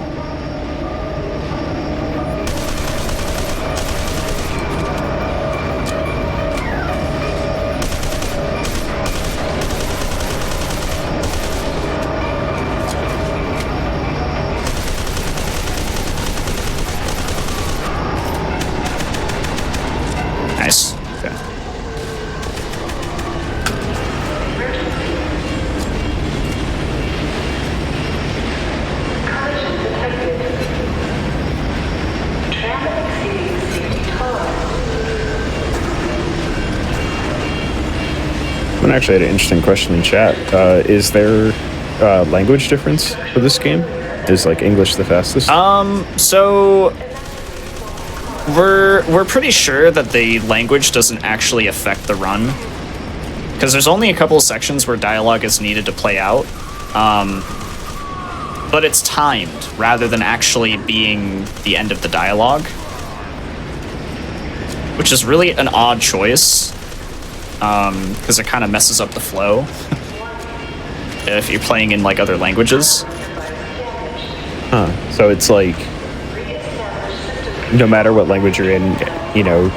Nice. Okay. Someone actually had an interesting question in chat. Is there language difference for this game? Is like English the fastest? So we're pretty sure that the language doesn't actually affect the run, because there's only a couple of sections where dialogue is needed to play out. But it's timed rather than actually being the end of the dialogue, which is really an odd choice, because it kind of messes up the flow if you're playing in like other languages. Huh. So it's like, no matter what language you're in, you know,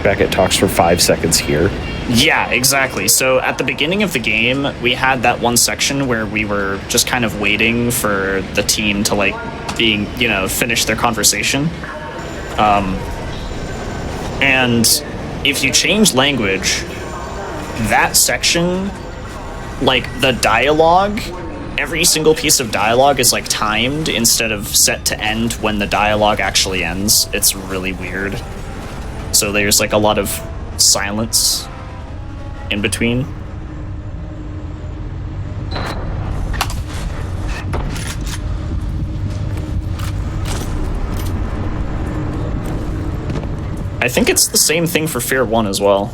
Beckett talks for 5 seconds here. Yeah, exactly. So at the beginning of the game, we had that one section where we were just kind of waiting for the team to like finish their conversation. And if you change language, that section, like the dialogue, every single piece of dialogue is like timed instead of set to end when the dialogue actually ends. It's really weird. So there's like a lot of silence in between. I think it's the same thing for F.E.A.R 1 as well.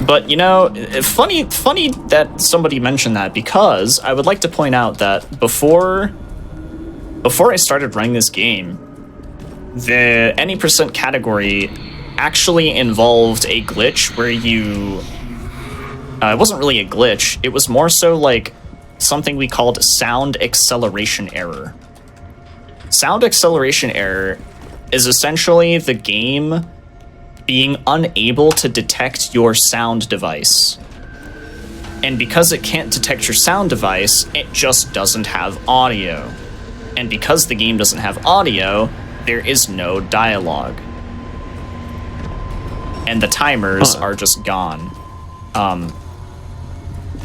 But, you know, funny that somebody mentioned that, because I would like to point out that before I started running this game, the any percent category actually involved a glitch where you... it wasn't really a glitch, it was more so like something we called sound acceleration error. Sound acceleration error is essentially the game being unable to detect your sound device. And because it can't detect your sound device, it just doesn't have audio. And because the game doesn't have audio, there is no dialogue. And the timers are just gone.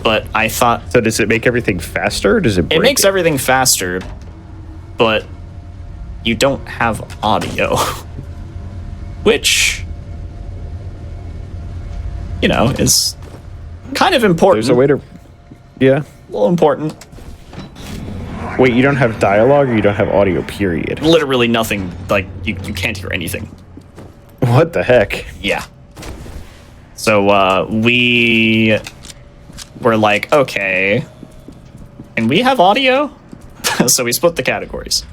But I thought... So does it make everything faster, or does it break it makes everything faster, but you don't have audio. Which, you know, is kind of important. There's a way to... Yeah. A little important. Wait, you don't have dialogue, or you don't have audio, period? Literally nothing. Like, you can't hear anything. What the heck? Yeah. So, we were like, okay, and we have audio? So we split the categories.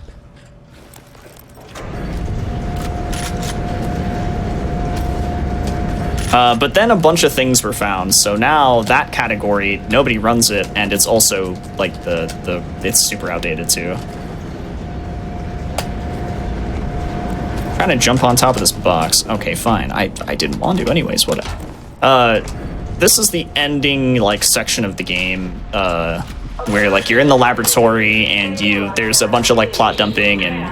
But then a bunch of things were found, so now that category, nobody runs it, and it's also, like, it's super outdated, too. Trying to jump on top of this box. Okay, fine. I didn't want to anyways, whatever. This is the ending, like, section of the game, where, like, you're in the laboratory, and there's a bunch of, like, plot dumping, and,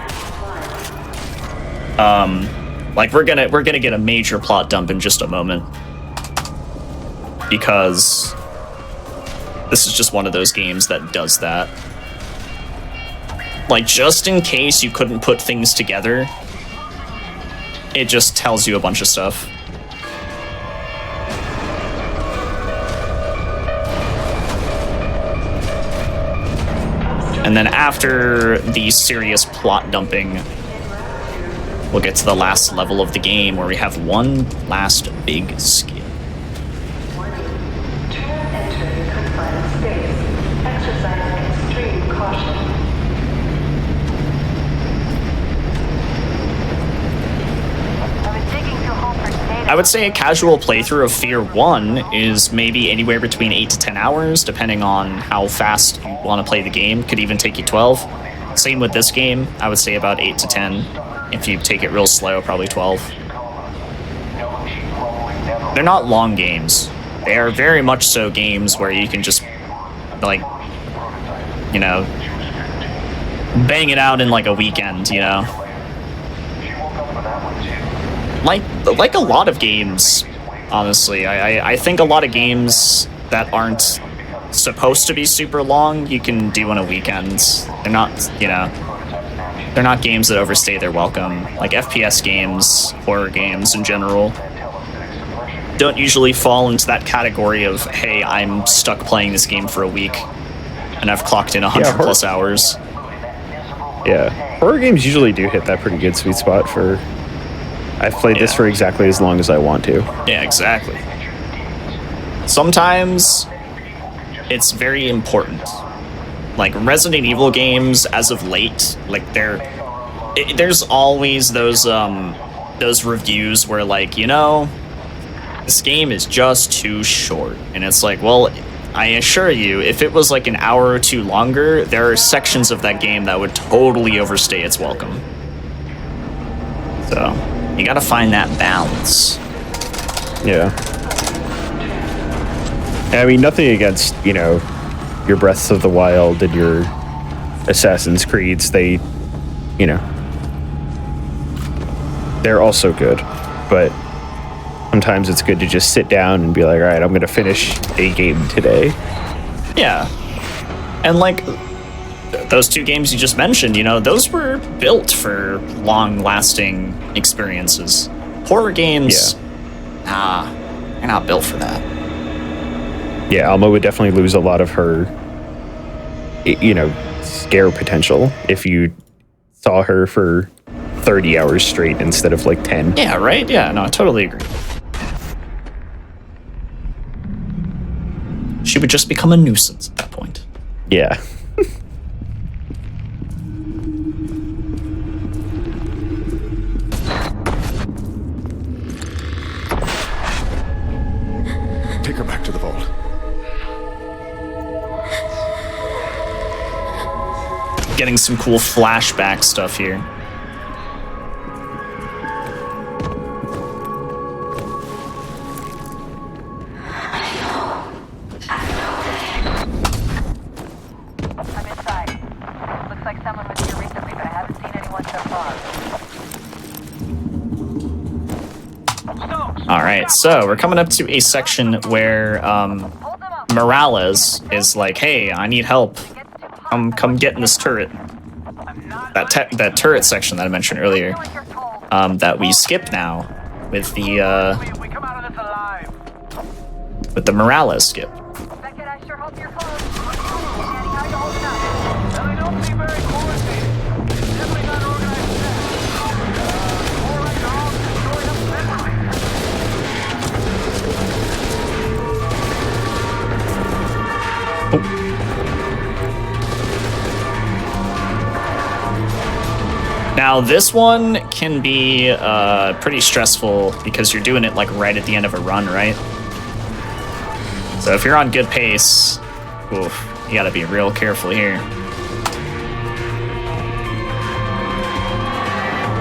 like, we're gonna get a major plot dump in just a moment. Because this is just one of those games that does that. Like, just in case you couldn't put things together, it just tells you a bunch of stuff. And then after the serious plot dumping, we'll get to the last level of the game where we have one last big skill. I would say a casual playthrough of F.E.A.R 1 is maybe anywhere between 8 to 10 hours, depending on how fast you want to play the game. Could even take you 12. Same with this game, I would say about 8 to 10. If you take it real slow, probably 12. They're not long games. They are very much so games where you can just, like, you know, bang it out in, like, a weekend, you know? Like a lot of games, honestly. I think a lot of games that aren't supposed to be super long, you can do on a weekend. They're not, you know, they're not games that overstay their welcome. Like FPS games, horror games in general, don't usually fall into that category of, hey, I'm stuck playing this game for a week and I've clocked in 100 plus hours. Yeah, horror games usually do hit that pretty good sweet spot for... I've played this for exactly as long as I want to. Yeah, exactly. Sometimes it's very important. Like Resident Evil games, as of late, like there's always those reviews where, like, you know, this game is just too short, and it's like, well, I assure you, if it was like an hour or two longer, there are sections of that game that would totally overstay its welcome. So you gotta find that balance. Yeah. I mean, nothing against, you know, your Breaths of the Wild and your Assassin's Creeds. They, you know, they're also good. But sometimes it's good to just sit down and be like, all right, I'm going to finish a game today. Yeah. And, like, those two games you just mentioned, you know, those were built for long-lasting experiences. Horror games, they're not built for that. Yeah, Alma would definitely lose a lot of her, you know, scare potential if you saw her for 30 hours straight instead of, like, 10. Yeah, right? Yeah, no, I totally agree. She would just become a nuisance at that point. Yeah. Take her back to the vault. Getting some cool flashback stuff here. All right, so we're coming up to a section where Morales is like, "Hey, I need help. Come get in this turret." That turret section that I mentioned earlier, that we skip now with the Morales skip. Beckett, I sure hope you're close. Danny, how you holding up? Well, I don't seem very coordinated. Definitely not organized yet. All right, all destroyed up mentally. Now this one can be pretty stressful because you're doing it like right at the end of a run, right? So if you're on good pace, oof, you gotta be real careful here.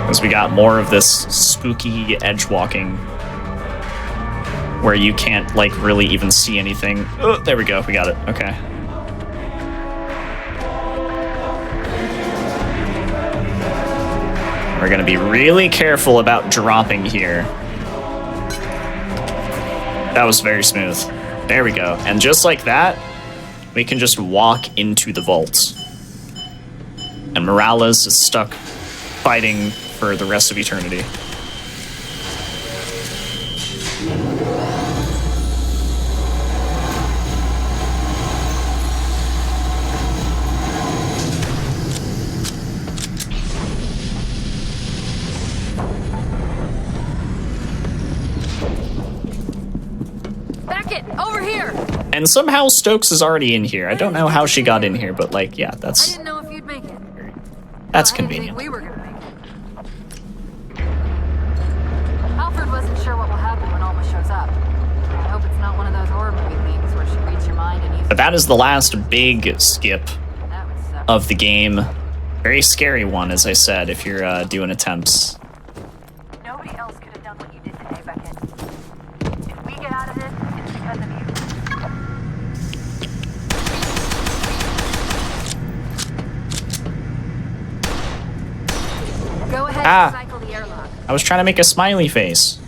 Because we got more of this spooky edge walking where you can't like really even see anything. Oh, there we go, we got it, okay. We're gonna be really careful about dropping here. That was very smooth. There we go. And just like that, we can just walk into the vault. And Morales is stuck fighting for the rest of eternity. Over here! And somehow Stokes is already in here. I don't know how she got in here, but like, yeah, I that's didn't know if you'd make it. that's I didn't convenient. think we were gonna make it. Alfred wasn't sure what will happen when Alma shows up. I hope it's not one of those horror movie things where she reads your mind and uses. But that is the last big skip That would suck. of the game. Very scary one, as I said, if you're doing attempts. Nobody else could have done what you did today, Beckett. If we get out of this, it's because of you. Go ahead Ah. and cycle the airlock. I was trying to make a smiley face.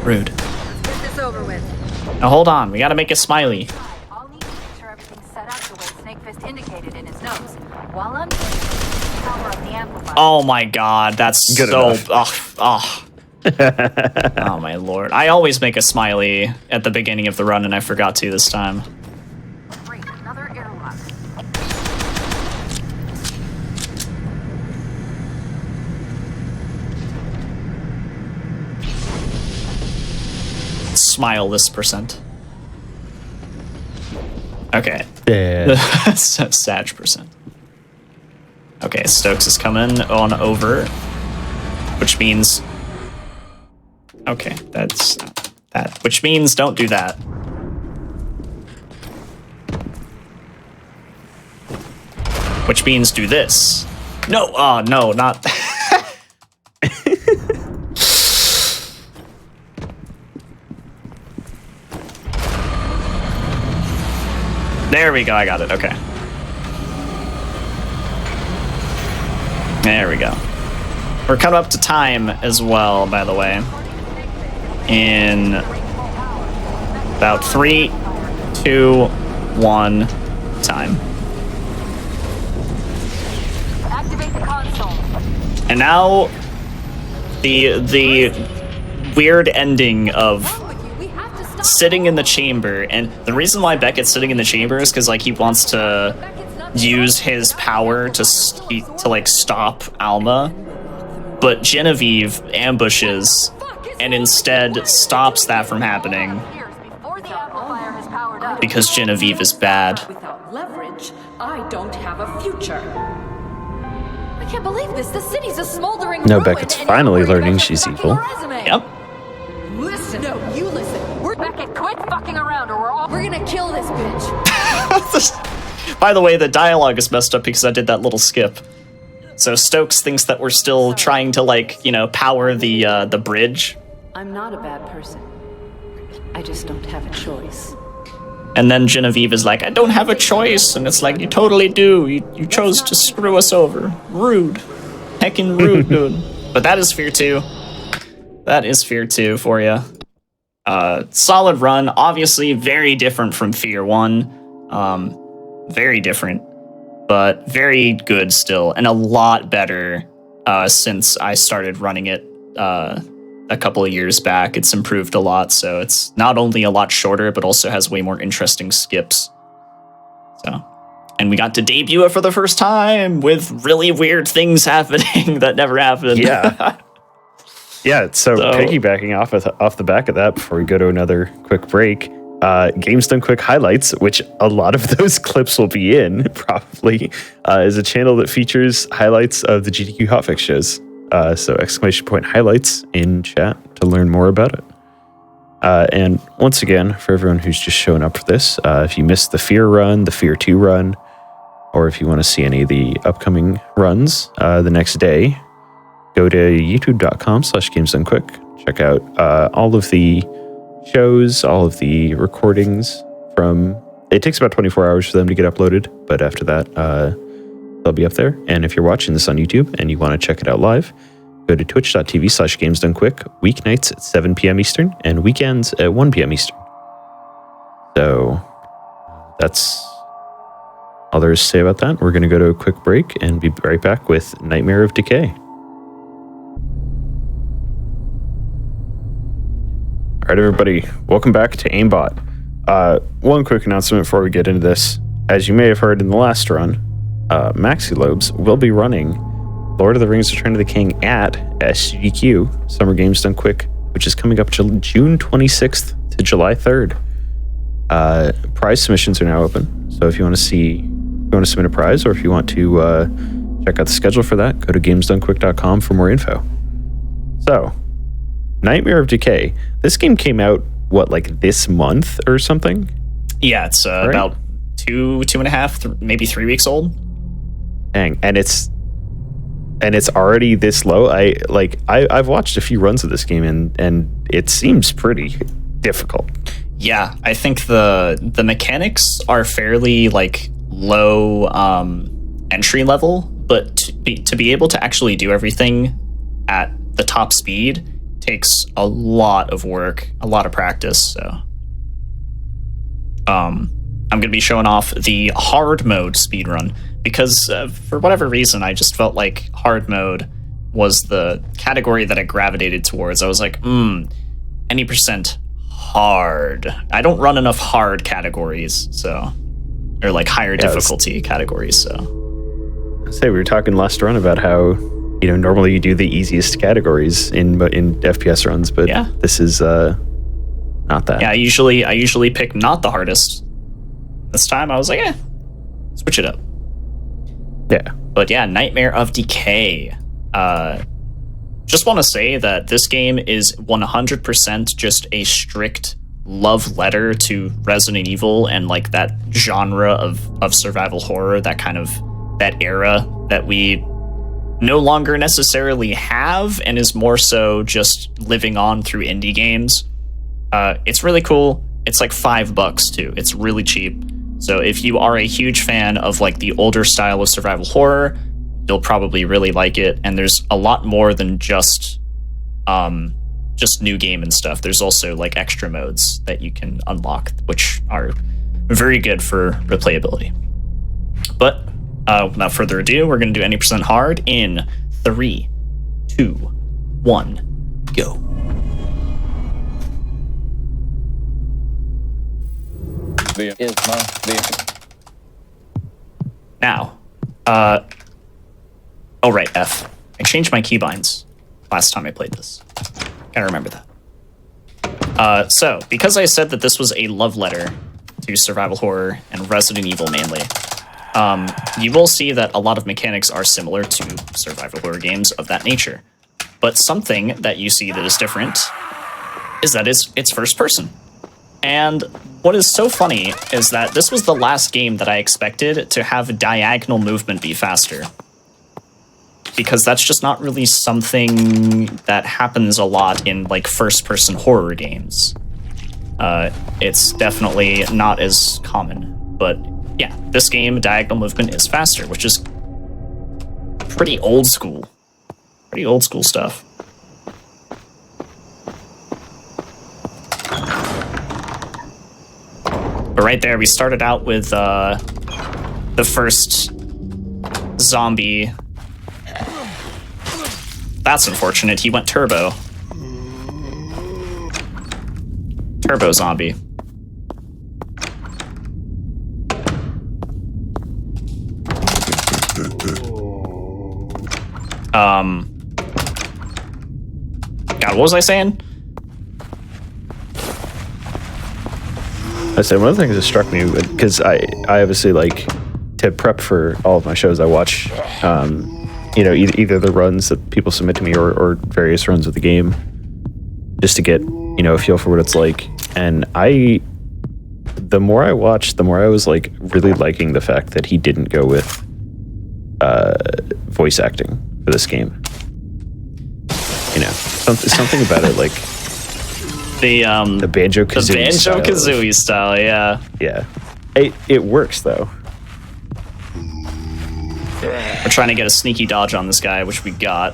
Rude. Let's get this over with. Now hold on, we gotta make a smiley. I'll need to make sure everything's set up the way Snakefist indicated in his notes. While I'm doing it, power up the amplifier. Oh my god, that's Good so... enough. Oh my lord. I always make a smiley at the beginning of the run, and I forgot to this time. Great, another airlock. Smile this percent. Okay. Yeah. Sag percent. Okay, Stokes is coming on over, which means... Okay, that's that. Which means don't do that. Which means do this. No, no, not... There we go, I got it, okay. There we go. We're coming up to time as well, by the way. In about 3, 2, 1, time. Activate the console. And now the weird ending of We have to stop. sitting in the chamber, and the reason why Beckett's sitting in the chamber is because like he wants to use his power to like stop Alma, but Genevieve ambushes and instead stops that from happening Before the amplifier has powered up. because Genevieve is bad. Without leverage, I don't have a future. I can't believe this. The city's a smoldering No, ruin, Beckett's and finally you're worried learning about she's your evil. fucking resume. Yep. Listen, no, you listen. We're Beckett, quit fucking around or we're gonna kill this bitch. By the way, the dialogue is messed up because I did that little skip. So Stokes thinks that we're still trying to like, you know, power the bridge. I'm not a bad person. I just don't have a choice. And then Genevieve is like, I don't have a choice. And it's like, you totally do. You chose to screw us over. Rude. Heckin' rude, dude. But that is F.E.A.R 2. That is F.E.A.R 2 for you. Solid run. Obviously, very different from F.E.A.R 1. Very different. But very good still. And a lot better since I started running it a couple of years back. It's improved a lot, so it's not only a lot shorter, but also has way more interesting skips. So, and we got to debut it for the first time with really weird things happening that never happened. Yeah. Yeah, so piggybacking off the back of that, before we go to another quick break, Games Done Quick Highlights, which a lot of those clips will be in, probably, is a channel that features highlights of the GDQ HotFix shows. So !highlights in chat to learn more about it. And once again, for everyone who's just showing up for this, if you missed the F.E.A.R run, the F.E.A.R 2 run, or if you want to see any of the upcoming runs the next day, go to youtube.com/gamesdonequick. Check out all of the shows, all of the recordings from... It takes about 24 hours for them to get uploaded, but after that, they'll be up there. And if you're watching this on YouTube and you want to check it out live, go to twitch.tv/gamesdonequick, weeknights at 7 p.m. Eastern and weekends at 1 p.m. Eastern. So that's all there is to say about that. We're going to go to a quick break and be right back with Nightmare of Decay. All right, everybody, welcome back to AIMBOT. One quick announcement before we get into this. As you may have heard in the last run, Maxi Lobes will be running Lord of the Rings Return of the King at SGDQ, Summer Games Done Quick, which is coming up June 26th to July 3rd. Prize submissions are now open, so if you want to submit a prize, or if you want to check out the schedule for that, go to gamesdonequick.com for more info. So, Nightmare of Decay. This game came out, like this month or something? Yeah, it's right? About 2.5, maybe 3 weeks old. Dang, and it's already this low. I've watched a few runs of this game and it seems pretty difficult. Yeah, I think the mechanics are fairly low entry level, but to be able to actually do everything at the top speed takes a lot of work, a lot of practice. So I'm going to be showing off the hard mode speedrun because for whatever reason, I just felt like hard mode was the category that I gravitated towards. I was like, any percent hard. I don't run enough hard categories, so, or higher difficulty categories. So, we were talking last run about how normally you do the easiest categories in FPS runs, but this is not that. Yeah, I usually pick not the hardest. This time I was like, switch it up. Yeah. But yeah, Nightmare of Decay. Just want to say that this game is 100% just a strict love letter to Resident Evil and that genre of survival horror, that era that we no longer necessarily have and is more so just living on through indie games. It's really cool. It's $5 too. It's really cheap. So if you are a huge fan of the older style of survival horror, you'll probably really like it. And there's a lot more than just new game and stuff. There's also extra modes that you can unlock, which are very good for replayability. But without further ado, we're going to do any percent hard in 3, 2, 1, go. Now, oh right, F. I changed my keybinds last time I played this. Gotta remember that. So, because I said that this was a love letter to survival horror and Resident Evil mainly, you will see that a lot of mechanics are similar to survival horror games of that nature. But something that you see that is different is that it's first person. And what is so funny is that this was the last game that I expected to have diagonal movement be faster. Because that's just not really something that happens a lot in first person horror games. it's definitely not as common. But yeah, this game, diagonal movement is faster, which is pretty old school. Pretty old school stuff. But right there, we started out with the first zombie. That's unfortunate. He went turbo. Turbo zombie. God, what was I saying? I said one of the things that struck me, because I obviously like to prep for all of my shows, I watch, either the runs that people submit to me or various runs of the game, just to get, a feel for what it's like. And the more I watched, the more I was like really liking the fact that he didn't go with voice acting for this game. Something about it, like the Banjo-Kazooie style, yeah. Yeah. It works though. We're trying to get a sneaky dodge on this guy, which we got.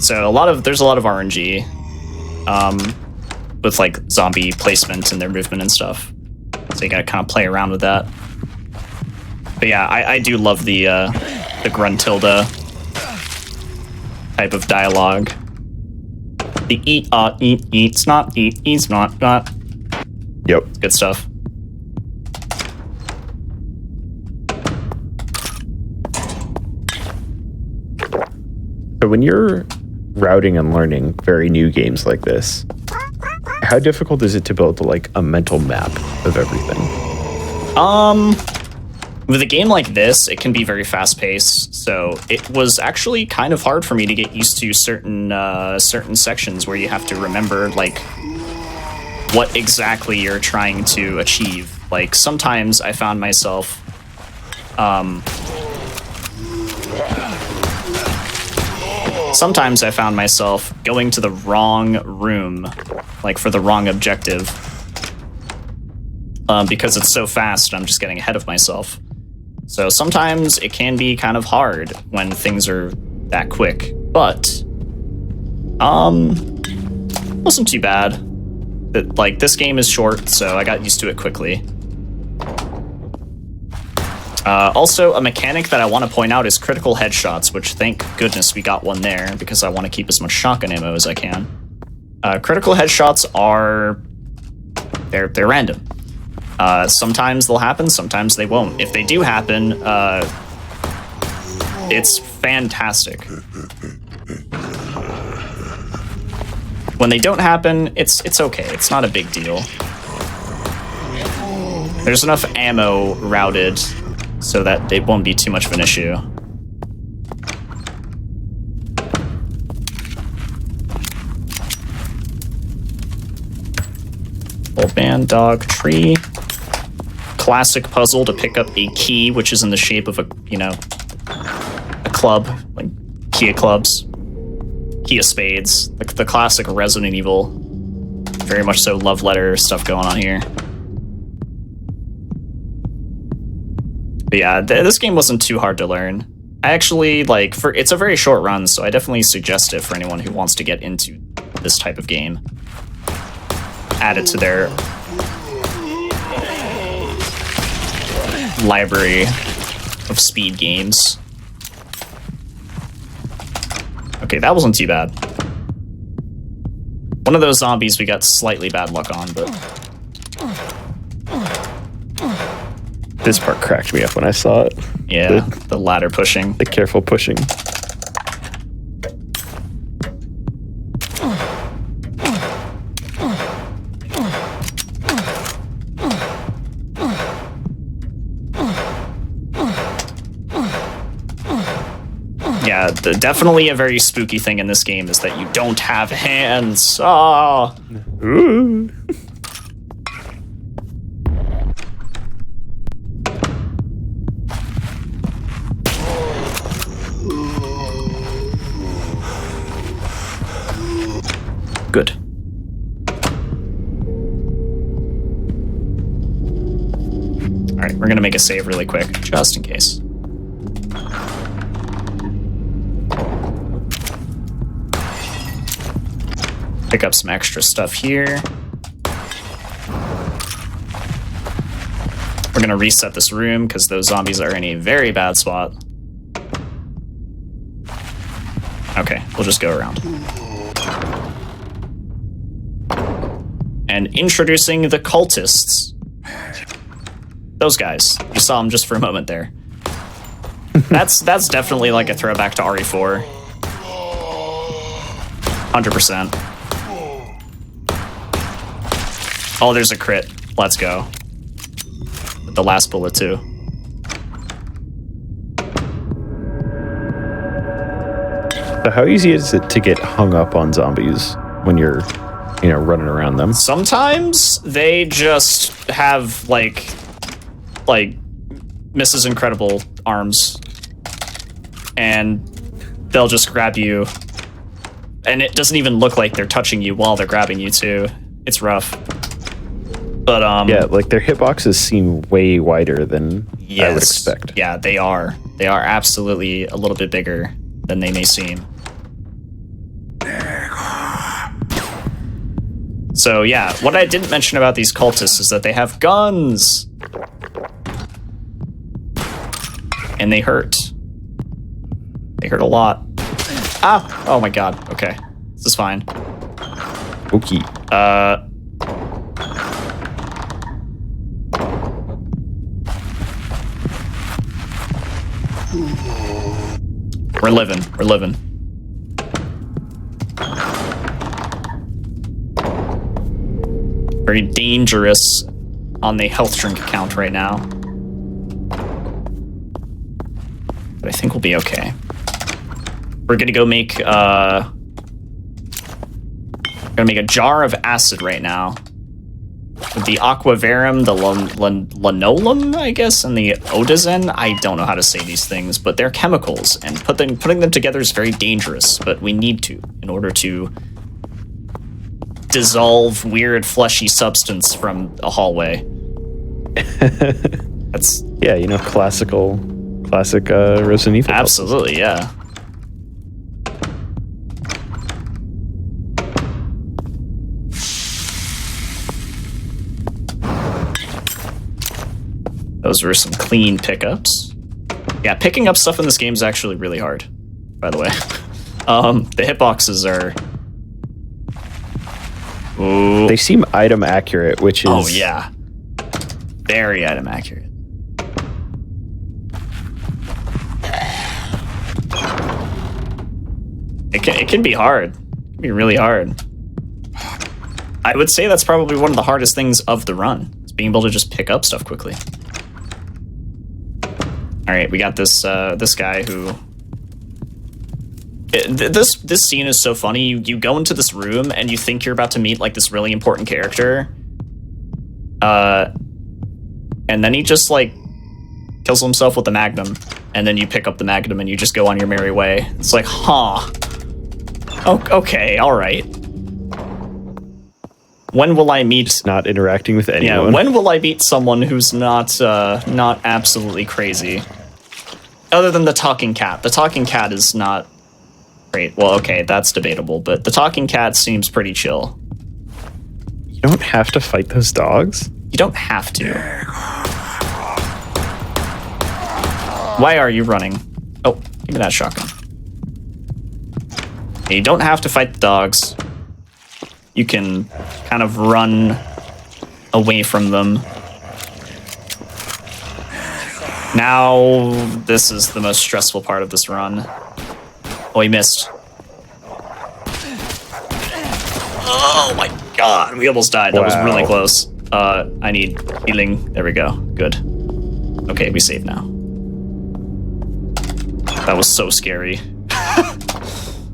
So there's a lot of RNG with like zombie placement and their movement and stuff. So you gotta kind of play around with that. But yeah, I do love the Gruntilda type of dialogue. The eat's not, eat's not. Yep. Good stuff. So when you're routing and learning very new games like this, how difficult is it to build like a mental map of everything? With a game like this, it can be very fast-paced, so it was actually kind of hard for me to get used to certain sections where you have to remember, like, what exactly you're trying to achieve. Like, sometimes I found myself, going to the wrong room, like, for the wrong objective, because it's so fast, I'm just getting ahead of myself. So sometimes it can be kind of hard when things are that quick, but wasn't too bad. Like, this game is short, so I got used to it quickly. Also, a mechanic that I want to point out is critical headshots, which thank goodness we got one there, because I want to keep as much shotgun ammo as I can. Critical headshots they're random. Sometimes they'll happen, sometimes they won't. If they do happen, it's fantastic. When they don't happen, it's okay. It's not a big deal. There's enough ammo routed so that it won't be too much of an issue. Old man, dog, tree. Classic puzzle to pick up a key, which is in the shape of a club, like Kia clubs, Kia spades, like the classic Resident Evil. Very much so love letter stuff going on here. But yeah, this game wasn't too hard to learn. I actually, it's a very short run, so I definitely suggest it for anyone who wants to get into this type of game. Add it to their library of speed games. Okay, that wasn't too bad. One of those zombies we got slightly bad luck on, but... This part cracked me up when I saw it. Yeah, the ladder pushing. The careful pushing. Yeah, definitely a very spooky thing in this game is that you don't have hands. Oh. Ooh. Good. we're gonna make a save really quick, just in case. Pick up some extra stuff here. We're gonna reset this room because those zombies are in a very bad spot. Okay, we'll just go around. And introducing the cultists. Those guys. You saw them just for a moment there. That's definitely like a throwback to RE4. 100%. Oh, there's a crit. Let's go. With the last bullet, too. So how easy is it to get hung up on zombies when you're, you know, running around them? Sometimes they just have, like Mrs. Incredible arms. And they'll just grab you. And it doesn't even look like they're touching you while they're grabbing you, too. It's rough. But yeah, like their hitboxes seem way wider than I would expect. Yeah, they are. They are absolutely a little bit bigger than they may seem. So yeah, what I didn't mention about these cultists is that they have guns. And they hurt. They hurt a lot. Ah! Oh my god. Okay. This is fine. Okay. We're living. We're living. Very dangerous on the health drink account right now. But I think we'll be okay. We're gonna go make a jar of acid right now. With the aquavarum, the linoleum, I guess, and the odazen. I don't know how to say these things, but they're chemicals, and putting them together is very dangerous, but we need to in order to dissolve weird fleshy substance from a hallway. That's yeah, you know, classic Resident Evil. Absolutely, yeah. Those were some clean pickups. Yeah, picking up stuff in this game is actually really hard, by the way. The hitboxes are... Ooh. They seem item accurate, which is... Oh, yeah. Very item accurate. It can be hard. It can be really hard. I would say that's probably one of the hardest things of the run, is being able to just pick up stuff quickly. All right, we got this this guy who. This scene is so funny. You go into this room and you think you're about to meet like this really important character, and then he just like kills himself with the magnum, and then you pick up the magnum and you just go on your merry way. It's like, huh? Oh, okay, all right. When will I meet? Just not interacting with anyone. Yeah, when will I meet someone who's not absolutely crazy? Other than the talking cat. The talking cat is not great. Well, okay, that's debatable, but the talking cat seems pretty chill. You don't have to fight those dogs? You don't have to. Why are you running? Oh, give me that shotgun. You don't have to fight the dogs. You can kind of run away from them. Now, this is the most stressful part of this run. Oh, he missed. Oh my god, we almost died. That was really close. I need healing. There we go. Good. Okay, we save now. That was so scary.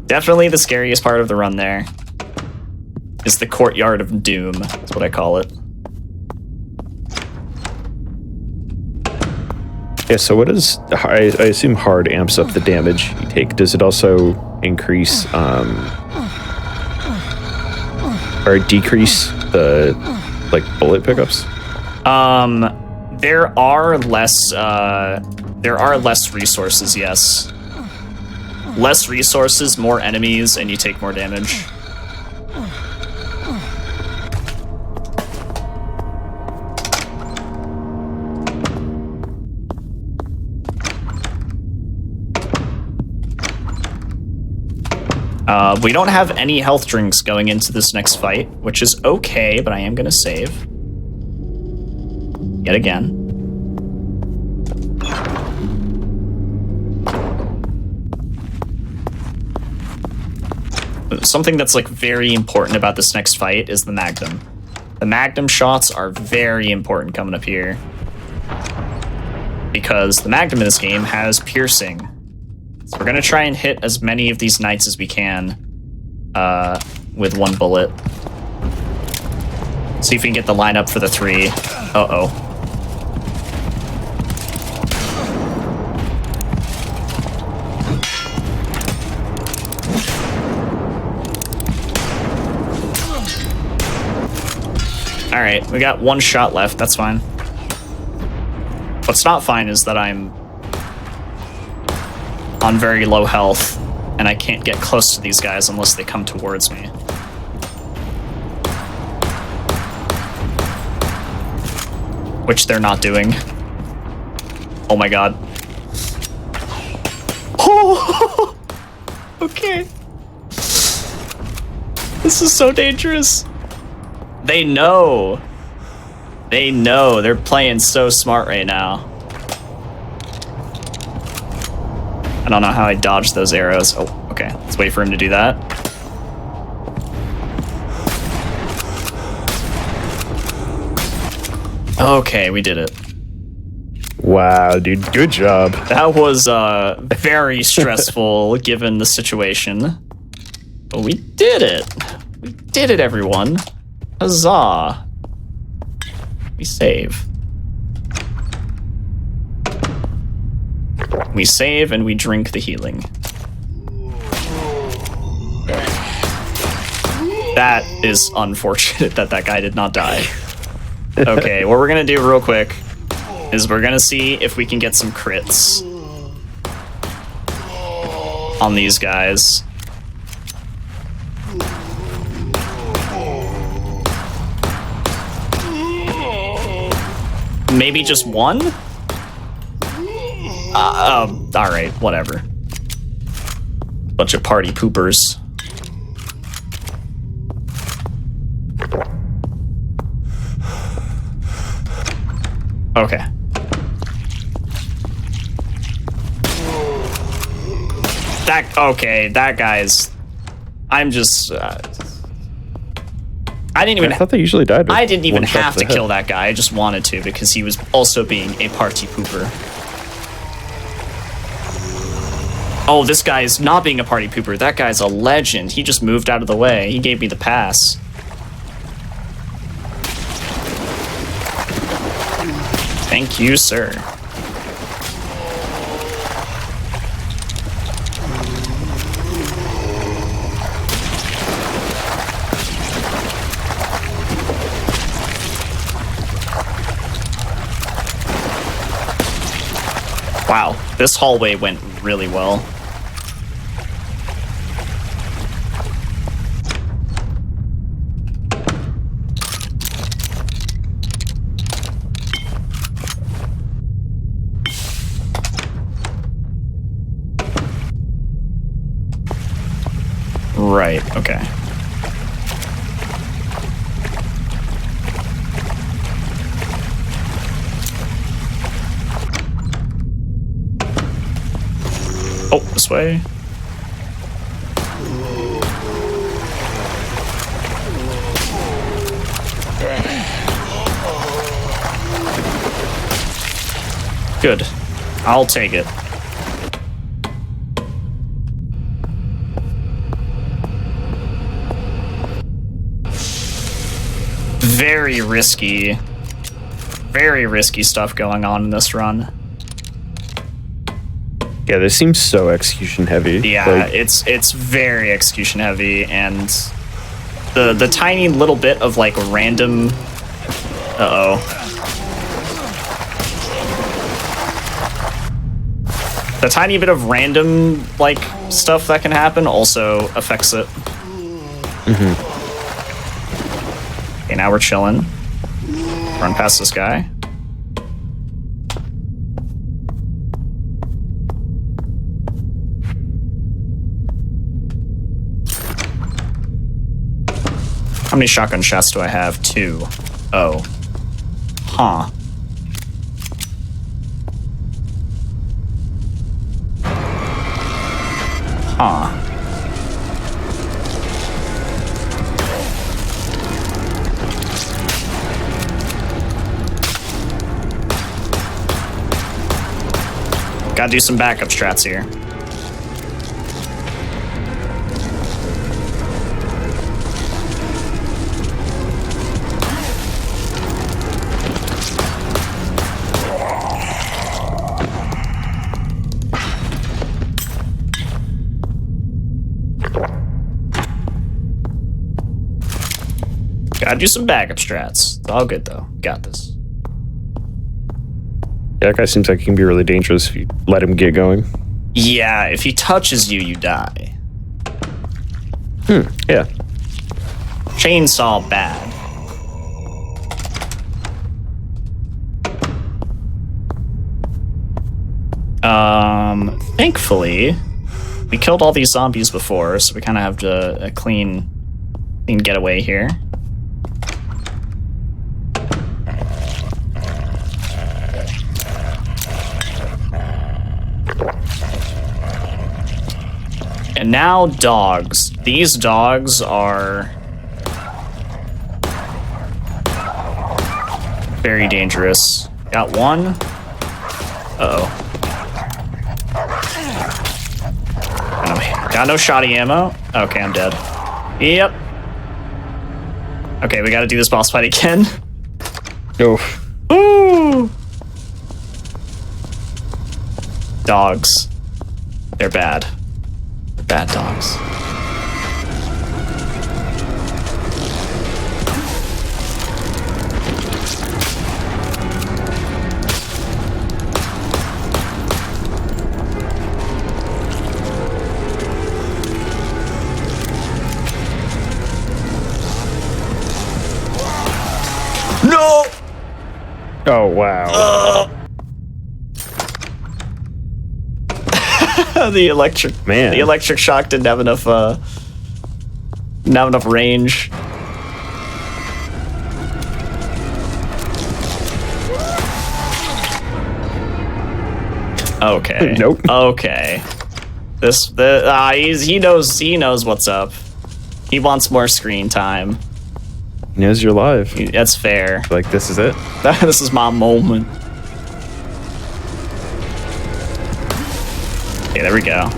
Definitely the scariest part of the run there is the courtyard of doom. That's what I call it. Yeah, so what is... I assume hard amps up the damage you take. Does it also increase... or decrease the, like, bullet pickups? There are less resources, yes. Less resources, more enemies, and you take more damage. We don't have any health drinks going into this next fight, which is okay, but I am gonna save. Yet again. Something that's like very important about this next fight is the Magnum. The Magnum shots are very important coming up here. Because the Magnum in this game has piercing. So we're gonna try and hit as many of these knights as we can with one bullet. See if we can get the lineup for the 3. Uh-oh. Alright, we got 1 shot left, that's fine. What's not fine is that I'm on very low health, and I can't get close to these guys unless they come towards me. Which they're not doing. Oh my god. Oh! Okay. This is so dangerous. They know. They know. They're playing so smart right now. I don't know how I dodged those arrows. Oh, okay. Let's wait for him to do that. Okay, we did it. Wow, dude. Good job. That was very stressful given the situation. But we did it. We did it, everyone. Huzzah. We save. We save and we drink the healing. That is unfortunate that that guy did not die. Okay, what we're gonna do real quick is we're gonna see if we can get some crits on these guys. Maybe just 1? Alright, whatever. Bunch of party poopers. Okay. That guy's... I'm just... I thought they usually died. I didn't even have to kill that guy. I just wanted to because he was also being a party pooper. Oh, this guy is not being a party pooper. That guy's a legend. He just moved out of the way. He gave me the pass. Thank you, sir. Wow, this hallway went really well. Right, okay. Oh, this way. Good. I'll take it. Very risky stuff going on in this run. Yeah, this seems so execution heavy. Yeah, like, it's very execution heavy, and the tiny little bit of like random The tiny bit of random, like, stuff that can happen also affects it. Okay, now we're chilling. Run past this guy. How many shotgun shots do I have? 2. Oh. Huh. Huh. Gotta do some backup strats here. Gotta do some backup strats. It's all good though. Got this. Yeah, that guy seems like he can be really dangerous if you let him get going. Yeah, if he touches you, you die. Yeah. Chainsaw bad. Thankfully, we killed all these zombies before, so we kind of have a clean getaway here. And now dogs. These dogs are very dangerous. Got one. Uh-oh. Got no shoddy ammo. Okay, I'm dead. Yep. Okay, we gotta do this boss fight again. Oof. Woo! Dogs. They're bad. They're bad dogs. No! Oh, wow. The electric shock didn't have enough range. Okay. Nope. Okay. He knows what's up. He wants more screen time. He knows you're live. That's fair. Like, this is it. This is my moment. Okay, there we go.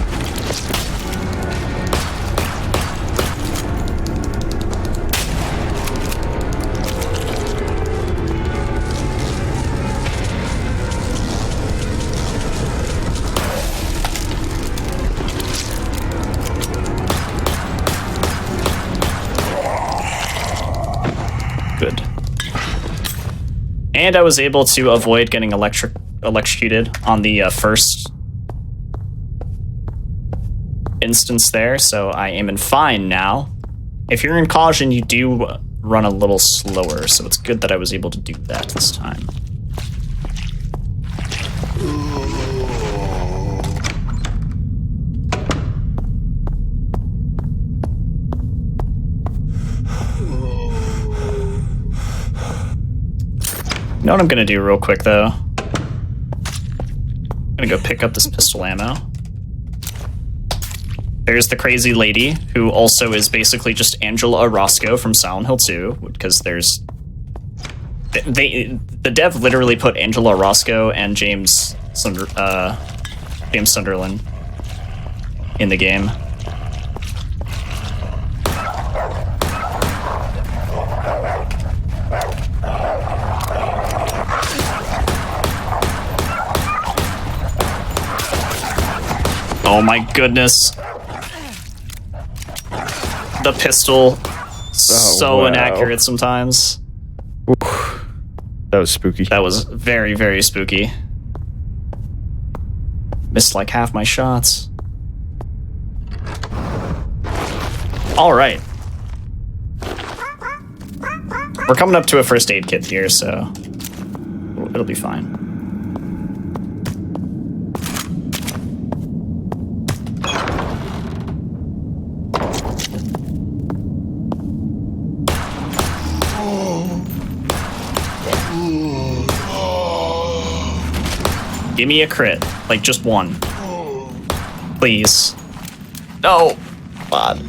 Good. And I was able to avoid getting electrocuted on the first instance there, so I am in fine now. If you're in caution, you do run a little slower, so it's good that I was able to do that this time. You know what I'm gonna do real quick though? I'm gonna go pick up this pistol ammo. There's the crazy lady, who also is basically just Angela Orozco from Silent Hill 2, because there's... The dev literally put Angela Orozco and James Sunderland in the game. Oh my goodness. The pistol, so inaccurate sometimes. That was spooky. That was very, very spooky. Missed like half my shots. All right. We're coming up to a first aid kit here, so it'll be fine. Give me a crit. Like, just one. Please. No! God.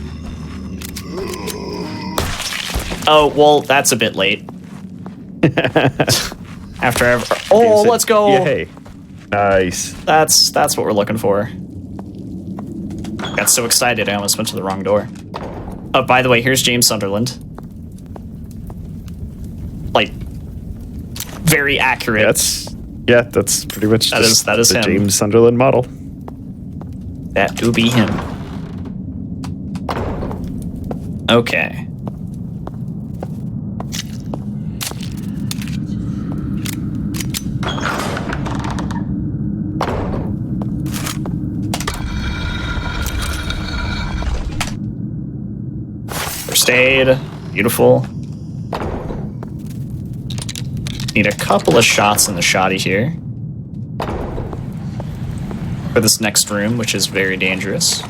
Oh, well, that's a bit late. After ever... Oh, let's go! Yay. Nice. That's what we're looking for. Got so excited, I almost went to the wrong door. Oh, by the way, here's James Sunderland. Like, very accurate. That's pretty much that is the him. James Sunderland model. That do be him. Okay. First aid. Beautiful. Need a couple of shots in the shotty here. For this next room, which is very dangerous.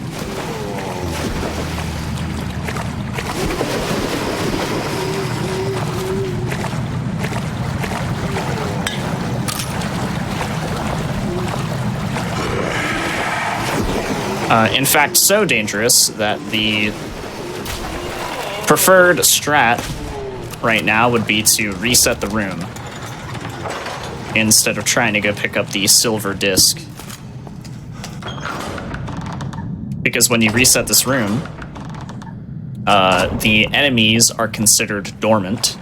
In fact, so dangerous that the preferred strat right now would be to reset the room instead of trying to go pick up the silver disc. Because when you reset this room, the enemies are considered dormant.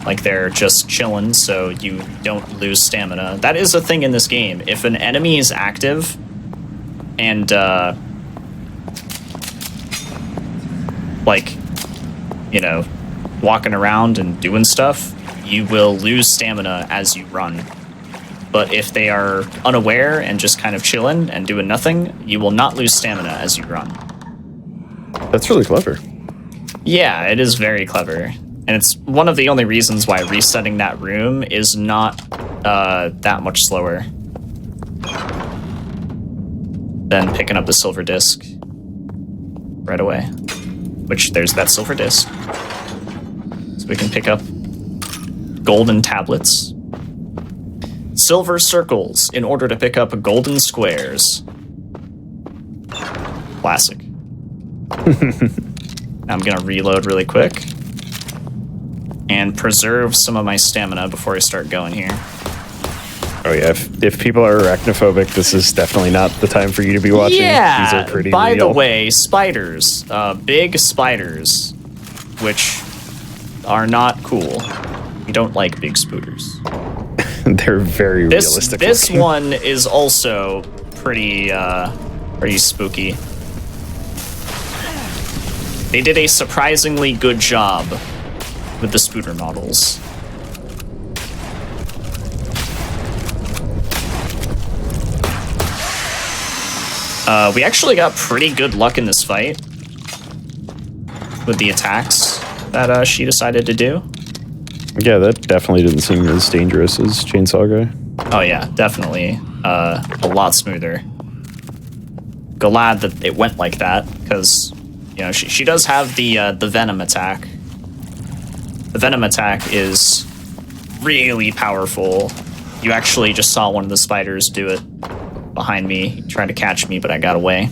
Like, they're just chilling, so you don't lose stamina. That is a thing in this game. If an enemy is active and, like, you know, walking around and doing stuff, you will lose stamina as you run. But if they are unaware and just kind of chilling and doing nothing, you will not lose stamina as you run. That's really clever. Yeah, it is very clever. And it's one of the only reasons why resetting that room is not that much slower than picking up the silver disc right away. Which, there's that silver disc. So we can pick up golden tablets. Silver circles in order to pick up golden squares. Classic. I'm gonna reload really quick and preserve some of my stamina before I start going here. Oh yeah, if people are arachnophobic, this is definitely not the time for you to be watching. Yeah, these are pretty by real. the way, spiders. Big spiders, which are not cool. We don't like big spooters. They're very realistic. This looking. one is also pretty spooky. They did a surprisingly good job with the spooter models. We actually got pretty good luck in this fight with the attacks that she decided to do. Yeah, that definitely didn't seem as dangerous as Chainsaw Guy. Oh yeah, definitely. A lot smoother. Glad that it went like that, because, you know, she does have the Venom attack. The Venom attack is really powerful. You actually just saw one of the spiders do it behind me, trying to catch me, but I got away.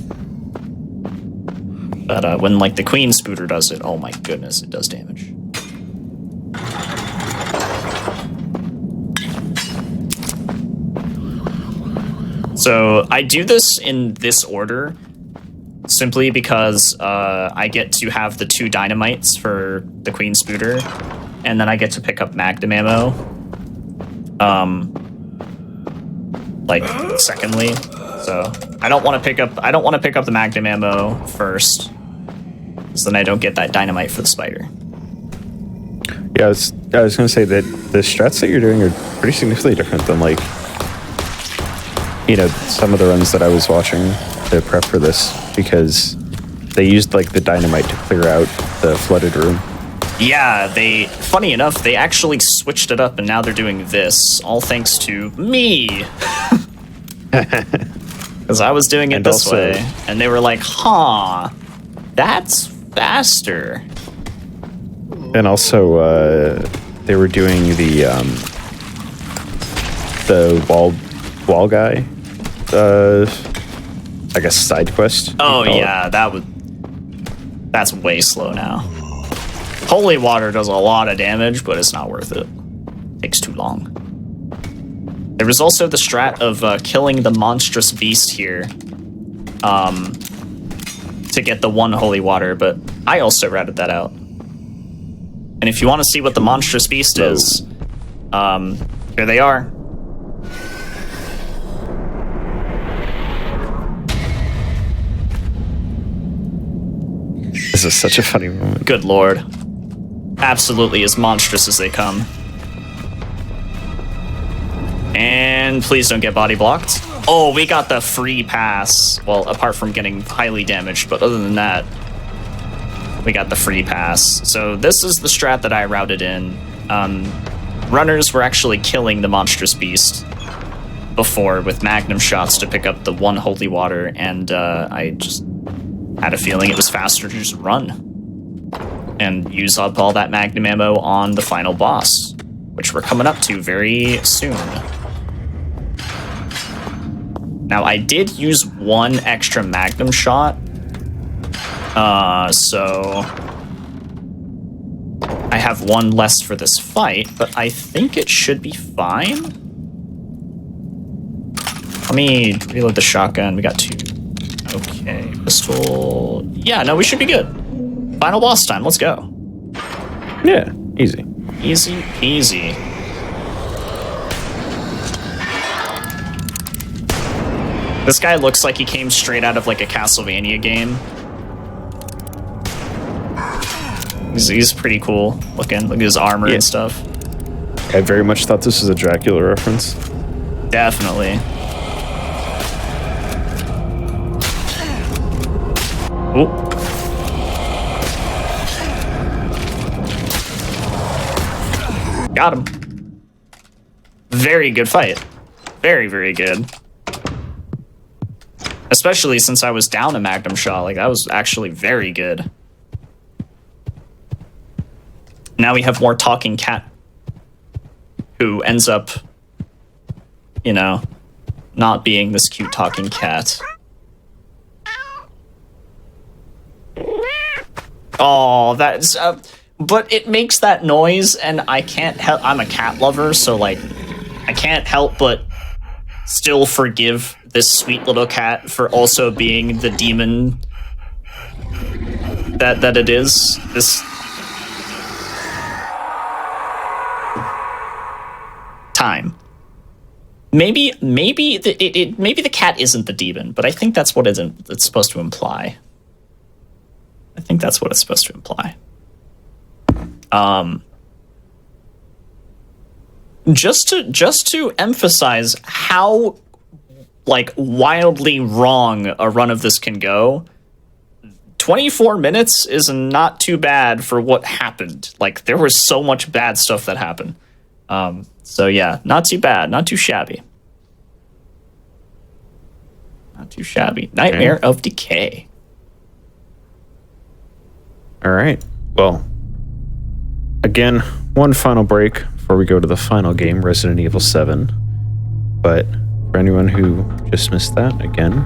But when, like, the Queen Spooter does it, oh my goodness, it does damage. So I do this in this order simply because I get to have the 2 dynamites for the Queen Spooter, and then I get to pick up Magnum ammo. Like, secondly. So I don't want to pick up the Magnum ammo first, because then I don't get that dynamite for the spider. Yeah, I was gonna say that the strats that you're doing are pretty significantly different than, like, you know, some of the runs that I was watching to prep for this, because they used like the dynamite to clear out the flooded room. Yeah, funny enough, they actually switched it up and now they're doing this, all thanks to me. Because I was doing it And this also- way, and they were like, huh, that's faster. And also, they were doing the wall guy, I guess side quest. Oh yeah, that's way slow now. Holy water does a lot of damage, but it's not worth it. Takes too long. There was also the strat of killing the monstrous beast here to get the 1 holy water, but I also routed that out. And if you want to see what the monstrous beast is, here they are. This is such a funny moment. Good lord. Absolutely as monstrous as they come. And please don't get body blocked. Oh, we got the free pass. Well, apart from getting highly damaged, but other than that, we got the free pass. So this is the strat that I routed in. Runners were actually killing the monstrous beast before with magnum shots to pick up the 1 holy water, and I just had a feeling it was faster to just run and use up all that magnum ammo on the final boss, which we're coming up to very soon. Now, I did use 1 extra magnum shot, so I have 1 less for this fight, but I think it should be fine. Let me reload the shotgun. We got 2. Okay, pistol. Yeah, no, we should be good. Final boss time. Let's go. Yeah, easy. Easy peasy. This guy looks like he came straight out of like a Castlevania game. He's pretty cool looking. Look at his armor and stuff. I very much thought this was a Dracula reference. Definitely. Oop. Got him. Very good fight. Very, very good. Especially since I was down a magnum shot. Like, that was actually very good. Now we have more talking cat who ends up, you know, not being this cute talking cat. Oh, that's... but it makes that noise, and I can't help... I'm a cat lover, so, like, I can't help but still forgive this sweet little cat for also being the demon that it is. This... time. Maybe the cat isn't the demon, but I think that's what it's supposed to imply. I think that's what it's supposed to imply. Just to emphasize how like wildly wrong a run of this can go, 24 minutes is not too bad for what happened. Like, there was so much bad stuff that happened. So yeah, not too bad, not too shabby. Not too shabby. Nightmare of Decay. All right. Well, again, one final break before we go to the final game, Resident Evil 7. But for anyone who just missed that, again,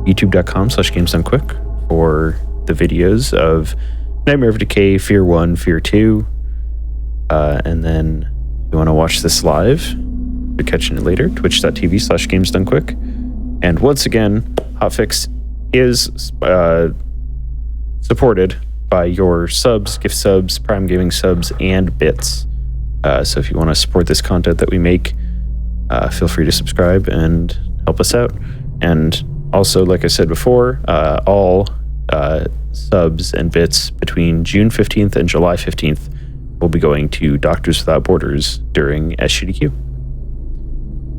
youtube.com/gamesdonequick for the videos of Nightmare of Decay, F.E.A.R 1, F.E.A.R 2. And then if you want to watch this live, you're catching it later, twitch.tv/gamesdonequick. And once again, HotFix is supported by your subs, gift subs, Prime Gaming subs, and bits. So if you want to support this content that we make, feel free to subscribe and help us out. And also, like I said before, all subs and bits between June 15th and July 15th will be going to Doctors Without Borders during SGDQ.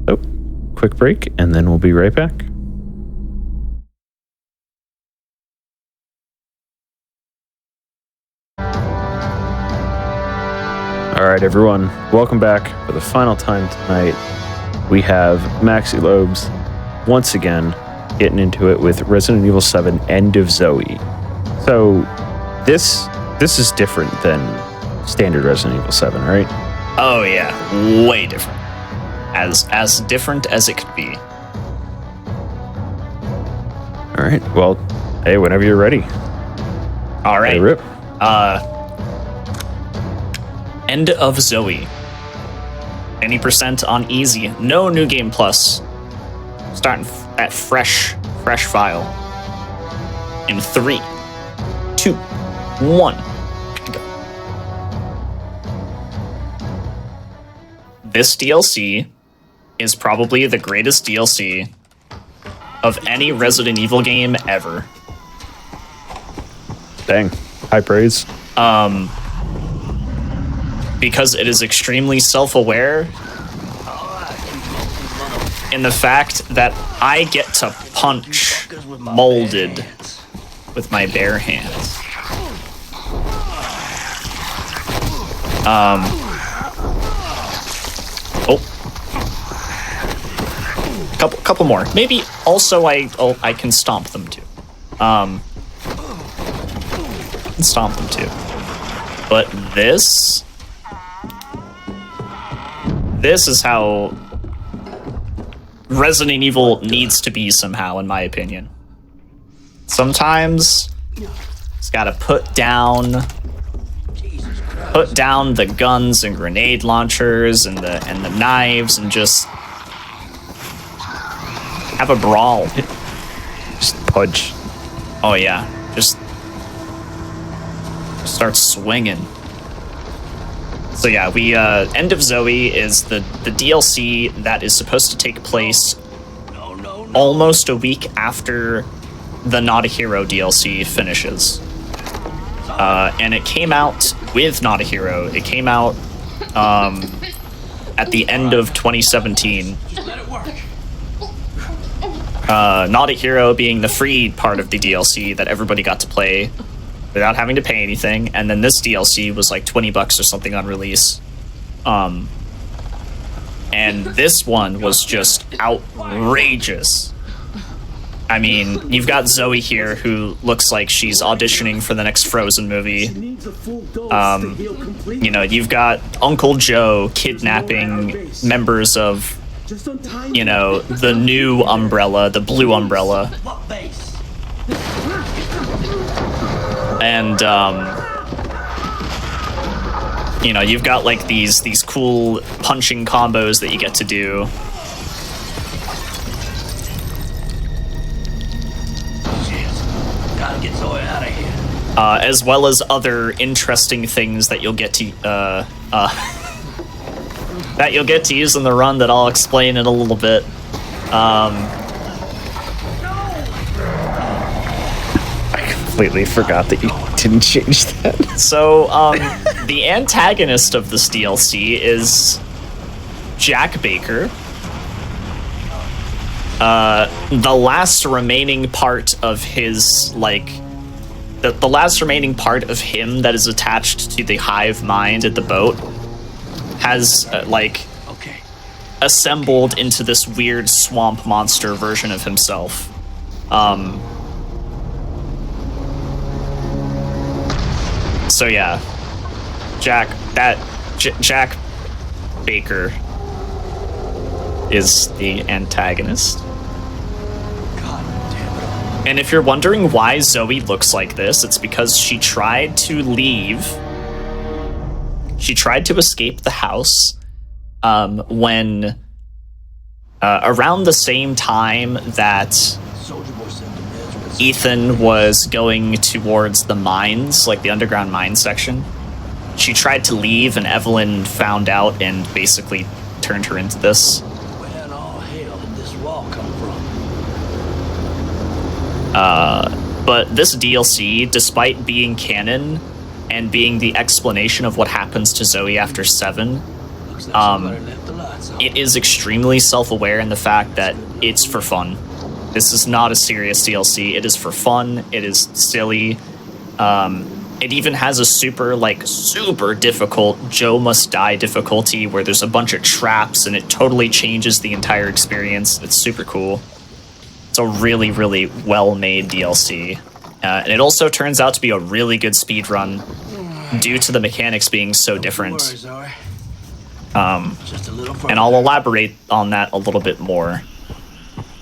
So, quick break, and then we'll be right back. All right, everyone, welcome back for the final time tonight. We have Maxi Lobes once again getting into it with Resident Evil 7 End of Zoe. So this is different than standard Resident Evil 7, right? Oh yeah, way different. As different as it could be. All right, well, hey, whenever you're ready. All right. Hey, rip. End of Zoe. 80% on easy. No new game plus. Starting at fresh file. In 3, 2, 1. Go. This DLC is probably the greatest DLC of any Resident Evil game ever. Dang, high praise. Because it is extremely self-aware in the fact that I get to punch molded with my bare hands. Couple more. Maybe also I can stomp them too. Stomp them too. But this is how Resident Evil needs to be somehow, in my opinion. Sometimes it's gotta put down the guns and grenade launchers and the knives and just have a brawl. Just punch. Oh yeah, just start swinging. So yeah, we End of Zoe is the DLC that is supposed to take place almost a week after the Not a Hero DLC finishes. And it came out with Not a Hero. It came out at the end of 2017. Not a Hero being the free part of the DLC that everybody got to play without having to pay anything, and then this DLC was like $20 or something on release. And this one was just outrageous. I mean, you've got Zoe here who looks like she's auditioning for the next Frozen movie. You know, you've got Uncle Joe kidnapping members of, you know, the new Umbrella, the blue Umbrella. And, you know, you've got, like, these cool punching combos that you get to do. Gotta get Zoe out of here. As well as other interesting things that you'll get to, that you'll get to use in the run that I'll explain in a little bit. Completely forgot that you didn't change that. So, the antagonist of this DLC is Jack Baker. The last remaining part of his, like, the last remaining part of him that is attached to the hive mind at the boat has, assembled into this weird swamp monster version of himself. So yeah, Jack Baker is the antagonist. God damn it. And if you're wondering why Zoe looks like this, it's because she tried to leave. She tried to escape the house when around the same time that Ethan was going towards the mines, like the underground mine section. She tried to leave, and Evelyn found out and basically turned her into this. Where in all hell did this wall come from? But this DLC, despite being canon and being the explanation of what happens to Zoe after 7, Looks like somebody left the lights it is extremely self-aware in the fact that it's for fun. This is not a serious DLC. It is for fun. It is silly. It even has a super difficult Joe Must Die difficulty where there's a bunch of traps and it totally changes the entire experience. It's super cool. It's a really, really well-made DLC. And it also turns out to be a really good speedrun due to the mechanics being so different. And I'll elaborate on that a little bit more.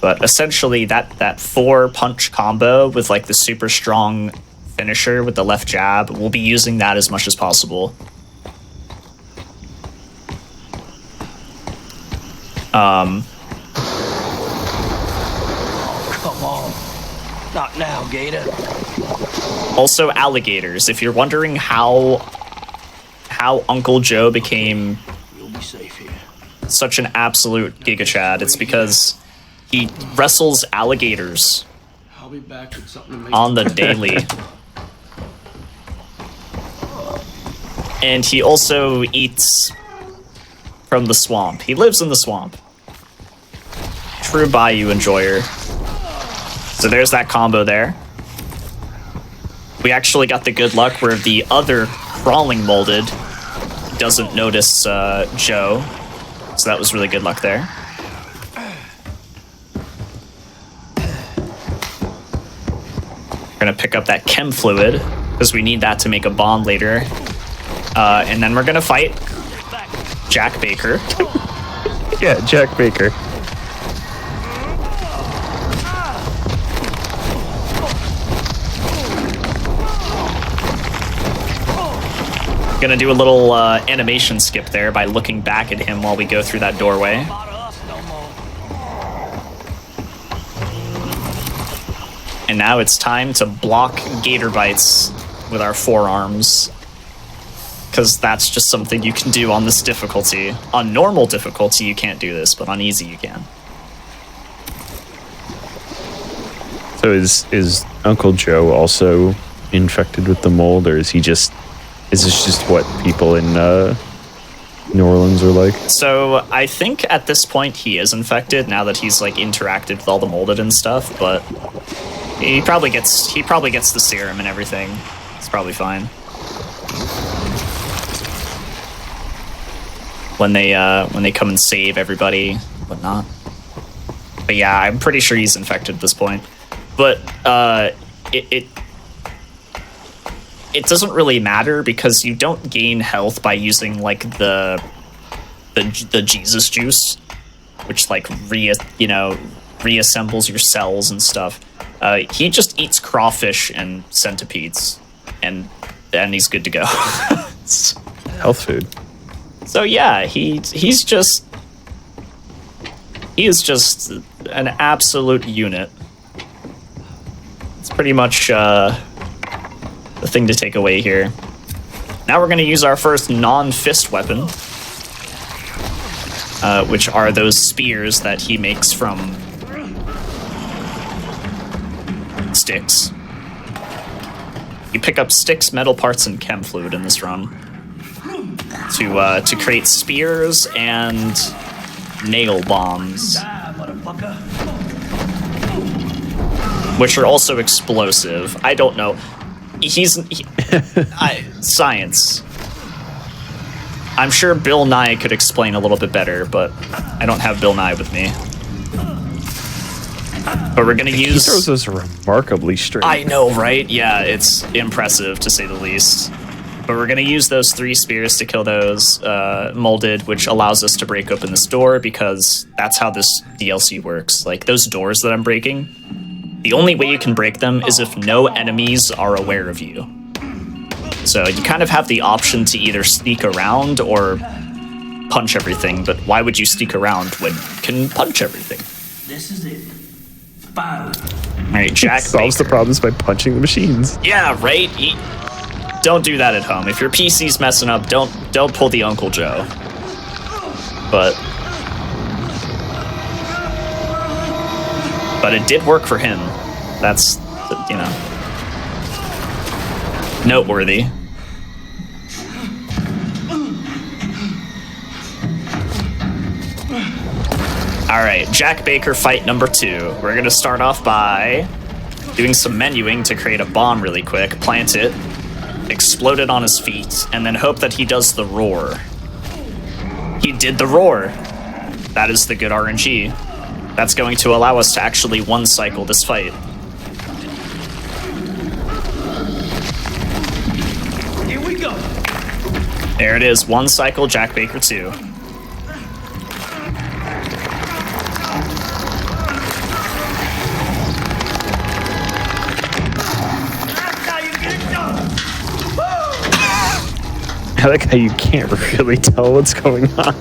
But essentially, that 4-punch combo with like the super strong finisher with the left jab, we'll be using that as much as possible. Come on. Not now, Gator. Also, alligators. If you're wondering how Uncle Joe became Safe here. such an absolute Giga Chad, it's because he wrestles alligators I'll be back with something to make on the daily. And he also eats from the swamp. He lives in the swamp. True Bayou enjoyer. So there's that combo there. We actually got the good luck where the other crawling molded doesn't notice Joe. So that was really good luck there. We're gonna pick up that chem fluid because we need that to make a bond later. And then we're gonna fight Jack Baker. Yeah, Jack Baker. Gonna do a little animation skip there by looking back at him while we go through that doorway. And now it's time to block gator bites with our forearms. Because that's just something you can do on this difficulty. On normal difficulty, you can't do this, but on easy, you can. So is Uncle Joe also infected with the mold, or is this just what people in New Orleans are like? So I think at this point he is infected now that he's like interacted with all the molded and stuff, but he probably gets the serum and everything. It's probably fine. When they come and save everybody, whatnot. But yeah, I'm pretty sure he's infected at this point. But it doesn't really matter because you don't gain health by using like the Jesus juice, which like reassembles your cells and stuff. He just eats crawfish and centipedes, and he's good to go. Health food. So yeah, he is just an absolute unit. It's pretty much the thing to take away here. Now we're going to use our first non-fist weapon, which are those spears that he makes from sticks. You pick up sticks, metal parts, and chem fluid in this run to create spears and nail bombs, which are also explosive. I don't know. Science. I'm sure Bill Nye could explain a little bit better, but I don't have Bill Nye with me. But we're gonna use... He throws those remarkably straight. I know, right? Yeah, it's impressive to say the least. But we're gonna use those 3 spears to kill those molded, which allows us to break open this door because that's how this DLC works. Like, those doors that I'm breaking, the only way you can break them is if no enemies are aware of you. So you kind of have the option to either sneak around or punch everything, but why would you sneak around when you can punch everything? This is it. Finally. Alright, Jack solves the problems by punching the machines. Yeah, right? Don't do that at home. If your PC's messing up, don't pull the Uncle Joe. But it did work for him. That's, noteworthy. Alright, Jack Baker fight number 2. We're gonna start off by doing some menuing to create a bomb really quick, plant it, explode it on his feet, and then hope that he does the roar. He did the roar. That is the good RNG. That's going to allow us to actually one-cycle this fight. Here we go. There it is, one cycle, Jack Baker 2. I like how you can't really tell what's going on.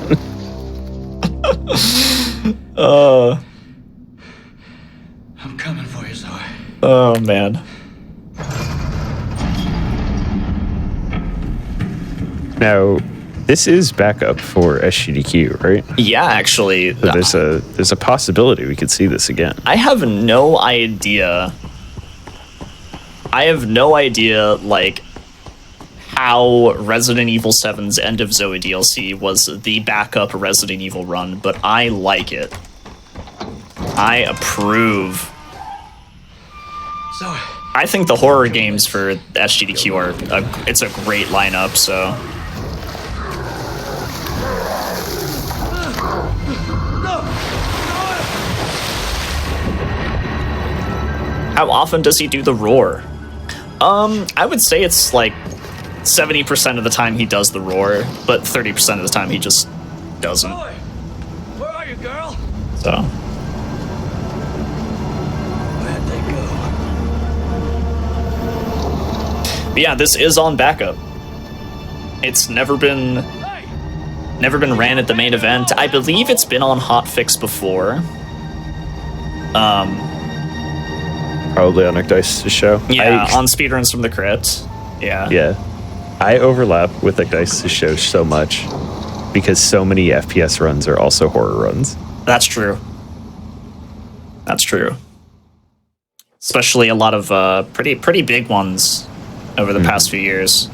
I'm coming for you, Zoe. Oh, man. Now, this is backup for SGDQ, right? Yeah, actually. So there's a possibility we could see this again. I have no idea. Like, how Resident Evil 7's End of Zoe DLC was the backup Resident Evil run, but I like it. I approve. Zoe. I think the horror games for SGDQ it's a great lineup, so. How often does he do the roar? I would say it's like 70% of the time he does the roar, but 30% of the time he just doesn't. Zoe, where are you, girl? So. Where'd they go? But yeah, this is on backup. It's never been ran at the main event. I believe it's been on HotFix before. Probably on Dice's show. Yeah, on Speedruns from the Crypt. Yeah. Yeah. I overlap with Dice's show so much because so many FPS runs are also horror runs. That's true. That's true. Especially a lot of pretty big ones over the past few years.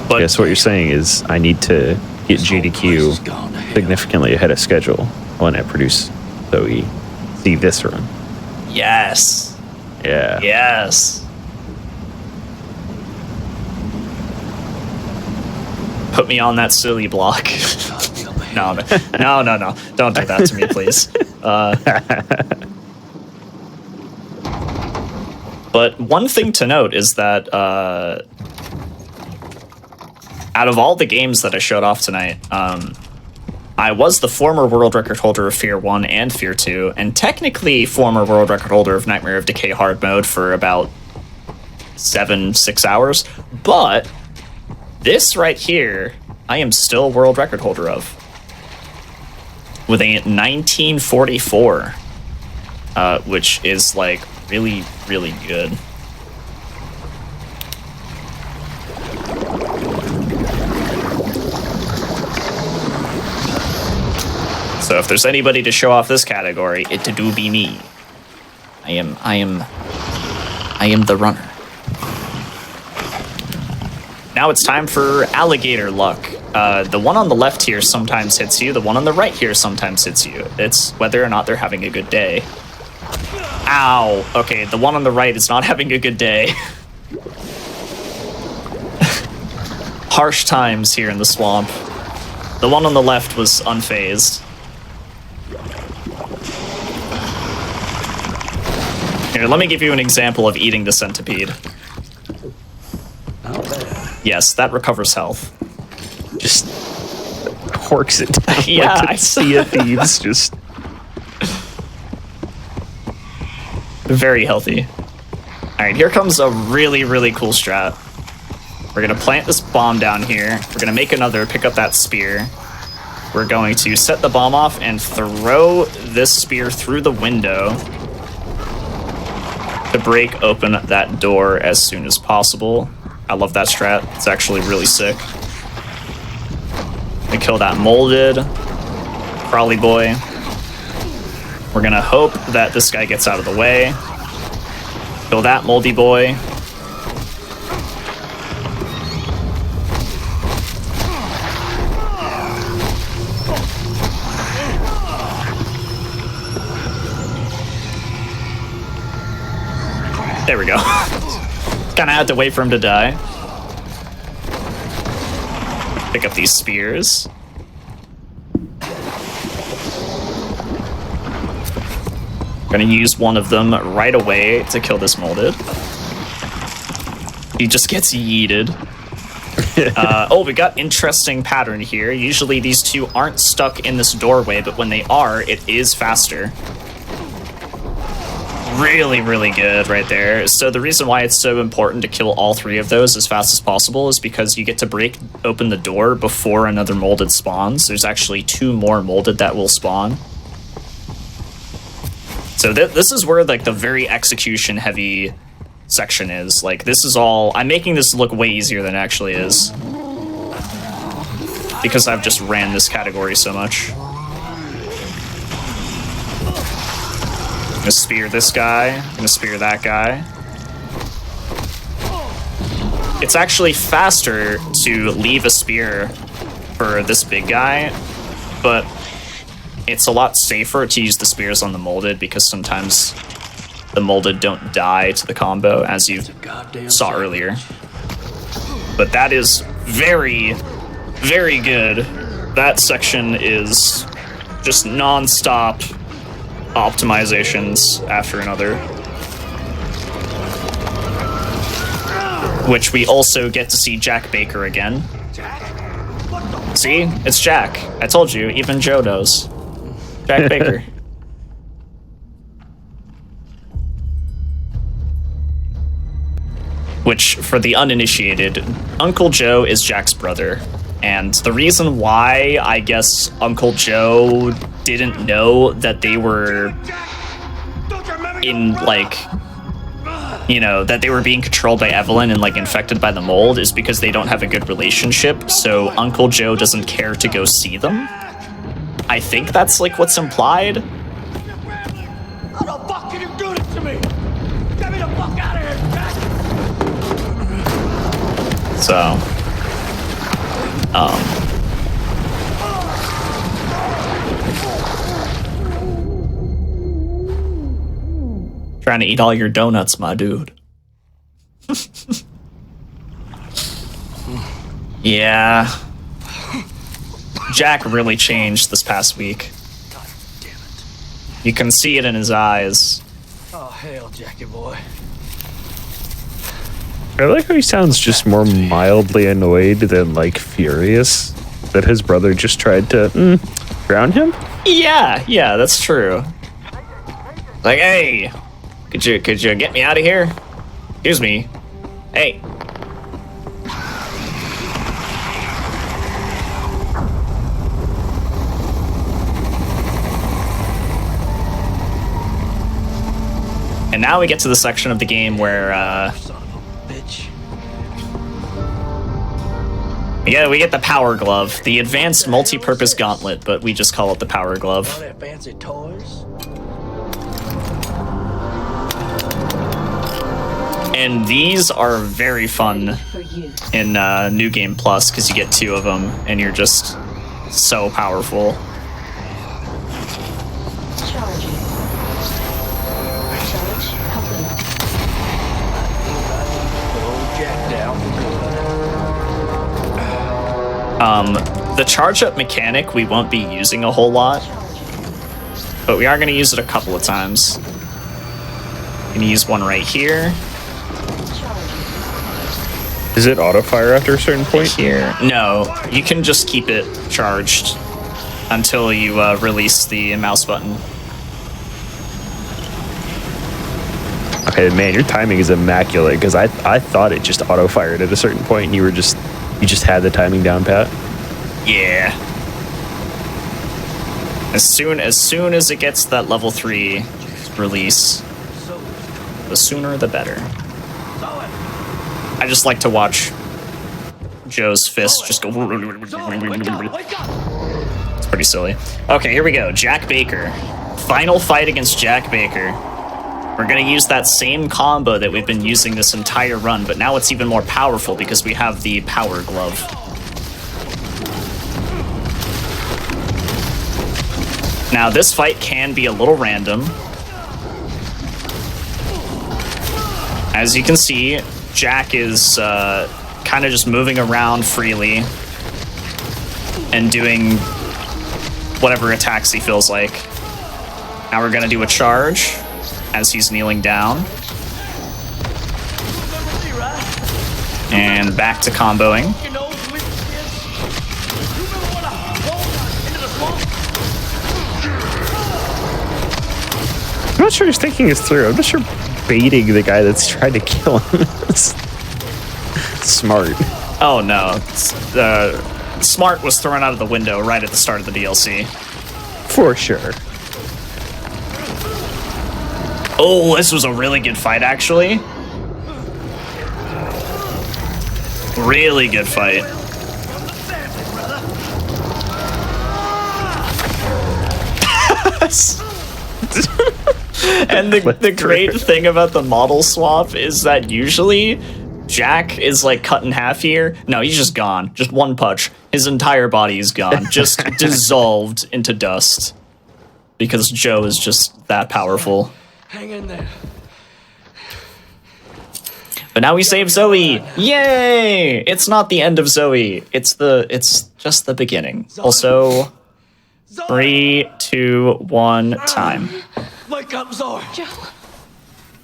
But yes, what you're saying is I need to get GDQ significantly ahead of schedule when I produce so we see this run. yes. Yeah. Yes. Put me on that silly block. No. Don't do that to me, please. But one thing to note is that out of all the games that I showed off tonight, I was the former world record holder of F.E.A.R 1 and F.E.A.R 2, and technically former world record holder of Nightmare of Decay hard mode for about 6 hours. But this right here, I am still world record holder of. With a 1944, which is like really, really good. So if there's anybody to show off this category, it do be me. I am the runner. Now it's time for alligator luck. The one on the left here sometimes hits you. The one on the right here sometimes hits you. It's whether or not they're having a good day. Ow. Okay, the one on the right is not having a good day. Harsh times here in the swamp. The one on the left was unfazed. Here, let me give you an example of eating the centipede. Yes, that recovers health. Just horks it down. Yeah, like a Sea of Thieves. Just very healthy. All right, here comes a really, really cool strat. We're gonna plant this bomb down here. We're gonna make another, pick up that spear. We're going to set the bomb off and throw this spear through the window to break open that door as soon as possible. I love that strat. It's actually really sick. We kill that molded crawly boy. We're gonna hope that this guy gets out of the way. Kill that moldy boy. There we go. Kind of had to wait for him to die. Pick up these spears. Gonna use one of them right away to kill this molded. He just gets yeeted. Oh, we got interesting pattern here. Usually these two aren't stuck in this doorway, but when they are, it is faster. Really, really good right there. So the reason why it's so important to kill all three of those as fast as possible is because you get to break open the door before another molded spawns. There's actually 2 more molded that will spawn. So this is where like the very execution heavy section is. Like this is all, I'm making this look way easier than it actually is. Because I've just ran this category so much. I'm gonna spear this guy, I'm gonna spear that guy. It's actually faster to leave a spear for this big guy, but it's a lot safer to use the spears on the molded because sometimes the molded don't die to the combo, as you saw earlier. But that is very, very good. That section is just non-stop optimizations after another. Which we also get to see Jack Baker again. See? It's Jack. I told you, even Joe knows. Jack Baker. Which, for the uninitiated, Uncle Joe is Jack's brother. And the reason why, I guess, Uncle Joe didn't know that they were in, like, you know, that they were being controlled by Evelyn and, like, infected by the mold is because they don't have a good relationship, so Uncle Joe doesn't care to go see them. I think that's, like, what's implied. How the fuck can you do this to me? Get me the fuck out of here, Jack! So, trying to eat all your donuts, my dude. Yeah. Jack really changed this past week. God damn it. You can see it in his eyes. Oh, hell, Jackie boy. I like how he sounds just more mildly annoyed than, like, furious that his brother just tried to drown him. Yeah, that's true. Like, hey, could you get me out of here? Excuse me. Hey. And now we get to the section of the game where, Son of a bitch. we get the power glove, the advanced multi-purpose gauntlet, but we just call it the power glove. All their fancy toys. And these are very fun in New Game Plus because you get 2 of them and you're just so powerful. The charge up mechanic we won't be using a whole lot, but we are going to use it a couple of times. Going to use one right here. Is it auto fire after a certain point? Here. No, you can just keep it charged until you release the mouse button. Okay, man, your timing is immaculate because I thought it just auto fired at a certain point and you just had the timing down pat. Yeah. As soon as it gets that level 3 release, the sooner the better. I just like to watch Joe's fist just go. It's pretty silly. Okay, here we go. Jack Baker. Final fight against Jack Baker. We're gonna use that same combo that we've been using this entire run, but now it's even more powerful because we have the power glove. Now, this fight can be a little random. As you can see, Jack is kind of just moving around freely and doing whatever attacks he feels like. Now we're going to do a charge as he's kneeling down. And back to comboing. I'm not sure he's thinking this through. I'm not sure baiting the guy that's trying to kill him is smart. Oh no. Smart was thrown out of the window right at the start of the DLC. For sure. Oh, this was a really good fight, actually. Really good fight. And the great thing about the model swap is that usually Jack is like cut in half here. No, he's just gone. Just one punch. His entire body is gone. Just dissolved into dust. Because Joe is just that powerful. Hang in there. But now we save Zoe. Yay! It's not the end of Zoe. It's just the beginning. Also, 3, 2, 1, time. Wake up, Zoe. Joe,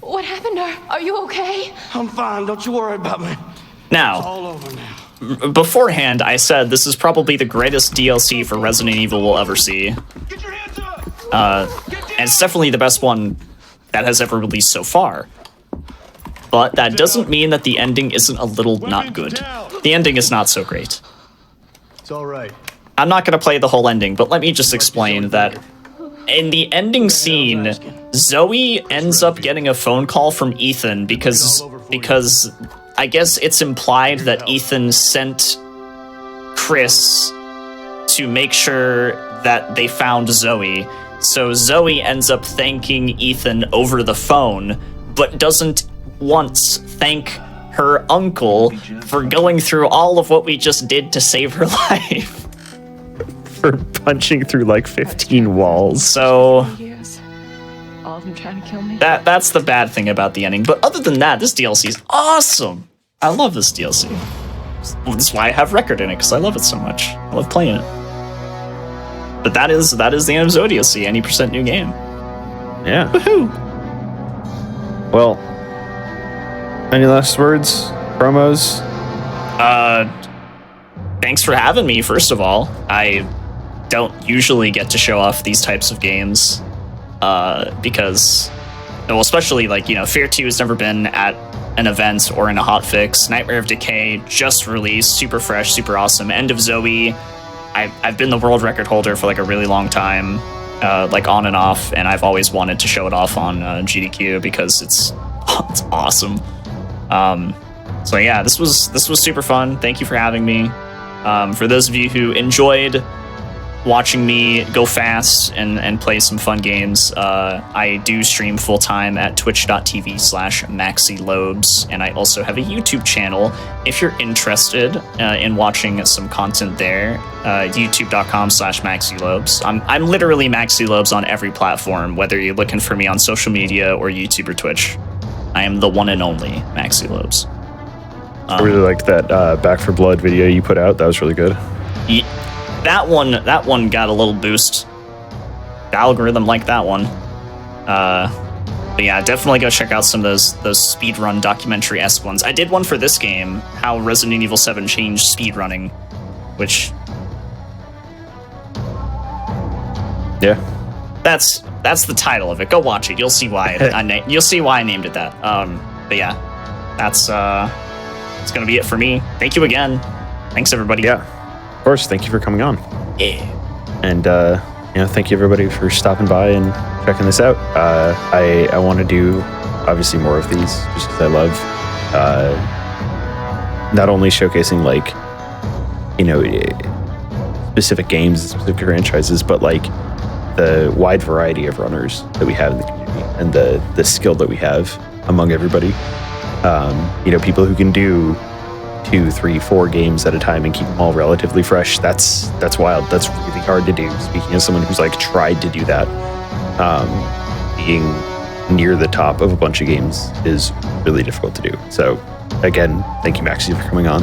what happened? Are you okay? I'm fine. Don't you worry about me. Now, All over now. beforehand, I said this is probably the greatest DLC for Resident Evil we'll ever see. Get your hands up. And it's definitely the best one that has ever released so far. But that doesn't mean that the ending isn't a little not good. The ending is not so great. It's all right. I'm not going to play the whole ending, but let me just explain that in the ending scene, Zoe ends up getting a phone call from Ethan because I guess it's implied that Ethan sent Chris to make sure that they found Zoe. So Zoe ends up thanking Ethan over the phone, but doesn't once thank her uncle for going through all of what we just did to save her life. For punching through like 15 walls. So Years. All of them trying to kill me. that's the bad thing about the ending. But other than that, this DLC is awesome. I love this DLC. That's why I have record in it, because I love it so much. I love playing it. But that is the end of Zoe DLC, any % new game. Yeah. Woohoo! Well, any last words? Promos? Thanks for having me, first of all. I don't usually get to show off these types of games because, well, especially like, F.E.A.R 2 has never been at an event or in a hotfix. Nightmare of Decay just released, super fresh, super awesome. End of Zoe. I've been the world record holder for like a really long time, like on and off, and I've always wanted to show it off on GDQ because it's awesome. So yeah, this was super fun. Thank you for having me. For those of you who enjoyed watching me go fast and play some fun games, I do stream full-time at twitch.tv/MaxiLobes, and I also have a YouTube channel if you're interested in watching some content there, youtube.com/MaxiLobes. I'm literally MaxiLobes on every platform, whether you're looking for me on social media or YouTube or Twitch. I am the one and only MaxiLobes. I really liked that Back for Blood video you put out. That was really good. That one got a little boost. The algorithm liked that one. But yeah, definitely go check out some of those speedrun documentary-esque ones. I did one for this game, how Resident Evil 7 changed speedrunning, which... Yeah. That's the title of it. Go watch it. You'll see why you'll see why I named it that. But yeah, that's it's gonna be it for me. Thank you again. Thanks everybody. Yeah. Of course, thank you for coming on. Yeah. And thank you everybody for stopping by and checking this out. I want to do obviously more of these just because I love not only showcasing like specific games and specific franchises, but like the wide variety of runners that we have in the community and the skill that we have among everybody. People who can do 2, 3, 4 games at a time and keep them all relatively fresh. That's wild. That's really hard to do. Speaking as someone who's like tried to do that, being near the top of a bunch of games is really difficult to do. So again, thank you, Maxi, for coming on.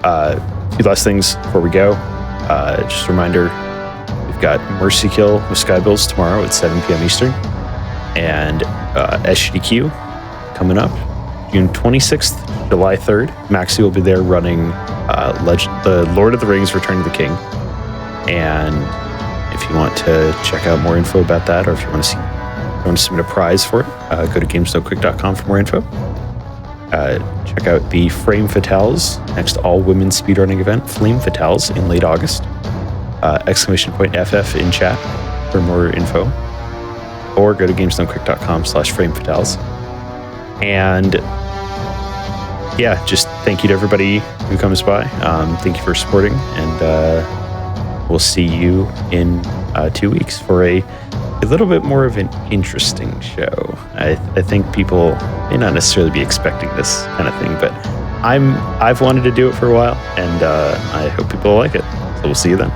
A few last things before we go. Just a reminder, we've got Mercy Kill with Skybills tomorrow at 7 p.m. Eastern. And SGDQ coming up June 26th, July 3rd. Maxi will be there running the Lord of the Rings Return of the King. And if you want to check out more info about that, or if you want to submit a prize for it, go to gamesdoquick.com for more info. Check out the Frame Fatales, next all-women's speedrunning event, Flame Fatales, in late August. !FF in chat for more info. Or go to gamesdoquick.com/framefatales. And yeah, just thank you to everybody who comes by. Thank you for supporting, and we'll see you in 2 weeks for a little bit more of an interesting show. I think people may not necessarily be expecting this kind of thing, but I've wanted to do it for a while, and I hope people like it. So we'll see you then.